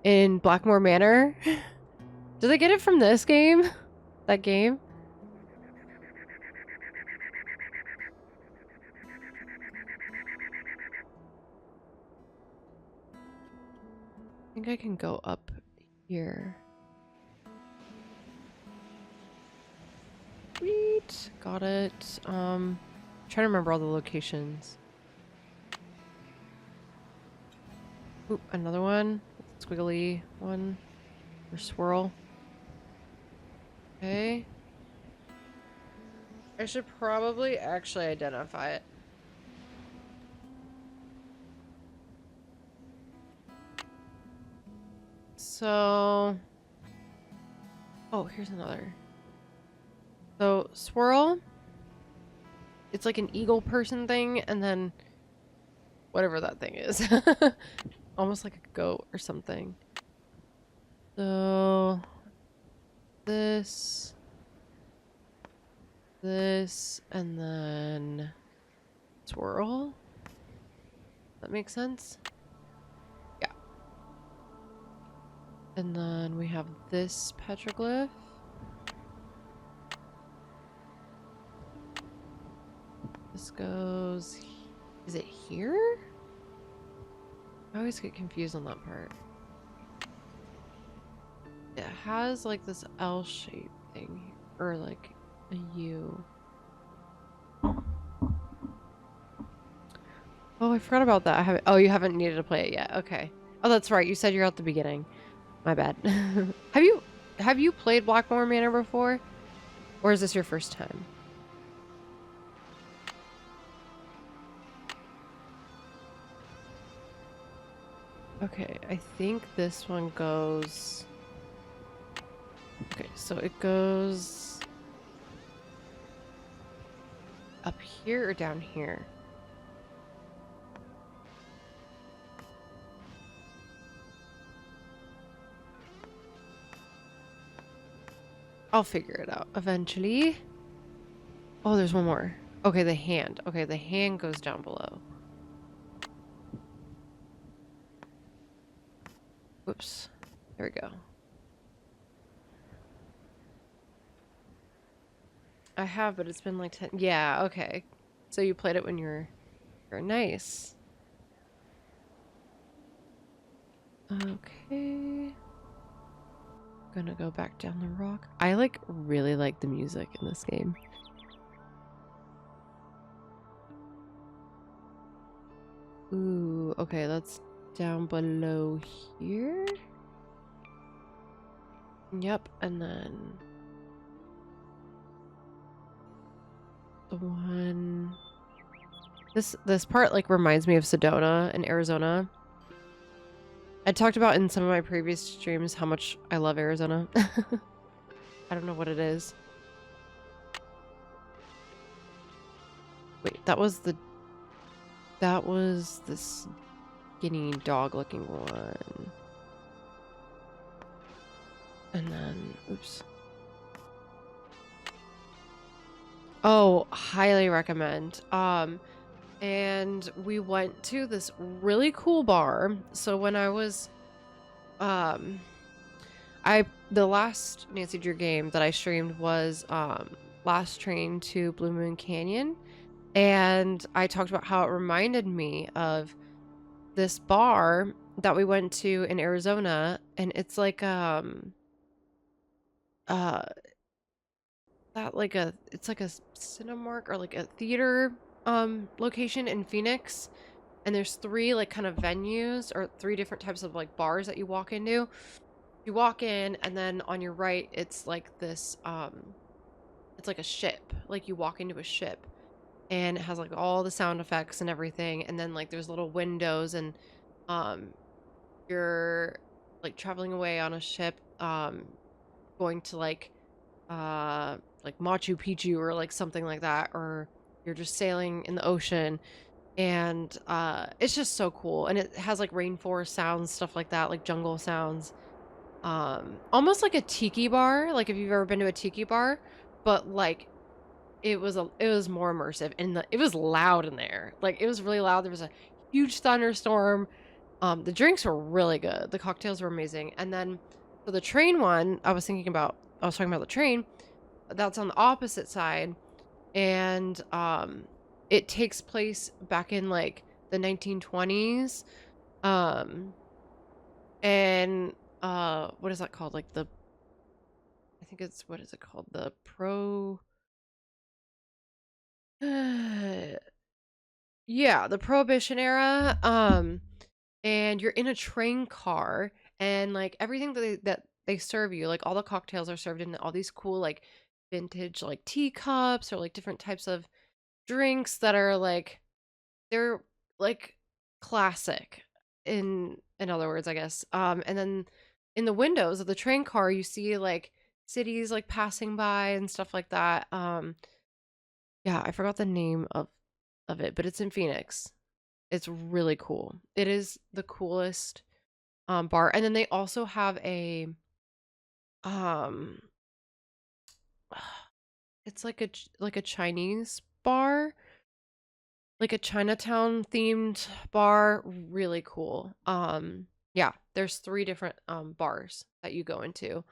in Blackmore Manor. Did they get it from this game? That game? I think I can go up here. Sweet. Got it. Trying to remember all the locations. Oop, another one. Squiggly one. Or swirl. Okay. I should probably actually identify it. So... Oh, here's another. So, swirl. It's like an eagle person thing, and then whatever that thing is. Almost like a goat or something. So, this, and then swirl. That makes sense? Yeah. And then we have this petroglyph. This goes... Is it here? I always get confused on that part. It has like this L-shaped thing here, or like a U. Oh, I forgot about that. I haven't. Oh, you haven't needed to play it yet. Okay. Oh, that's right. You said you're at the beginning. My bad. Have you played Blackmore Manor before, or is this your first time? Okay, I think this one goes... Okay, so it goes... up here or down here? I'll figure it out eventually. Oh, there's one more. Okay, the hand. Okay, the hand goes down below. Whoops. There we go. I have, but it's been like 10. Yeah, okay. So you played it when you were nice. Okay. Gonna go back down the rock. I like really like the music in this game. Ooh, okay, that's down below here. Yep, and then the one this part like reminds me of Sedona in Arizona. I talked about in some of my previous streams how much I love Arizona. I don't know what it is. Wait, that was the skinny dog looking one. And then, oops. Oh, highly recommend. And we went to this really cool bar. So when I was, the last Nancy Drew game that I streamed was, Last Train to Blue Moon Canyon. And I talked about how it reminded me of this bar that we went to in Arizona. And it's like, it's like a Cinemark or like a theater location in Phoenix, and there's three like kind of venues or three different types of like bars that you walk into. You walk in, and then on your right it's like this it's like a ship, like you walk into a ship, and it has like all the sound effects and everything, and then like there's little windows, and you're like traveling away on a ship, going to like Machu Picchu or like something like that, or you're just sailing in the ocean, and it's just so cool, and it has like rainforest sounds, stuff like that, like jungle sounds, almost like a tiki bar, like if you've ever been to a tiki bar, but like it was more immersive, and it was loud in there, like it was really loud. There was a huge thunderstorm. The drinks were really good, the cocktails were amazing, and then for the train one, I was talking about the train that's on the opposite side, and it takes place back in like the 1920s, and what is that called, like I think it's, what is it called, the yeah, the Prohibition era, and you're in a train car, and like everything that they serve you, like all the cocktails are served in all these cool like vintage like teacups, or like different types of drinks that are like, they're like classic, in other words, I guess. And then in the windows of the train car you see like cities like passing by and stuff like that. Yeah, I forgot the name of it, but it's in Phoenix. It's really cool. It is the coolest bar. And then they also have a um it's like a Chinese bar, like a Chinatown themed bar, really cool. Yeah, there's three different bars that you go into,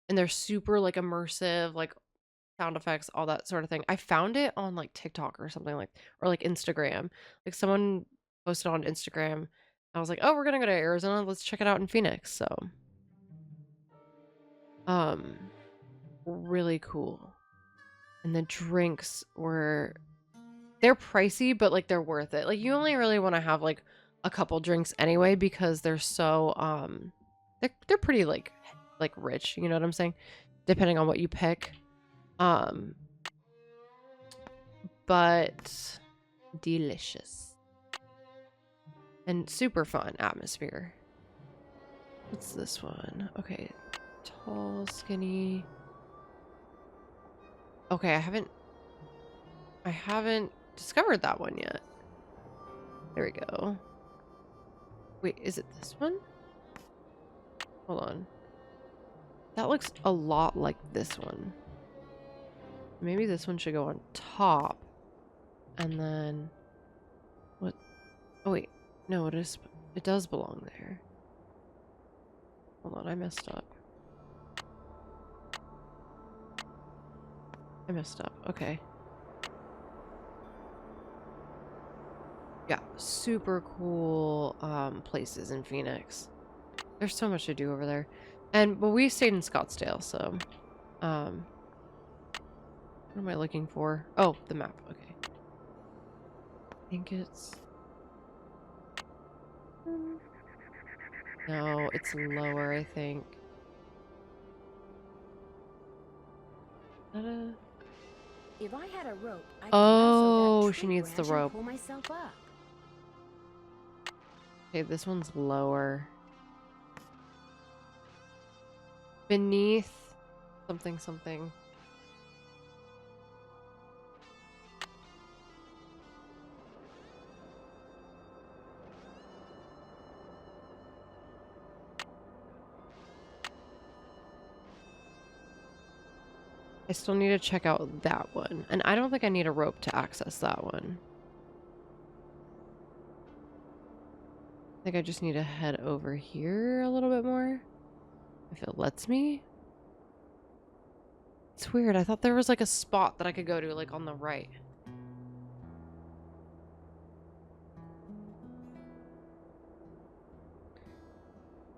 and they're super like immersive, like sound effects, all that sort of thing. I found it on like TikTok or something, like, or like Instagram. Like someone posted on Instagram. I was like, "Oh, we're going to go to Arizona. Let's check it out in Phoenix." So really cool. And the drinks they're pricey, but like they're worth it. Like you only really want to have like a couple drinks anyway, because they're so they're pretty like rich, you know what I'm saying? Depending on what you pick. But delicious. And super fun atmosphere. What's this one? Okay. Tall, skinny. Okay, I haven't discovered that one yet. There we go. Wait, is it this one? Hold on. That looks a lot like this one. Maybe this one should go on top. And then what? Oh wait, no, it does belong there. Hold on, I messed up. I messed up. Okay. Yeah, super cool places in Phoenix. There's so much to do over there. But we stayed in Scottsdale, so what am I looking for? Oh, the map. Okay. I think it's no, it's lower, I think. Ta-da. If I had a rope, I could Oh, lasso that she tree needs the branch rope. and pull myself up. Okay, this one's lower. Beneath something something. I still need to check out that one. And I don't think I need a rope to access that one. I think I just need to head over here a little bit more. If it lets me. It's weird. I thought there was like a spot that I could go to like on the right.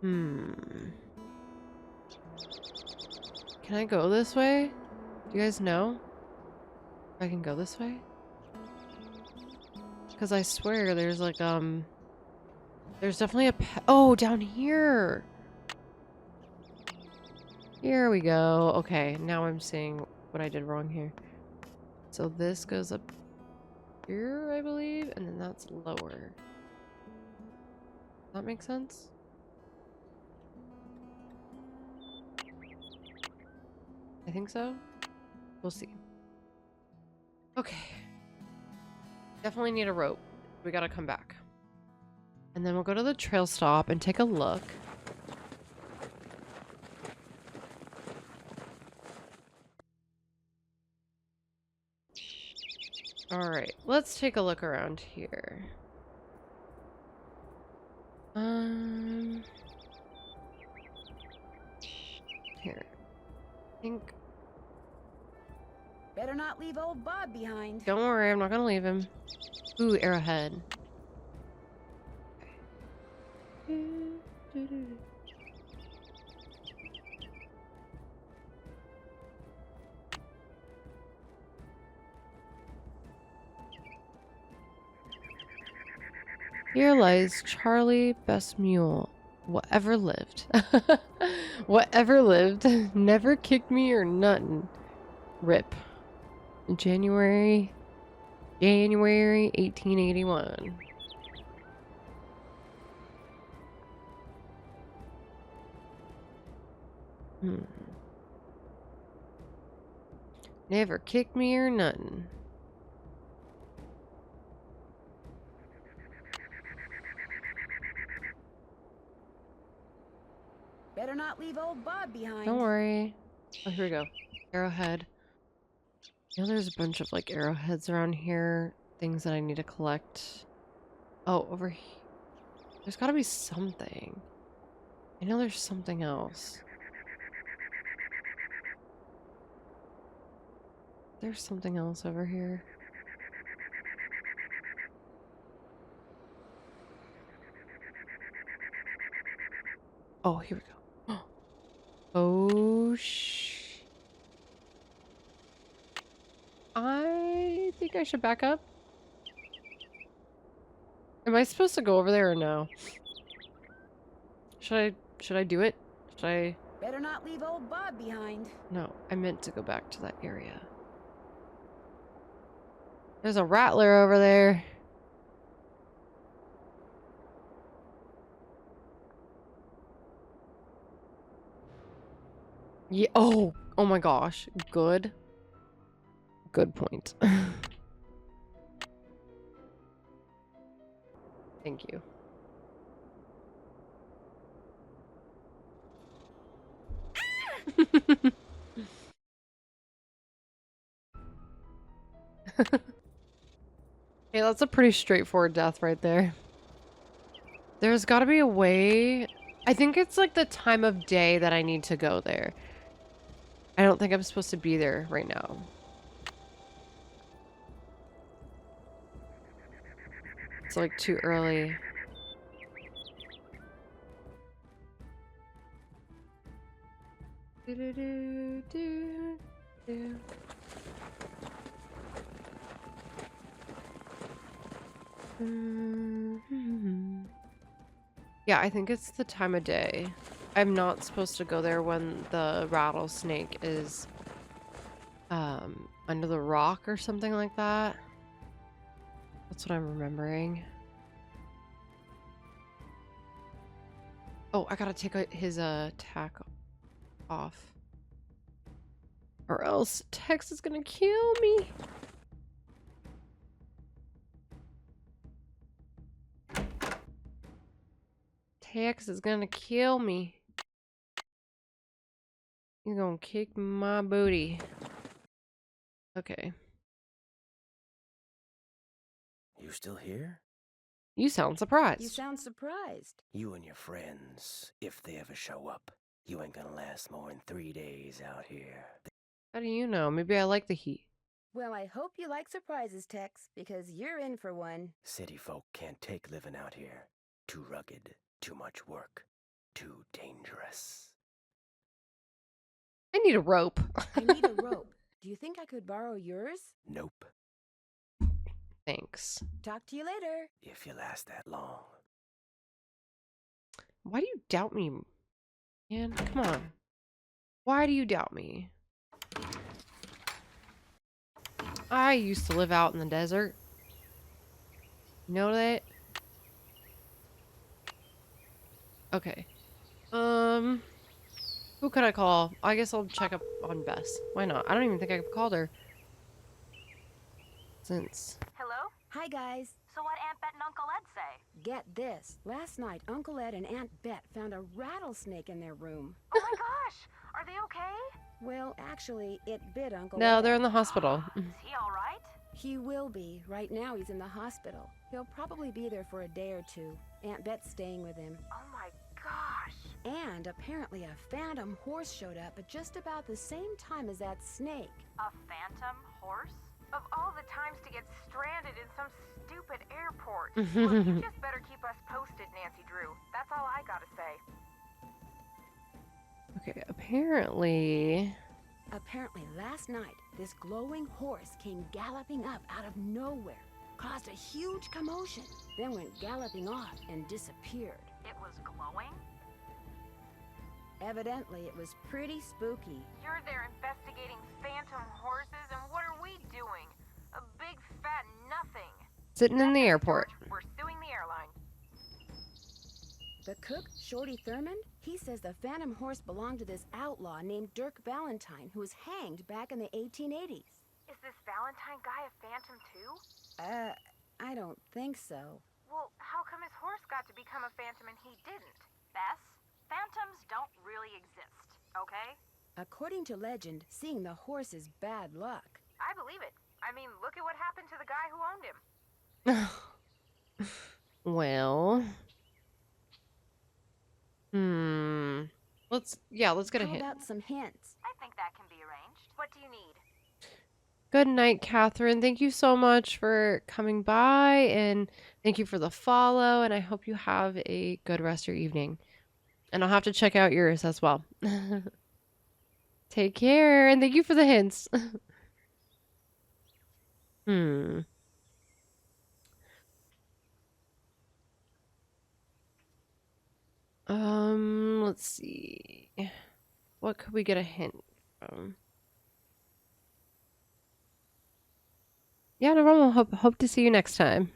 Can I go this way? Do you guys know if I can go this way? Because I swear there's like, there's definitely a oh, down here. Here we go. Okay, now I'm seeing what I did wrong here. So this goes up here, I believe, and then that's lower. Does that make sense? I think so. We'll see. Okay. Definitely need a rope. We gotta come back. And then we'll go to the trail stop and take a look. Alright, let's take a look around here. Here. I think... Better not leave old Bob behind. Don't worry, I'm not gonna leave him. Ooh, arrowhead. Here lies Charlie Best Mule. Whatever lived. Whatever lived. Never kicked me or nothing. Rip. January 1881. Never kicked me or nothing. Better not leave old Bob behind. Don't worry. Oh, here we go. Arrowhead. You know, there's a bunch of like arrowheads around here. Things that I need to collect. Oh, over here. There's gotta be something. I know there's something else. There's something else over here. Oh, here we go. Oh, I think I should back up. Am I supposed to go over there or no? Should I do it? Should I? Better not leave old Bob behind. No, I meant to go back to that area. There's a rattler over there. Yeah. Oh my gosh. Good point. Thank you. Hey, that's a pretty straightforward death right there. There's got to be a way I think it's like the time of day that I need to go there. I don't think I'm supposed to be there right now. It's like too early. Yeah, I think it's the time of day. I'm not supposed to go there when the rattlesnake is under the rock or something like that. That's what I'm remembering. Oh, I gotta take his tack off. Or else Tex is gonna kill me. Tex is gonna kill me. He's gonna kick my booty. Okay. You still here? You sound surprised. You sound surprised. You and your friends, if they ever show up, you ain't gonna last more than 3 days out here. How do you know? Maybe I like the heat. Well, I hope you like surprises, Tex, because you're in for one. City folk can't take living out here. Too rugged, too much work, too dangerous. I need a rope. I need a rope. Do you think I could borrow yours? Nope. Thanks. Talk to you later. If you last that long. Why do you doubt me? Man, come on. Why do you doubt me? I used to live out in the desert. You know that? Okay. Who could I call? I guess I'll check up on Bess. Why not? I don't even think I've called her. Since. Hello? Hi, guys. So what Aunt Bet and Uncle Ed say? Get this. Last night, Uncle Ed and Aunt Bet found a rattlesnake in their room. Oh my gosh! Are they okay? Well, actually, it bit Uncle No, Ed. they're in the hospital. Is he alright? He will be. Right now, he's in the hospital. He'll probably be there for a day or two. Aunt Bet's staying with him. Oh my gosh! And apparently a phantom horse showed up at just about the same time as that snake. A phantom horse? Of all the times to get stranded in some stupid airport. Look, you just better keep us posted, Nancy Drew. That's all I gotta say. Okay, apparently Last night, this glowing horse came galloping up out of nowhere, caused a huge commotion, then went galloping off and disappeared. It was glowing? Evidently, it was pretty spooky. You're there investigating phantom horses, and what are we doing? A big fat nothing. sitting in the airport. We're suing the airline. The cook, Shorty Thurmond, he says the phantom horse belonged to this outlaw named Dirk Valentine, who was hanged back in the 1880s. Is this Valentine guy a phantom too? I don't think so. Well, how come his horse got to become a phantom and he didn't? Bess, phantoms don't really exist, okay? According to legend, seeing the horse is bad luck. I believe it. I mean, look at what happened to the guy who owned him. Well. Let's get a How hint. about some hints? I think that can be arranged. What do you need? Good night, Catherine. Thank you so much for coming by, and thank you for the follow, and I hope you have a good rest of your evening. And I'll have to check out yours as well. Take care, and thank you for the hints. Let's see. What could we get a hint from? Yeah, no problem. Hope to see you next time.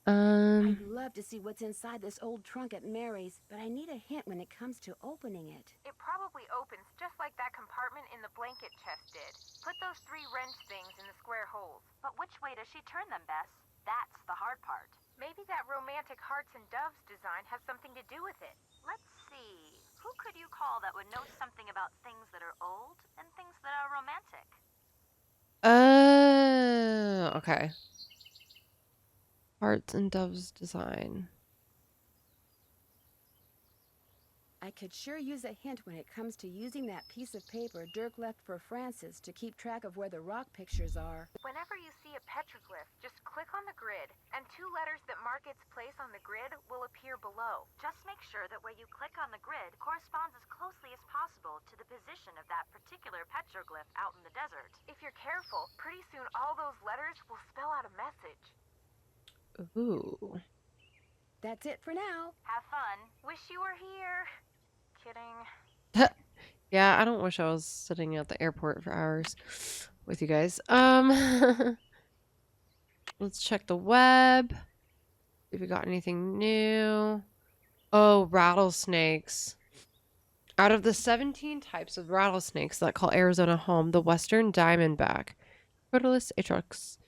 I'd love to see what's inside this old trunk at Mary's, but I need a hint when it comes to opening it. It probably opens just like that compartment in the blanket chest did. Put those 3 wrench things in the square holes. But which way does she turn them, Bess? That's the hard part. Maybe that romantic hearts and doves design has something to do with it. Let's see. Who could you call that would know something about things that are old and things that are romantic? Okay. Hearts and doves design. I could sure use a hint when it comes to using that piece of paper Dirk left for Francis to keep track of where the rock pictures are. Whenever you see a petroglyph, just click on the grid, and 2 letters that mark its place on the grid will appear below. Just make sure that where you click on the grid corresponds as closely as possible to the position of that particular petroglyph out in the desert. If you're careful, pretty soon all those letters will spell out a message. Ooh. That's it for now. Have fun. Wish you were here. Kidding. Yeah, I don't wish I was sitting at the airport for hours with you guys. Let's check the web. If we got anything new. Oh, rattlesnakes. Out of the 17 types of rattlesnakes that call Arizona home, the western diamondback, Crotalus atrox,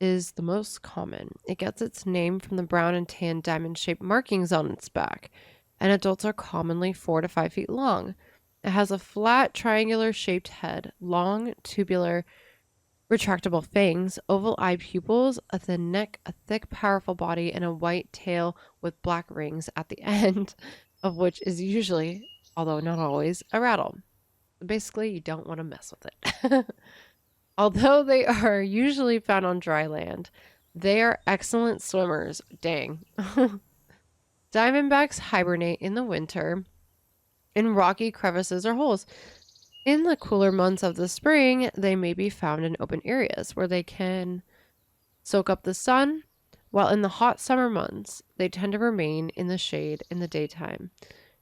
is the most common. It gets its name from the brown and tan diamond-shaped markings on its back, and adults are commonly 4 to 5 feet long. It has a flat, triangular-shaped head, long, tubular, retractable fangs, oval eye pupils, a thin neck, a thick, powerful body, and a white tail with black rings at the end, of which is usually, although not always, a rattle. Basically, you don't want to mess with it. Although they are usually found on dry land, they are excellent swimmers. Dang. Diamondbacks hibernate in the winter in rocky crevices or holes. In the cooler months of the spring, they may be found in open areas where they can soak up the sun, while in the hot summer months, they tend to remain in the shade in the daytime,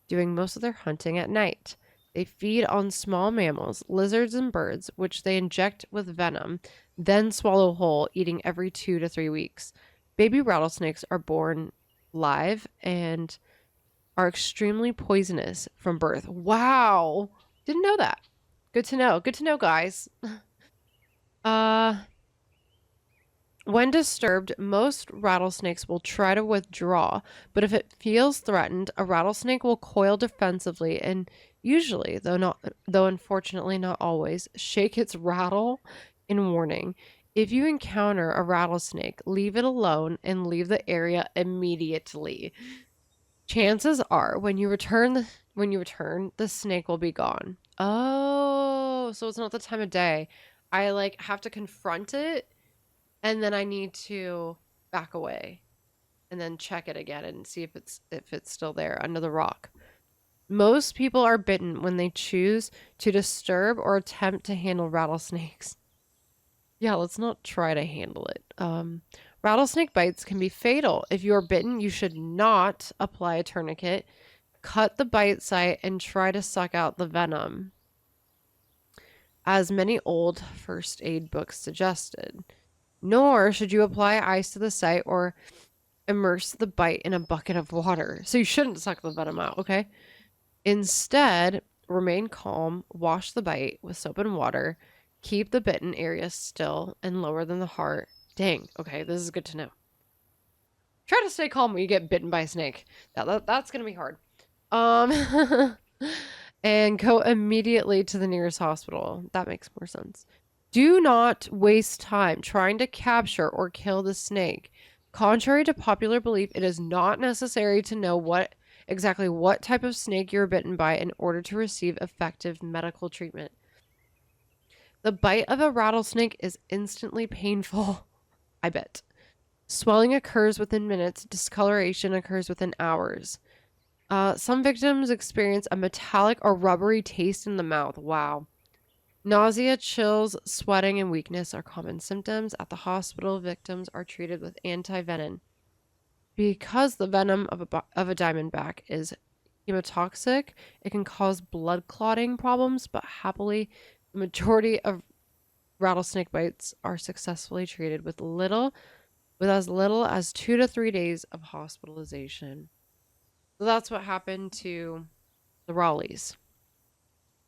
doing most of their hunting at night. They feed on small mammals, lizards, and birds, which they inject with venom, then swallow whole, eating every 2 to 3 weeks. Baby rattlesnakes are born live and are extremely poisonous from birth. Wow! Didn't know that. Good to know. Good to know, guys. When disturbed, most rattlesnakes will try to withdraw, but if it feels threatened, a rattlesnake will coil defensively and usually, though unfortunately not always, shake its rattle in warning. If you encounter a rattlesnake, leave it alone and leave the area immediately. Chances are when you return, the snake will be gone. Oh, so it's not the time of day. I have to confront it, and then I need to back away and then check it again and see if it's still there under the rock. Most people are bitten when they choose to disturb or attempt to handle rattlesnakes. Yeah, let's not try to handle it. Rattlesnake bites can be fatal. If you are bitten, you should not apply a tourniquet. Cut the bite site and try to suck out the venom, as many old first aid books suggested. Nor should you apply ice to the site or immerse the bite in a bucket of water. So you shouldn't suck the venom out, okay? Instead, remain calm, wash the bite with soap and water, keep the bitten area still and lower than the heart. Dang, okay, this is good to know. Try to stay calm when you get bitten by a snake. That's gonna be hard. And go immediately to the nearest hospital. That makes more sense. Do not waste time trying to capture or kill the snake. Contrary to popular belief, it is not necessary to know exactly what type of snake you're bitten by in order to receive effective medical treatment. The bite of a rattlesnake is instantly painful, I bet. Swelling occurs within minutes. Discoloration occurs within hours. Some victims experience a metallic or rubbery taste in the mouth. Wow. Nausea, chills, sweating, and weakness are common symptoms. At the hospital, victims are treated with anti-venom. Because the venom of a diamondback is hemotoxic, it can cause blood clotting problems, but happily, the majority of rattlesnake bites are successfully treated with as little as 2 to 3 days of hospitalization. So that's what happened to the Raleighs.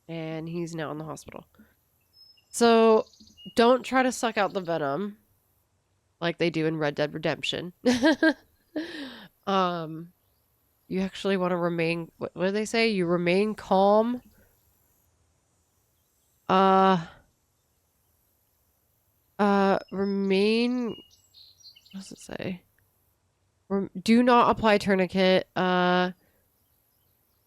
And he's now in the hospital. So don't try to suck out the venom like they do in Red Dead Redemption. You actually want to remain, what do they say? You remain calm. Remain, what does it say? Do not apply tourniquet.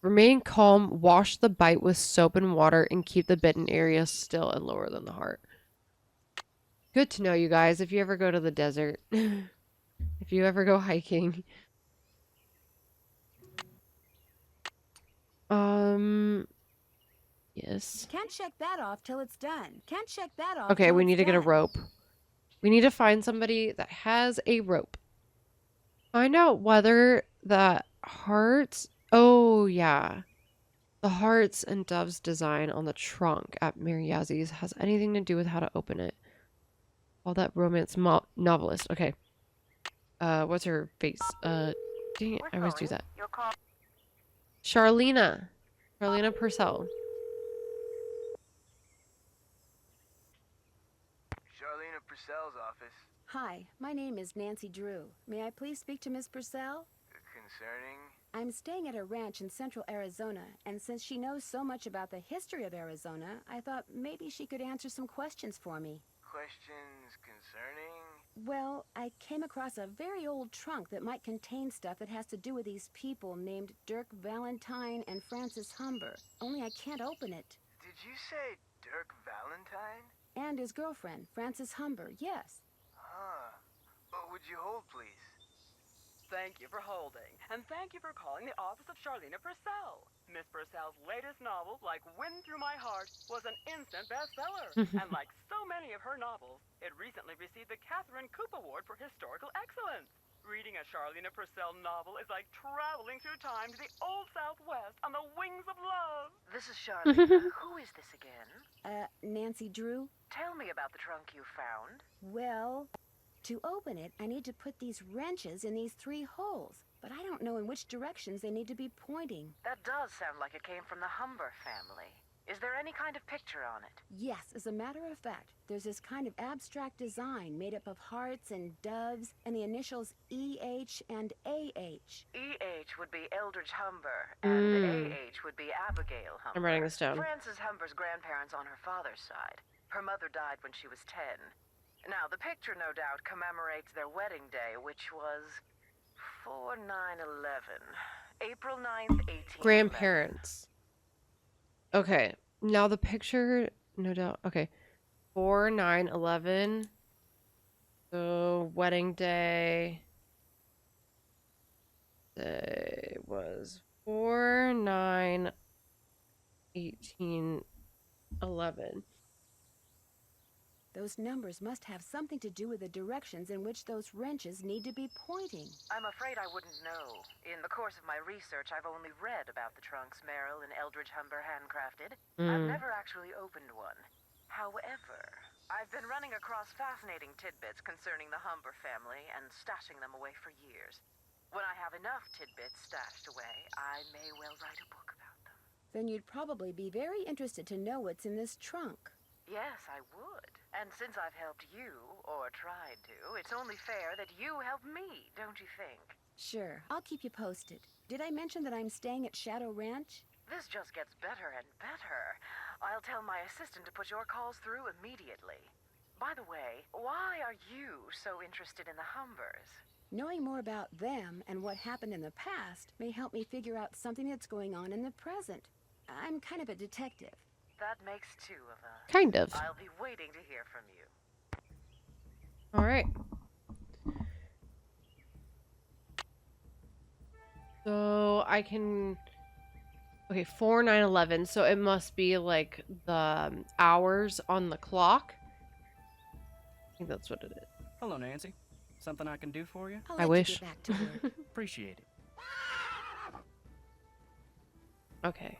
Remain calm, wash the bite with soap and water, and keep the bitten area still and lower than the heart. Good to know, you guys, if you ever go to the desert. If you ever go hiking. Yes. Can't check that off till it's done. Can't check that off. Okay, till we it's need to get a done. rope. We need to find somebody that has a rope. Find out whether the hearts... Oh, yeah. The hearts and doves design on the trunk at Mariazzi's has anything to do with how to open it. All that romance novelist. Okay. What's her face? Dang it, I always do that. Charlena. Charlena Purcell. Charlena Purcell's office. Hi, my name is Nancy Drew. May I please speak to Miss Purcell? Concerning? I'm staying at a ranch in central Arizona, and since she knows so much about the history of Arizona, I thought maybe she could answer some questions for me. Questions concerning? Well, I came across a very old trunk that might contain stuff that has to do with these people named Dirk Valentine and Francis Humber. Only I can't open it. Did you say Dirk Valentine? And his girlfriend, Francis Humber, yes. Huh. What would you hold, please? Thank you for holding, and thank you for calling the office of Charlena Purcell. Miss Purcell's latest novel, Like Wind Through My Heart, was an instant bestseller. And like so many of her novels, it recently received the Catherine Coop Award for Historical Excellence. Reading a Charlena Purcell novel is like traveling through time to the Old Southwest on the wings of love. This is Charlena. Who is this again? Nancy Drew? Tell me about the trunk you found. Well, to open it, I need to put these wrenches in these 3 holes, but I don't know in which directions they need to be pointing. That does sound like it came from the Humber family. Is there any kind of picture on it? Yes, as a matter of fact, there's this kind of abstract design made up of hearts and doves and the initials EH and AH. EH would be Eldridge Humber, and AH would be Abigail Humber. I'm writing this down. Frances Humber's grandparents on her father's side. Her mother died when she was 10. Now, the picture, no doubt, commemorates their wedding day, which was 4/9/11. April 9th, 1811. Grandparents. Okay. Now the picture, no doubt. Okay. 4/9/11. So, wedding day. Day was 4/9/1811. Those numbers must have something to do with the directions in which those wrenches need to be pointing. I'm afraid I wouldn't know. In the course of my research, I've only read about the trunks Merrill and Eldridge Humber handcrafted. I've never actually opened one. However, I've been running across fascinating tidbits concerning the Humber family and stashing them away for years. When I have enough tidbits stashed away, I may well write a book about them. Then you'd probably be very interested to know what's in this trunk. Yes, I would. And since I've helped you, or tried to, it's only fair that you help me, don't you think? Sure, I'll keep you posted. Did I mention that I'm staying at Shadow Ranch? This just gets better and better. I'll tell my assistant to put your calls through immediately. By the way, why are you so interested in the Humbers? Knowing more about them and what happened in the past may help me figure out something that's going on in the present. I'm kind of a detective. That makes 2 of us. Kind of. I'll be waiting to hear from you. All right. So I can... Okay, 4/9/11. So it must be like the hours on the clock. I think that's what it is. Hello, Nancy. Something I can do for you? I'll I let wish. you get back to work. Appreciate it. Okay.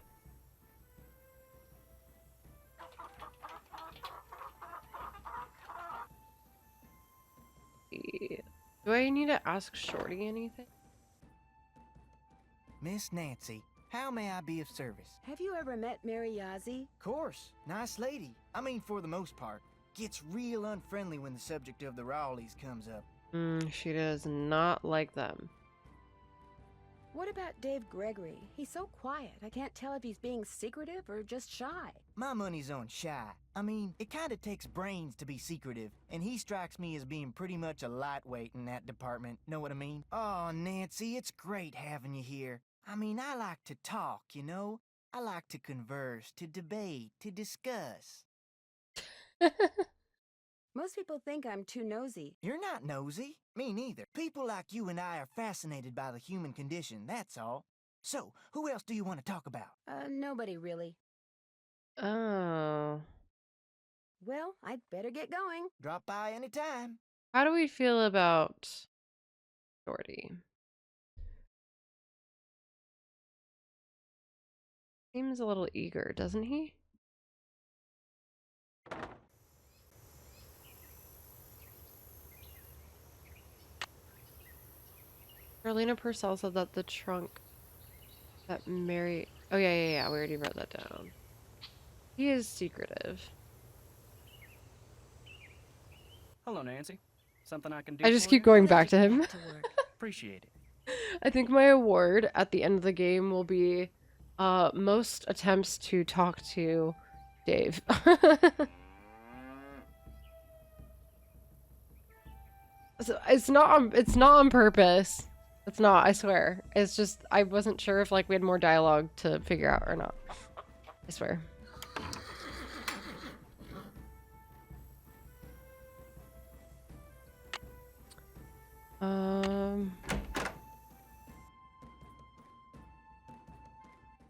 Do I need to ask Shorty anything? Miss Nancy, how may I be of service? Have you ever met Mary Yazzie? Course, nice lady. I mean, for the most part. Gets real unfriendly when the subject of the Rowleys comes up. She does not like them. What about Dave Gregory? He's so quiet. I can't tell if he's being secretive or just shy. My money's on shy. I mean, it kinda takes brains to be secretive, and he strikes me as being pretty much a lightweight in that department, know what I mean? Oh, Nancy, it's great having you here. I mean, I like to talk, you know? I like to converse, to debate, to discuss. Most people think I'm too nosy. You're not nosy. Me neither. People like you and I are fascinated by the human condition, that's all. So, who else do you want to talk about? Nobody really. Oh. Well, I'd better get going. Drop by anytime. How do we feel about Shorty? Seems a little eager, doesn't he? Carolina Purcell said that the trunk that Mary... Oh, yeah. We already wrote that down. He is secretive. Hello, Nancy. Something I can do I just for keep you? going back to him. Appreciate it. I think my award at the end of the game will be most attempts to talk to Dave. So it's not on purpose. It's not, I swear. It's just I wasn't sure if like we had more dialogue to figure out or not. I swear.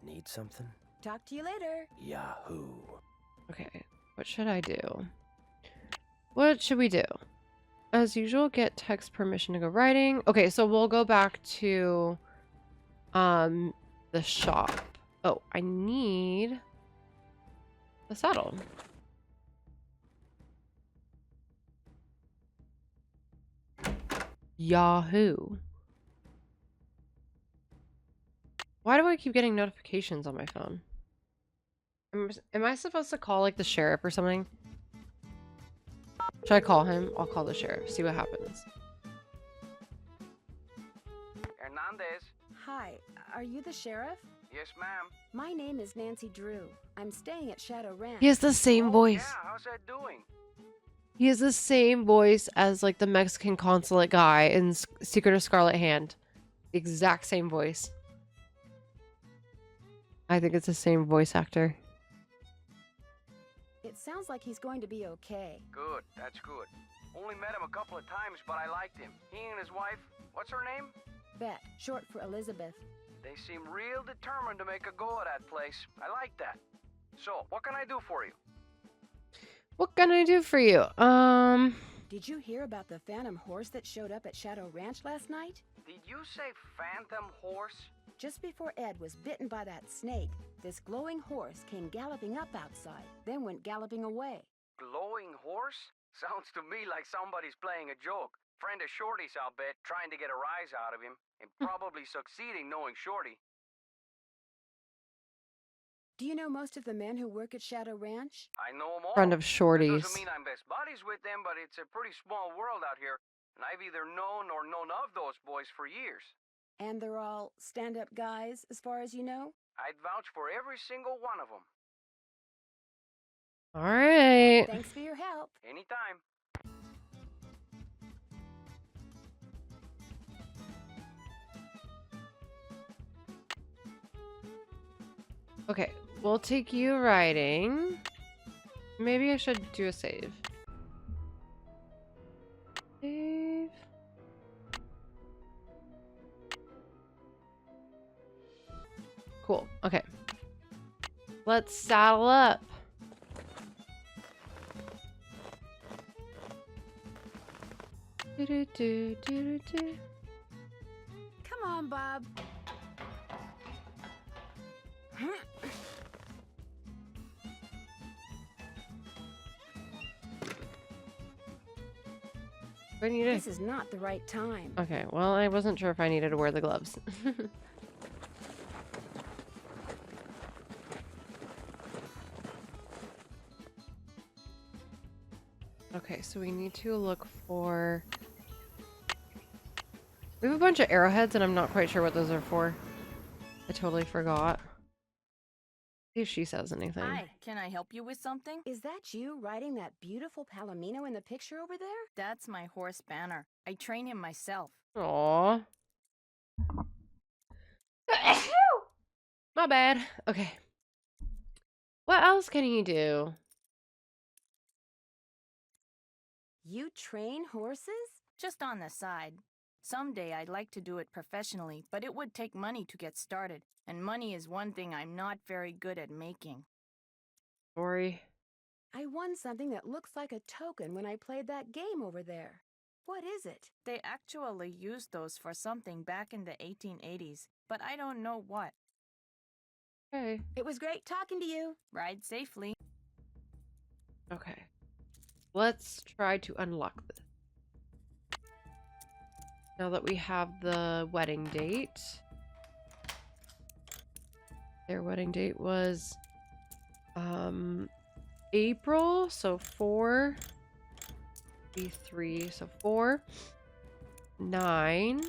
Need something? Talk to you later. Yahoo. Okay, what should I do? What should we do? As usual, get text permission to go riding. Okay, so we'll go back to the shop. Oh, I need the saddle. Yahoo. Why do I keep getting notifications on my phone? Am I supposed to call like the sheriff or something? Should I call him? I'll call the sheriff. See what happens. Hernandez. Hi, are you the sheriff? Yes, ma'am. My name is Nancy Drew. I'm staying at Shadow Ranch. He has the same voice. Yeah, how's that doing? He has the same voice as like the Mexican consulate guy in Secret of Scarlet Hand. The exact same voice. I think it's the same voice actor. It sounds like he's going to be okay. Good, that's good. Only met him a couple of times, but I liked him. He and his wife, what's her name? Bet, short for Elizabeth. They seem real determined to make a go of that place. I like that. So, what can I do for you? What can I do for you? Did you hear about the phantom horse that showed up at Shadow Ranch last night? Did you say phantom horse? Just before Ed was bitten by that snake, this glowing horse came galloping up outside, then went galloping away. Glowing horse? Sounds to me like somebody's playing a joke. Friend of Shorty's, I'll bet, trying to get a rise out of him, and probably succeeding knowing Shorty. Do you know most of the men who work at Shadow Ranch? I know them all. Friend of Shorty's. Doesn't mean I'm best buddies with them, but it's a pretty small world out here, and I've either known or known of those boys for years. And they're all stand-up guys, as far as you know? I'd vouch for every single one of them. All right. Thanks for your help. Anytime. Okay, we'll take you riding. Maybe I should do a save. Save. Cool. Okay. Let's saddle up. Come on, Bob. I need it. This is not the right time. Okay, well, I wasn't sure if I needed to wear the gloves. Okay, so we need to look for... We have a bunch of arrowheads, and I'm not quite sure what those are for. I totally forgot. See if she says anything. Hi, can I help you with something? Is that you riding that beautiful Palomino in the picture over there? That's my horse Banner. I train him myself. Aww. My bad. Okay. What else can you do? You train horses? Just on the side. Someday I'd like to do it professionally, but it would take money to get started, and money is one thing I'm not very good at making. Sorry. I won something that looks like a token when I played that game over there. What is it? They actually used those for something back in the 1880s, but I don't know what. Okay. It was great talking to you. Ride safely. Okay. Let's try to unlock this. Now that we have the wedding date. Their wedding date was April, so 4 3, so 4 9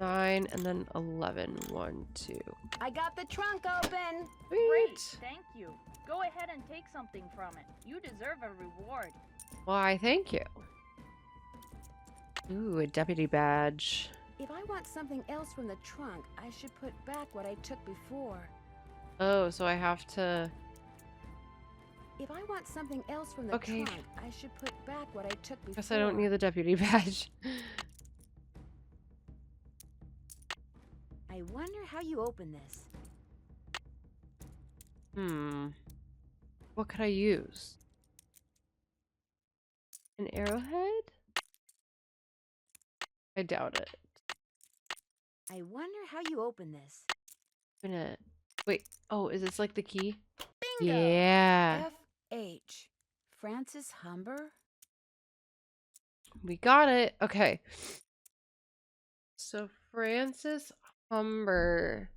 9 and then 11 1 2. I got the trunk open. Great, thank you. Go ahead and take something from it. You deserve a reward. Why, thank you. Ooh, a deputy badge. If I want something else from the trunk, I should put back what I took before. Oh, so I have to... If I want something else from the Okay. trunk, I should put back what I took before. Guess I don't need the deputy badge. I wonder how you open this. What could I use? An arrowhead? I doubt it. I wonder how you open this. Wait. Oh, is this like the key? Bingo! Yeah. F.H. Francis Humber? We got it. Okay. So Francis Humber.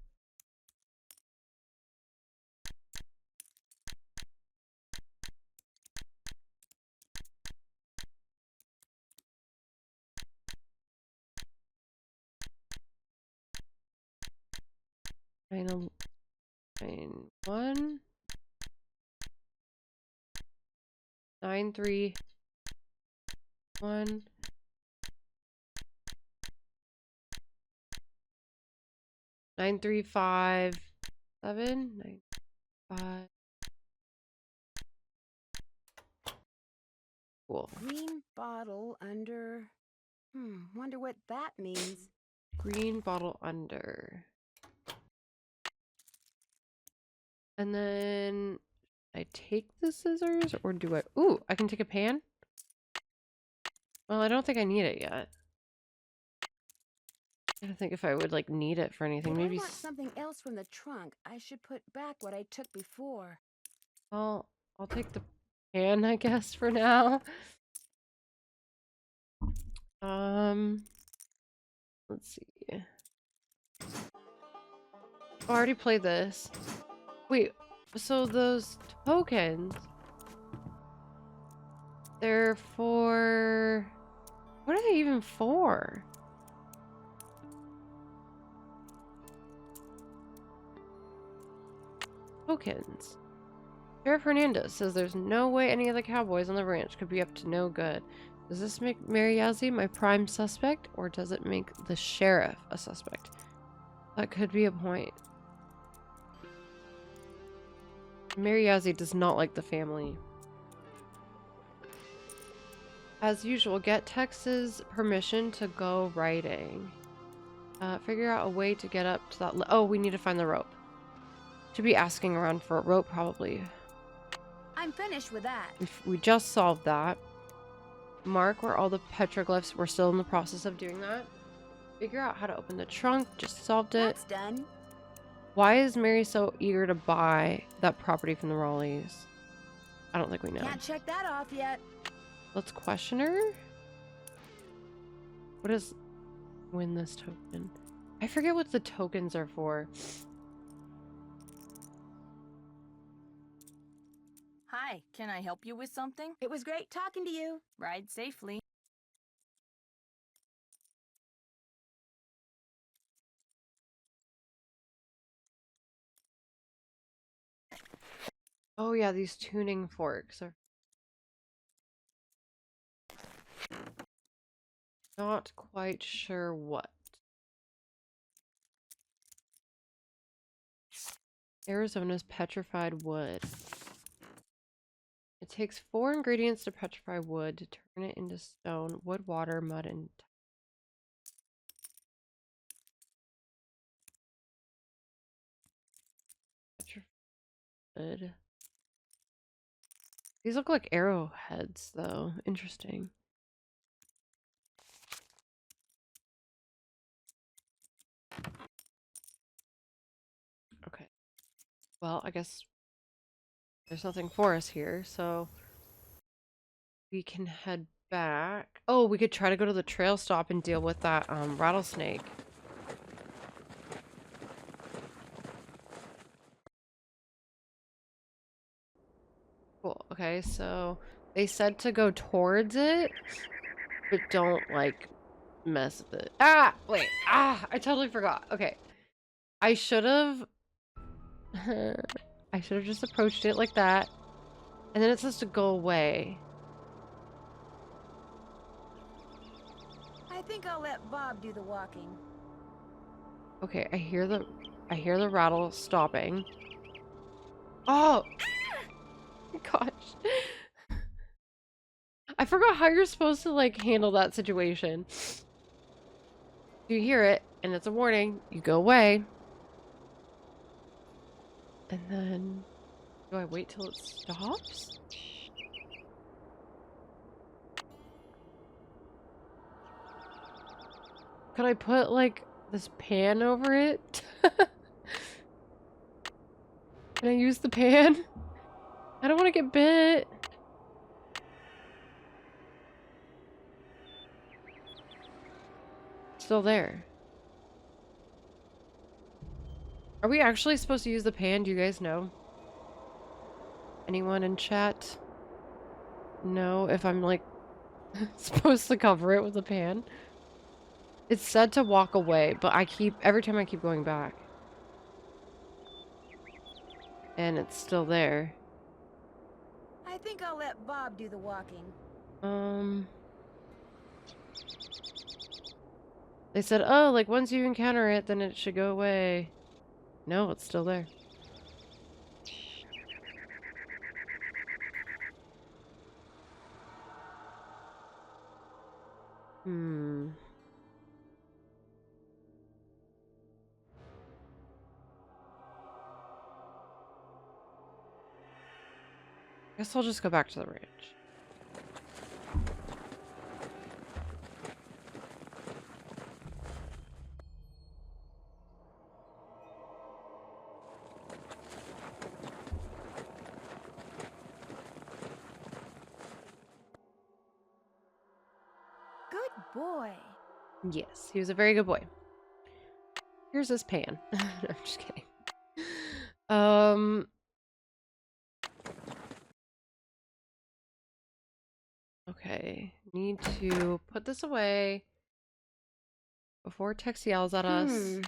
Final 9-1 9-3 1 9-3-5 7 9-5. Cool. Green bottle under... wonder what that means. Green bottle under. And then I take the scissors or do I? Ooh, I can take a pan? Well, I don't think I need it yet. I don't think if I would like need it for anything. If Maybe I want something else from the trunk, I should put back what I took before. I'll take the pan, I guess, for now. Let's see. I already played this. Wait, so those tokens, they're for... What are they even for? Tokens. Sheriff Hernandez says there's no way any of the cowboys on the ranch could be up to no good. Does this make Mary Yazzie my prime suspect, or does it make the sheriff a suspect? That could be a point. Mary Yazzie does not like the family. As usual, get Tex's permission to go riding. Figure out a way to get up to that. Oh, we need to find the rope. Should be asking around for a rope, probably. I'm finished with that. We just solved that. Mark where all the petroglyphs. We're still in the process of doing that. Figure out how to open the trunk. Just solved it. That's done. Why is Mary so eager to buy that property from the Raleighs? I don't think we know. Can't check that off yet. Let's question her. What is win this token? I forget what the tokens are for. Hi, can I help you with something? It was great talking to you. Ride safely. Oh yeah, these tuning forks are not quite sure what. Arizona's petrified wood. It takes 4 ingredients to petrify wood to turn it into stone, wood, water, mud, and petrified. These look like arrowheads, though. Interesting. Okay. Well, I guess there's nothing for us here, so we can head back. Oh, we could try to go to the trail stop and deal with that rattlesnake. Cool. Okay, so they said to go towards it, but don't like mess with it. Ah, wait. Ah, I totally forgot. Okay. I should have just approached it like that. And then it says to go away. I think I'll let Bob do the walking. Okay, I hear the rattle stopping. Oh! Gosh. I forgot how you're supposed to like handle that situation. You hear it and it's a warning. You go away. And then do I wait till it stops? Could I put like this pan over it? Can I use the pan? I don't want to get bit. Still there. Are we actually supposed to use the pan? Do you guys know? Anyone in chat? No, if I'm like supposed to cover it with a pan? It's said to walk away, but every time I keep going back. And it's still there. I think I'll let Bob do the walking. They said, oh, like once you encounter it, then it should go away. No, it's still there. Guess I'll just go back to the ranch. Good boy. Yes, he was a very good boy. Here's his pan. No, I'm just kidding. Okay, need to put this away before Tex yells at us.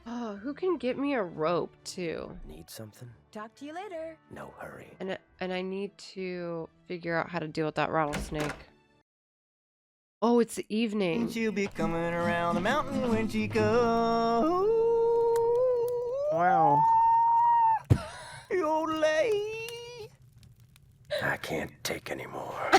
Oh, who can get me a rope too? Need something? Talk to you later. No hurry. And I need to figure out how to deal with that rattlesnake. Oh, it's the evening. She'll be coming around the mountain when she goes. Wow. Yodelay. I can't take any more.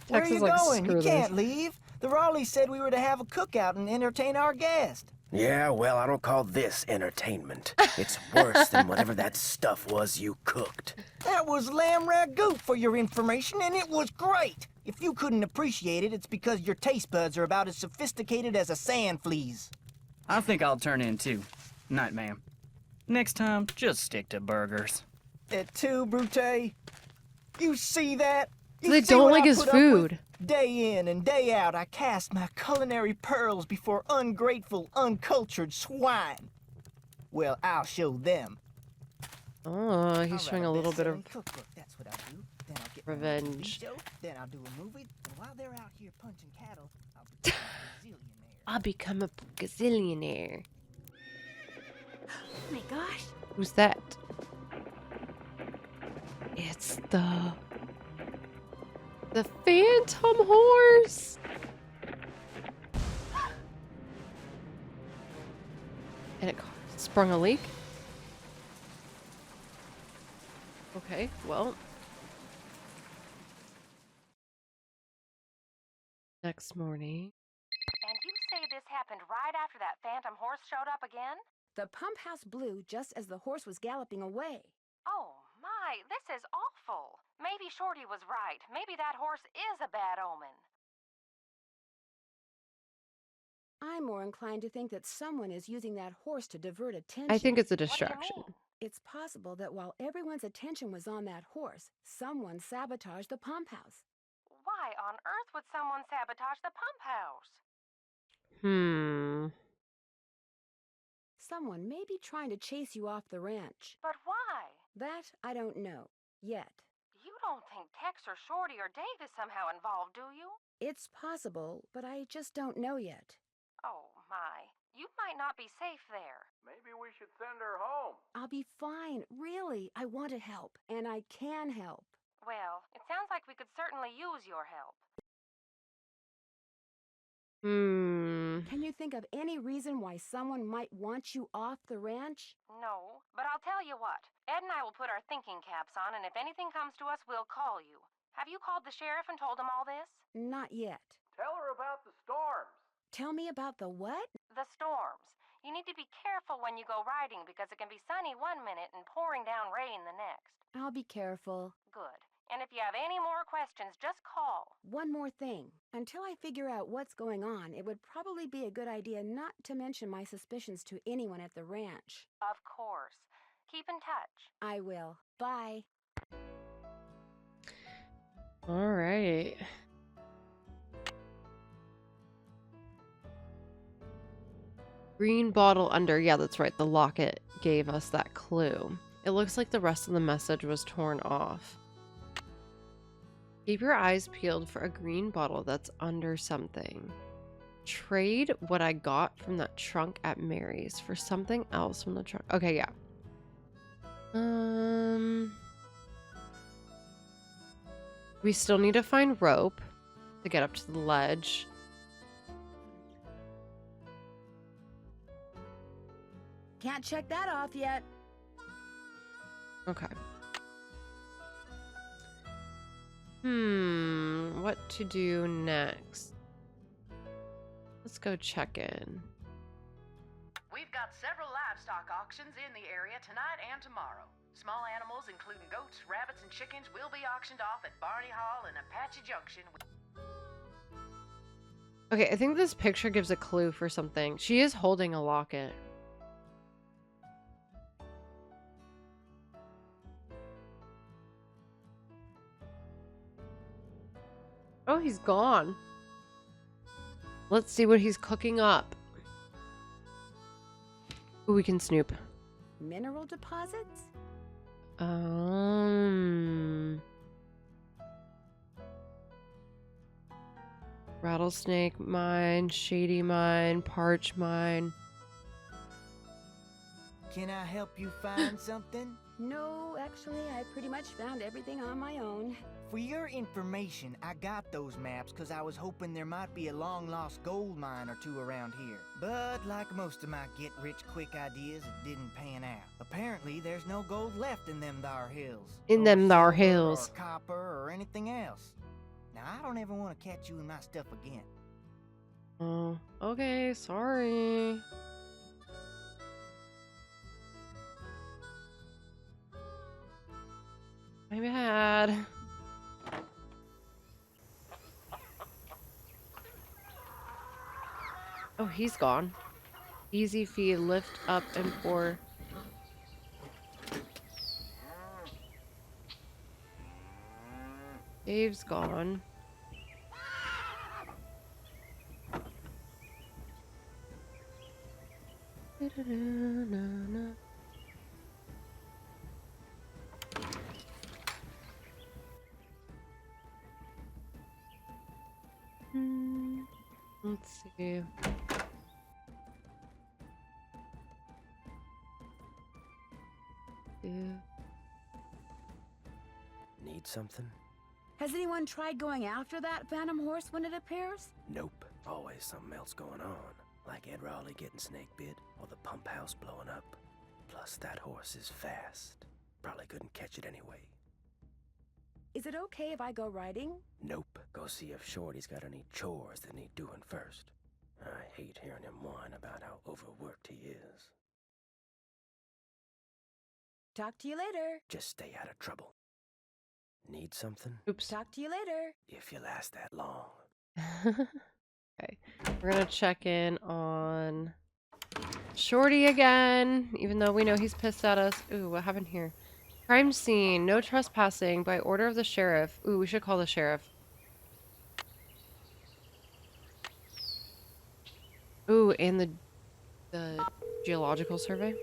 Where are you like, going? screw You can't this. leave. The Raleighs said we were to have a cookout and entertain our guest. Yeah, well, I don't call this entertainment. It's worse than whatever that stuff was you cooked. That was lamb ragout for your information, and it was great. If you couldn't appreciate it, it's because your taste buds are about as sophisticated as a sand flea's. I think I'll turn in too. Night, ma'am. Next time, just stick to burgers. That too, Brute. You see that? You They see don't what like I his put up with? food. Day in and day out, I cast my culinary pearls before ungrateful, uncultured swine. Well, I'll show them. Oh, he's I'll showing write a little bit best-selling of cookbook. That's what I'll do. Then I'll get my own TV revenge. show, then I'll do a movie, and while they're out here punching cattle, I'll become a gazillionaire. I'll become a gazillionaire. Oh my gosh. Who's that? It's the Phantom Horse. And it sprung a leak? Okay, well. Next morning. And you say this happened right after that phantom horse showed up again? The pump house blew just as the horse was galloping away. Oh my, this is awful. Maybe Shorty was right. Maybe that horse is a bad omen. I'm more inclined to think that someone is using that horse to divert attention. I think it's a What do you distraction. mean? It's possible that while everyone's attention was on that horse, someone sabotaged the pump house. Why on earth would someone sabotage the pump house? Someone may be trying to chase you off the ranch. But why? That I don't know. Yet. You don't think Tex or Shorty or Dave is somehow involved, do you? It's possible, but I just don't know yet. Oh my, you might not be safe there. Maybe we should send her home. I'll be fine. Really, I want to help, and I can help. Well, it sounds like we could certainly use your help. Can you think of any reason why someone might want you off the ranch? No, but I'll tell you what. Ed and I will put our thinking caps on, and if anything comes to us, we'll call you. Have you called the sheriff and told him all this? Not yet. Tell her about the storms. Tell me about the what? The storms. You need to be careful when you go riding because it can be sunny one minute and pouring down rain the next. I'll be careful. Good. And if you have any more questions, just call. One more thing. Until I figure out what's going on, it would probably be a good idea not to mention my suspicions to anyone at the ranch. Of course. Keep in touch. I will. Bye. All right. Green bottle under. Yeah, that's right. The locket gave us that clue. It looks like the rest of the message was torn off. Keep your eyes peeled for a green bottle that's under something. Trade what I got from that trunk at Mary's for something else from the trunk. Okay, yeah. We still need to find rope to get up to the ledge. Can't check that off yet. Okay. What to do next? Let's go check in. We've got several livestock auctions in the area tonight and tomorrow. Small animals, including goats, rabbits, and chickens, will be auctioned off at Barney Hall and Apache Junction. Okay, I think this picture gives a clue for something. She is holding a locket. Oh, he's gone. Let's see what he's cooking up. Ooh, we can snoop. Mineral deposits? Rattlesnake mine, shady mine, parch mine. Can I help you find something? No, actually, I pretty much found everything on my own. For your information, I got those maps because I was hoping there might be a long-lost gold mine or two around here. But like most of my get-rich-quick ideas, it didn't pan out. Apparently, there's no gold left in them thar hills. In them thar silver hills. Or copper or anything else. Now, I don't ever want to catch you in my stuff again. Oh, okay, sorry. My bad. Oh, he's gone. Easy feed, lift up and pour. Dave's gone. Let's see. Need something? Has anyone tried going after that phantom horse when it appears? Nope. Always something else going on. Like Ed Raleigh getting snake bit, or the pump house blowing up. Plus, that horse is fast. Probably couldn't catch it anyway. Is it okay if I go riding? Nope. Go see if Shorty's got any chores that need doing first. I hate hearing him whine about how overworked he is. Talk to you later. Just stay out of trouble. Need something? Oops. Talk to you later. If you last that long. Okay. We're gonna check in on Shorty again, even though we know he's pissed at us. Ooh, what happened here? Crime scene. No trespassing by order of the sheriff. Ooh, we should call the sheriff. Ooh, and the geological survey.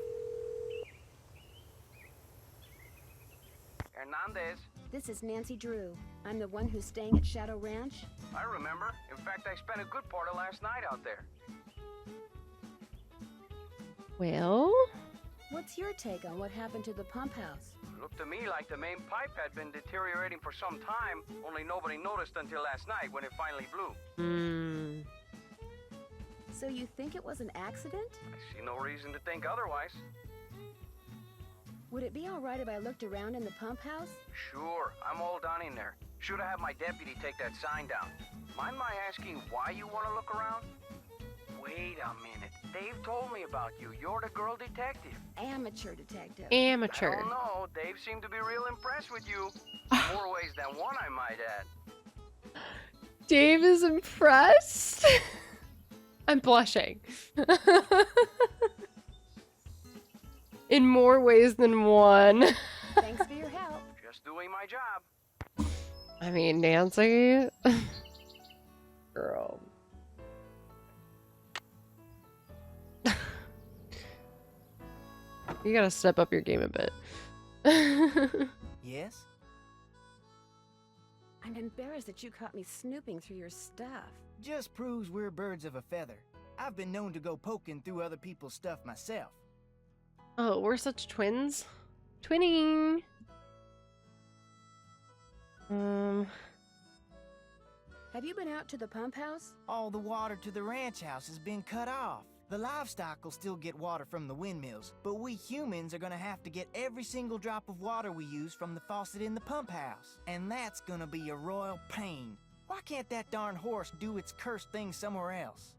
Hernandez. This is Nancy Drew. I'm the one who's staying at Shadow Ranch. I remember. In fact, I spent a good part of last night out there. Well? What's your take on what happened to the pump house? Looked to me like the main pipe had been deteriorating for some time, only nobody noticed until last night when it finally blew. So you think it was an accident? I see no reason to think otherwise. Would it be all right if I looked around in the pump house? Sure, I'm all done in there. Should have had my deputy take that sign down. Mind my asking why you want to look around? Wait a minute. Dave told me about you. You're the girl detective. Amateur detective. Amateur. I don't know. Dave seemed to be real impressed with you. In more ways than one, I might add. Dave is impressed? I'm blushing. In more ways than one. Thanks for your help. Just doing my job. I mean, Nancy. Girl. You gotta step up your game a bit. Yes? I'm embarrassed that you caught me snooping through your stuff. Just proves we're birds of a feather. I've been known to go poking through other people's stuff myself. Oh, we're such twins. Twinning. Have you been out to the pump house? All the water to the ranch house has been cut off. The livestock will still get water from the windmills, but we humans are gonna have to get every single drop of water we use from the faucet in the pump house. And that's gonna be a royal pain. Why can't that darn horse do its cursed thing somewhere else?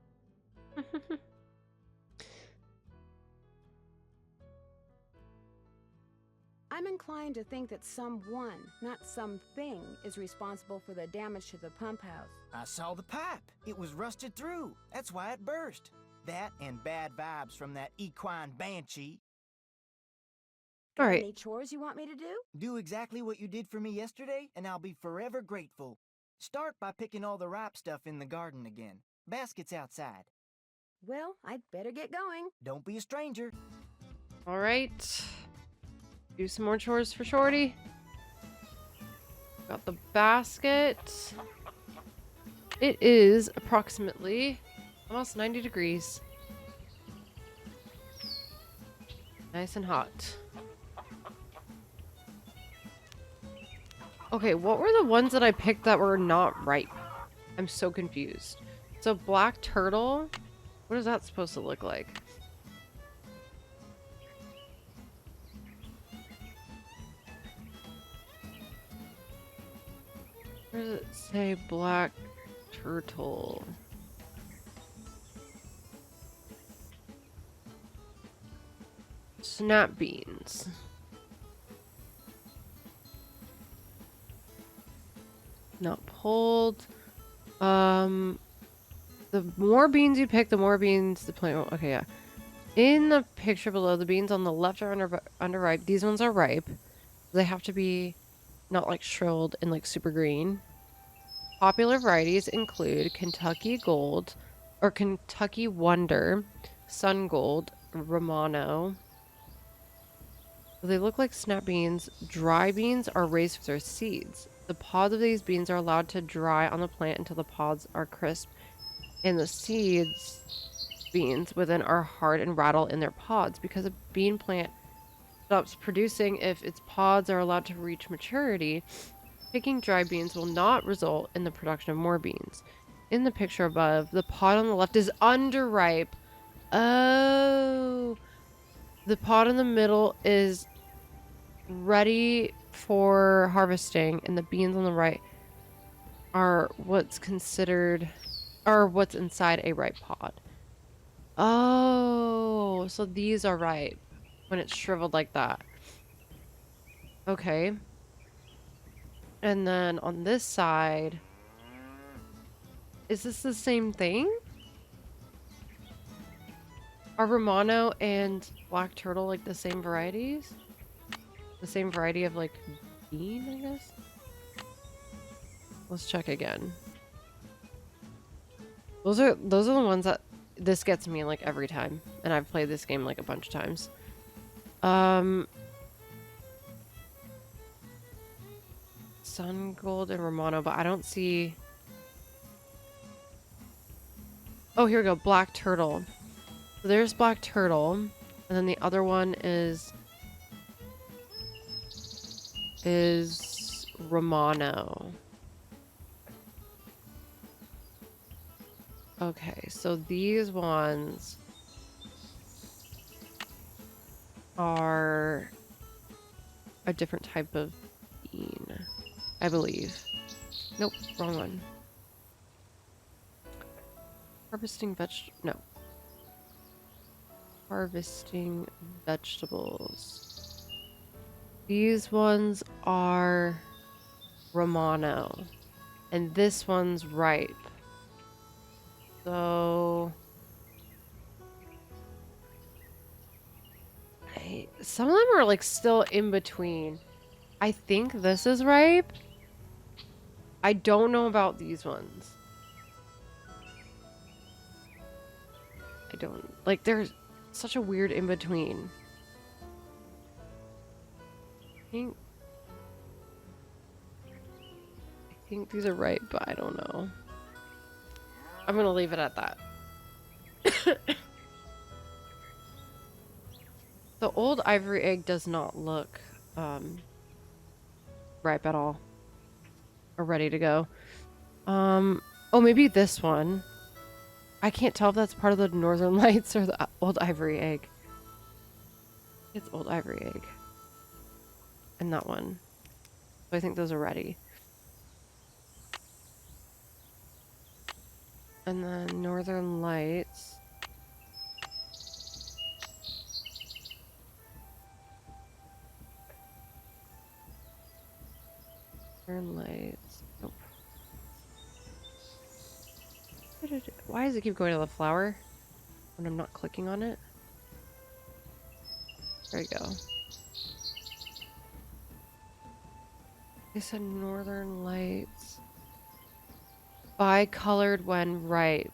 I'm inclined to think that someone, not something, is responsible for the damage to the pump house. I saw the pipe. It was rusted through. That's why it burst. That and bad vibes from that equine banshee. All right. Any chores you want me to do? Do exactly what you did for me yesterday, and I'll be forever grateful. Start by picking all the ripe stuff in the garden again. Basket's outside. Well, I'd better get going. Don't be a stranger. All right. Do some more chores for Shorty. Got the basket. It is approximately almost 90 degrees. Nice and hot. Okay, what were the ones that I picked that were not ripe? I'm so confused. So black turtle, what is that supposed to look like? Where does it say black turtle? Snap beans. Not pulled. The more beans you pick, the more beans the plant will... Okay, yeah. In the picture below, the beans on the left are underripe. These ones are ripe. They have to be not like shrilled and like super green. Popular varieties include Kentucky Gold or Kentucky Wonder, Sun Gold, Romano. They look like snap beans. Dry beans are raised for their seeds. The pods of these beans are allowed to dry on the plant until the pods are crisp, and the seeds, beans within, are hard and rattle in their pods. Because a bean plant stops producing if its pods are allowed to reach maturity, picking dry beans will not result in the production of more beans. In the picture above, the pod on the left is underripe, Oh, the pod in the middle is ready for harvesting, and the beans on the right are what's considered, or what's inside a ripe pod. Oh, so these are ripe when it's shriveled like that. Okay. And then on this side, is this the same thing? Are Romano and Black Turtle like the same varieties? The same variety of like bean, I guess? Let's check again. Those are the ones that this gets me like every time. And I've played this game like a bunch of times. Sun Gold and Romano, but I don't see. Oh, here we go. Black Turtle. So there's Black Turtle, and then the other one is Romano. Okay, so these ones are a different type of bean, I believe. Nope, wrong one. Harvesting no. Harvesting vegetables. These ones are Romano, and this one's ripe. So some of them are like still in between. I think this is ripe. I don't know about these ones. I don't like, there's such a weird in between. I think these are ripe, but I don't know. I'm gonna leave it at that. The old ivory egg does not look ripe at all. Or ready to go. Oh, maybe this one. I can't tell if that's part of the Northern Lights or the old ivory egg. It's old ivory egg. And that one. So I think those are ready. And then Northern Lights. Northern Lights. Nope. Why does it keep going to the flower when I'm not clicking on it? There we go. They said Northern Lights. Bicolored when ripe.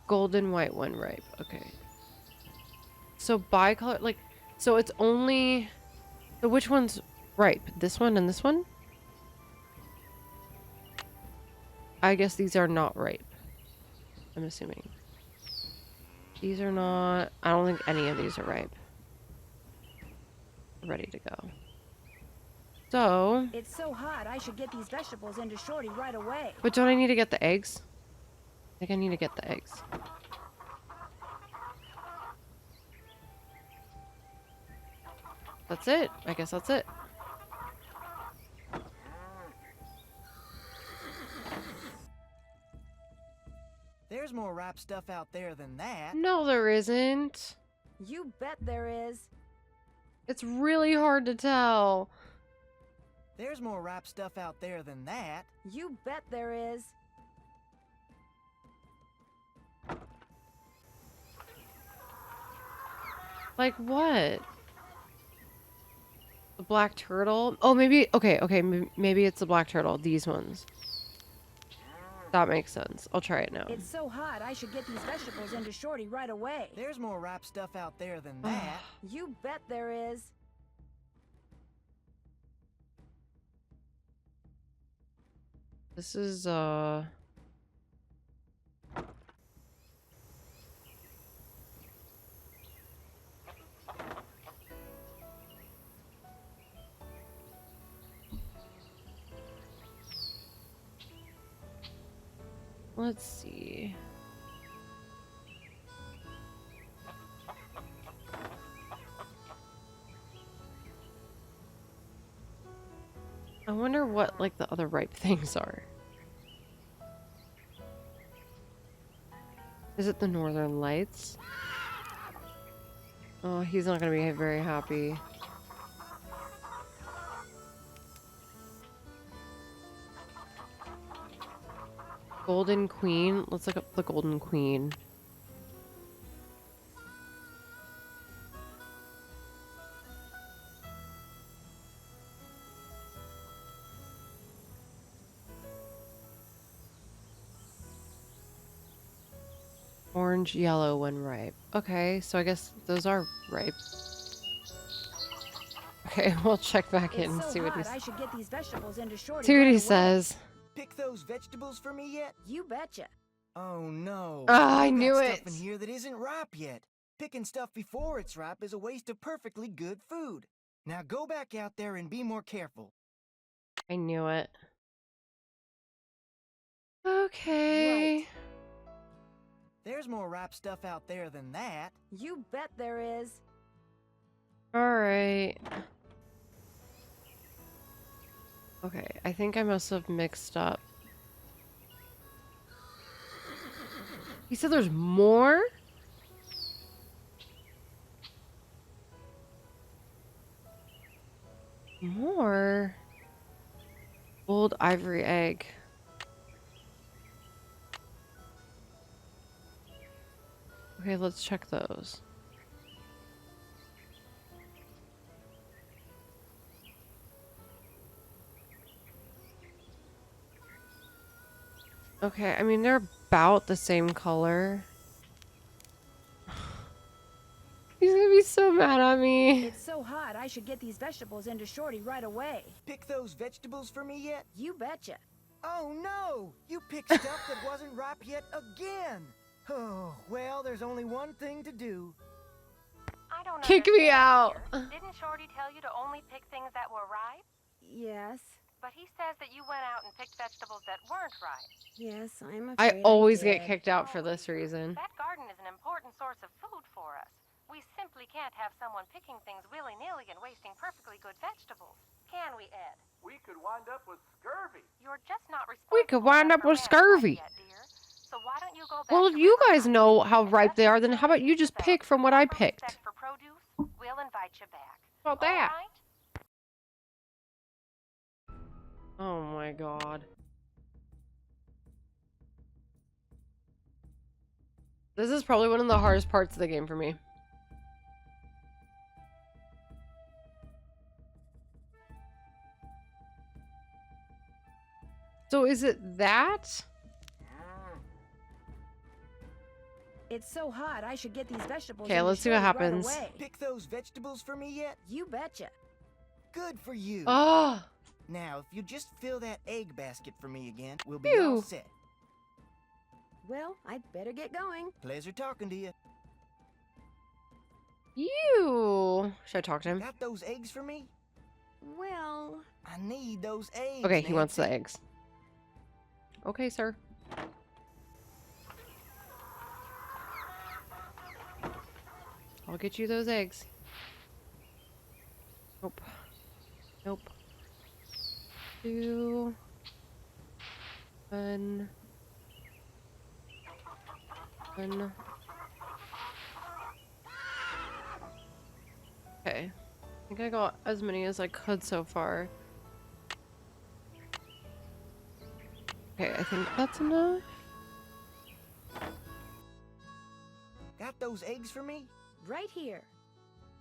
Golden white when ripe. Okay. So bicolored, like, so it's only, so which one's ripe? This one and this one? I guess these are not ripe. I'm assuming. These are not, I don't think any of these are ripe. Ready to go. So. It's so hot, I should get these vegetables into Shorty right away. But don't I need to get the eggs? I think I need to get the eggs. That's it. I guess that's it. There's more ripe stuff out there than that. No, there isn't. You bet there is. It's really hard to tell. There's more ripe stuff out there than that. You bet there is. Like what? The black turtle? Oh, maybe. Okay, maybe it's the black turtle. These ones. That makes sense. I'll try it now. It's so hot, I should get these vegetables into Shorty right away. There's more ripe stuff out there than that. You bet there is. This is, let's see. I wonder what, like, the other ripe things are. Is it the Northern Lights? Oh, he's not gonna be very happy. Golden Queen? Let's look up the Golden Queen. Orange, yellow when ripe. Okay, so I guess those are ripe. Okay, we'll check back in and see what I should get these vegetables into Shorty see what right he away. says. Pick those vegetables for me yet? You betcha. Oh no. Ah, I I've got knew stuff it. in here that isn't ripe yet. Picking stuff before it's ripe is a waste of perfectly good food. Now go back out there and be more careful. I knew it. Okay. Right. There's more ripe stuff out there than that. You bet there is. Alright. Okay, I think I must have mixed up. He said there's more? More? Old ivory egg. Okay, let's check those. Okay, I mean, they're about the same color. He's gonna be so mad at me. It's so hot, I should get these vegetables into Shorty right away. Pick those vegetables for me yet? You betcha. Oh no! You picked stuff that wasn't ripe yet again! Oh, well, there's only one thing to do. I don't Kick me out. Didn't Shorty tell you to only pick things that were ripe? Yes. But he says that you went out and picked vegetables that weren't ripe. Yes, I'm I afraid always did. get kicked out for this reason. That garden is an important source of food for us. We simply can't have someone picking things willy-nilly and wasting perfectly good vegetables. Can we, Ed? We could wind up with scurvy. You're just not responsible. We could wind up with scurvy. Yet, dear. So why don't you go back Well, to if you guys Riverside know how and ripe they are, then just how about you just pick from what I Proper picked? respect for produce, we'll invite you back. How about that? All right? Oh my god. This is probably one of the hardest parts of the game for me. So is it that? It's so hot, I should get these vegetables Okay, into let's see what Shorty right happens. away. Pick those vegetables for me yet? You betcha. Good for you. Oh, Now, if you just fill that egg basket for me again, we'll be all Phew. set. Well, I'd better get going. Pleasure talking to you. you. Should I talk to him? Got those eggs for me? Well, I need those eggs. Okay, he wants the Nancy. eggs. Okay, sir. I'll get you those eggs. Nope. Nope. 2 1 1. Okay. I think I got as many as I could so far. Okay, I think that's enough. Got those eggs for me? right here.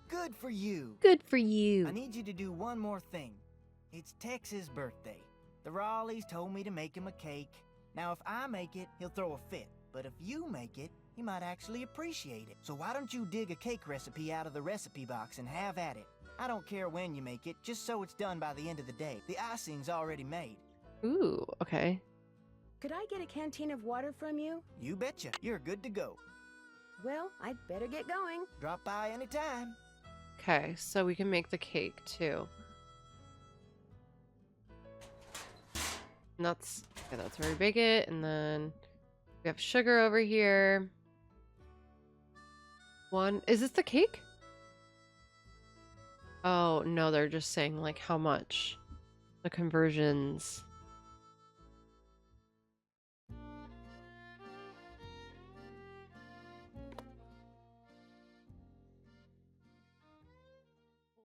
Good for you. Good for you. I need you to do one more thing. It's Tex's birthday. The Raleighs told me to make him a cake. Now, if I make it, he'll throw a fit. But if you make it, he might actually appreciate it. So why don't you dig a cake recipe out of the recipe box and have at it? I don't care when you make it, just so it's done by the end of the day. The icing's already made. Ooh, okay. Could I get a canteen of water from you? You betcha. You're good to go. Well, I'd better get going. Drop by anytime. Okay, so we can make the cake too. And that's okay, that's where we bake it, and then We have sugar over here. One. Is this the cake? Oh, no, they're just saying like how much. The conversions.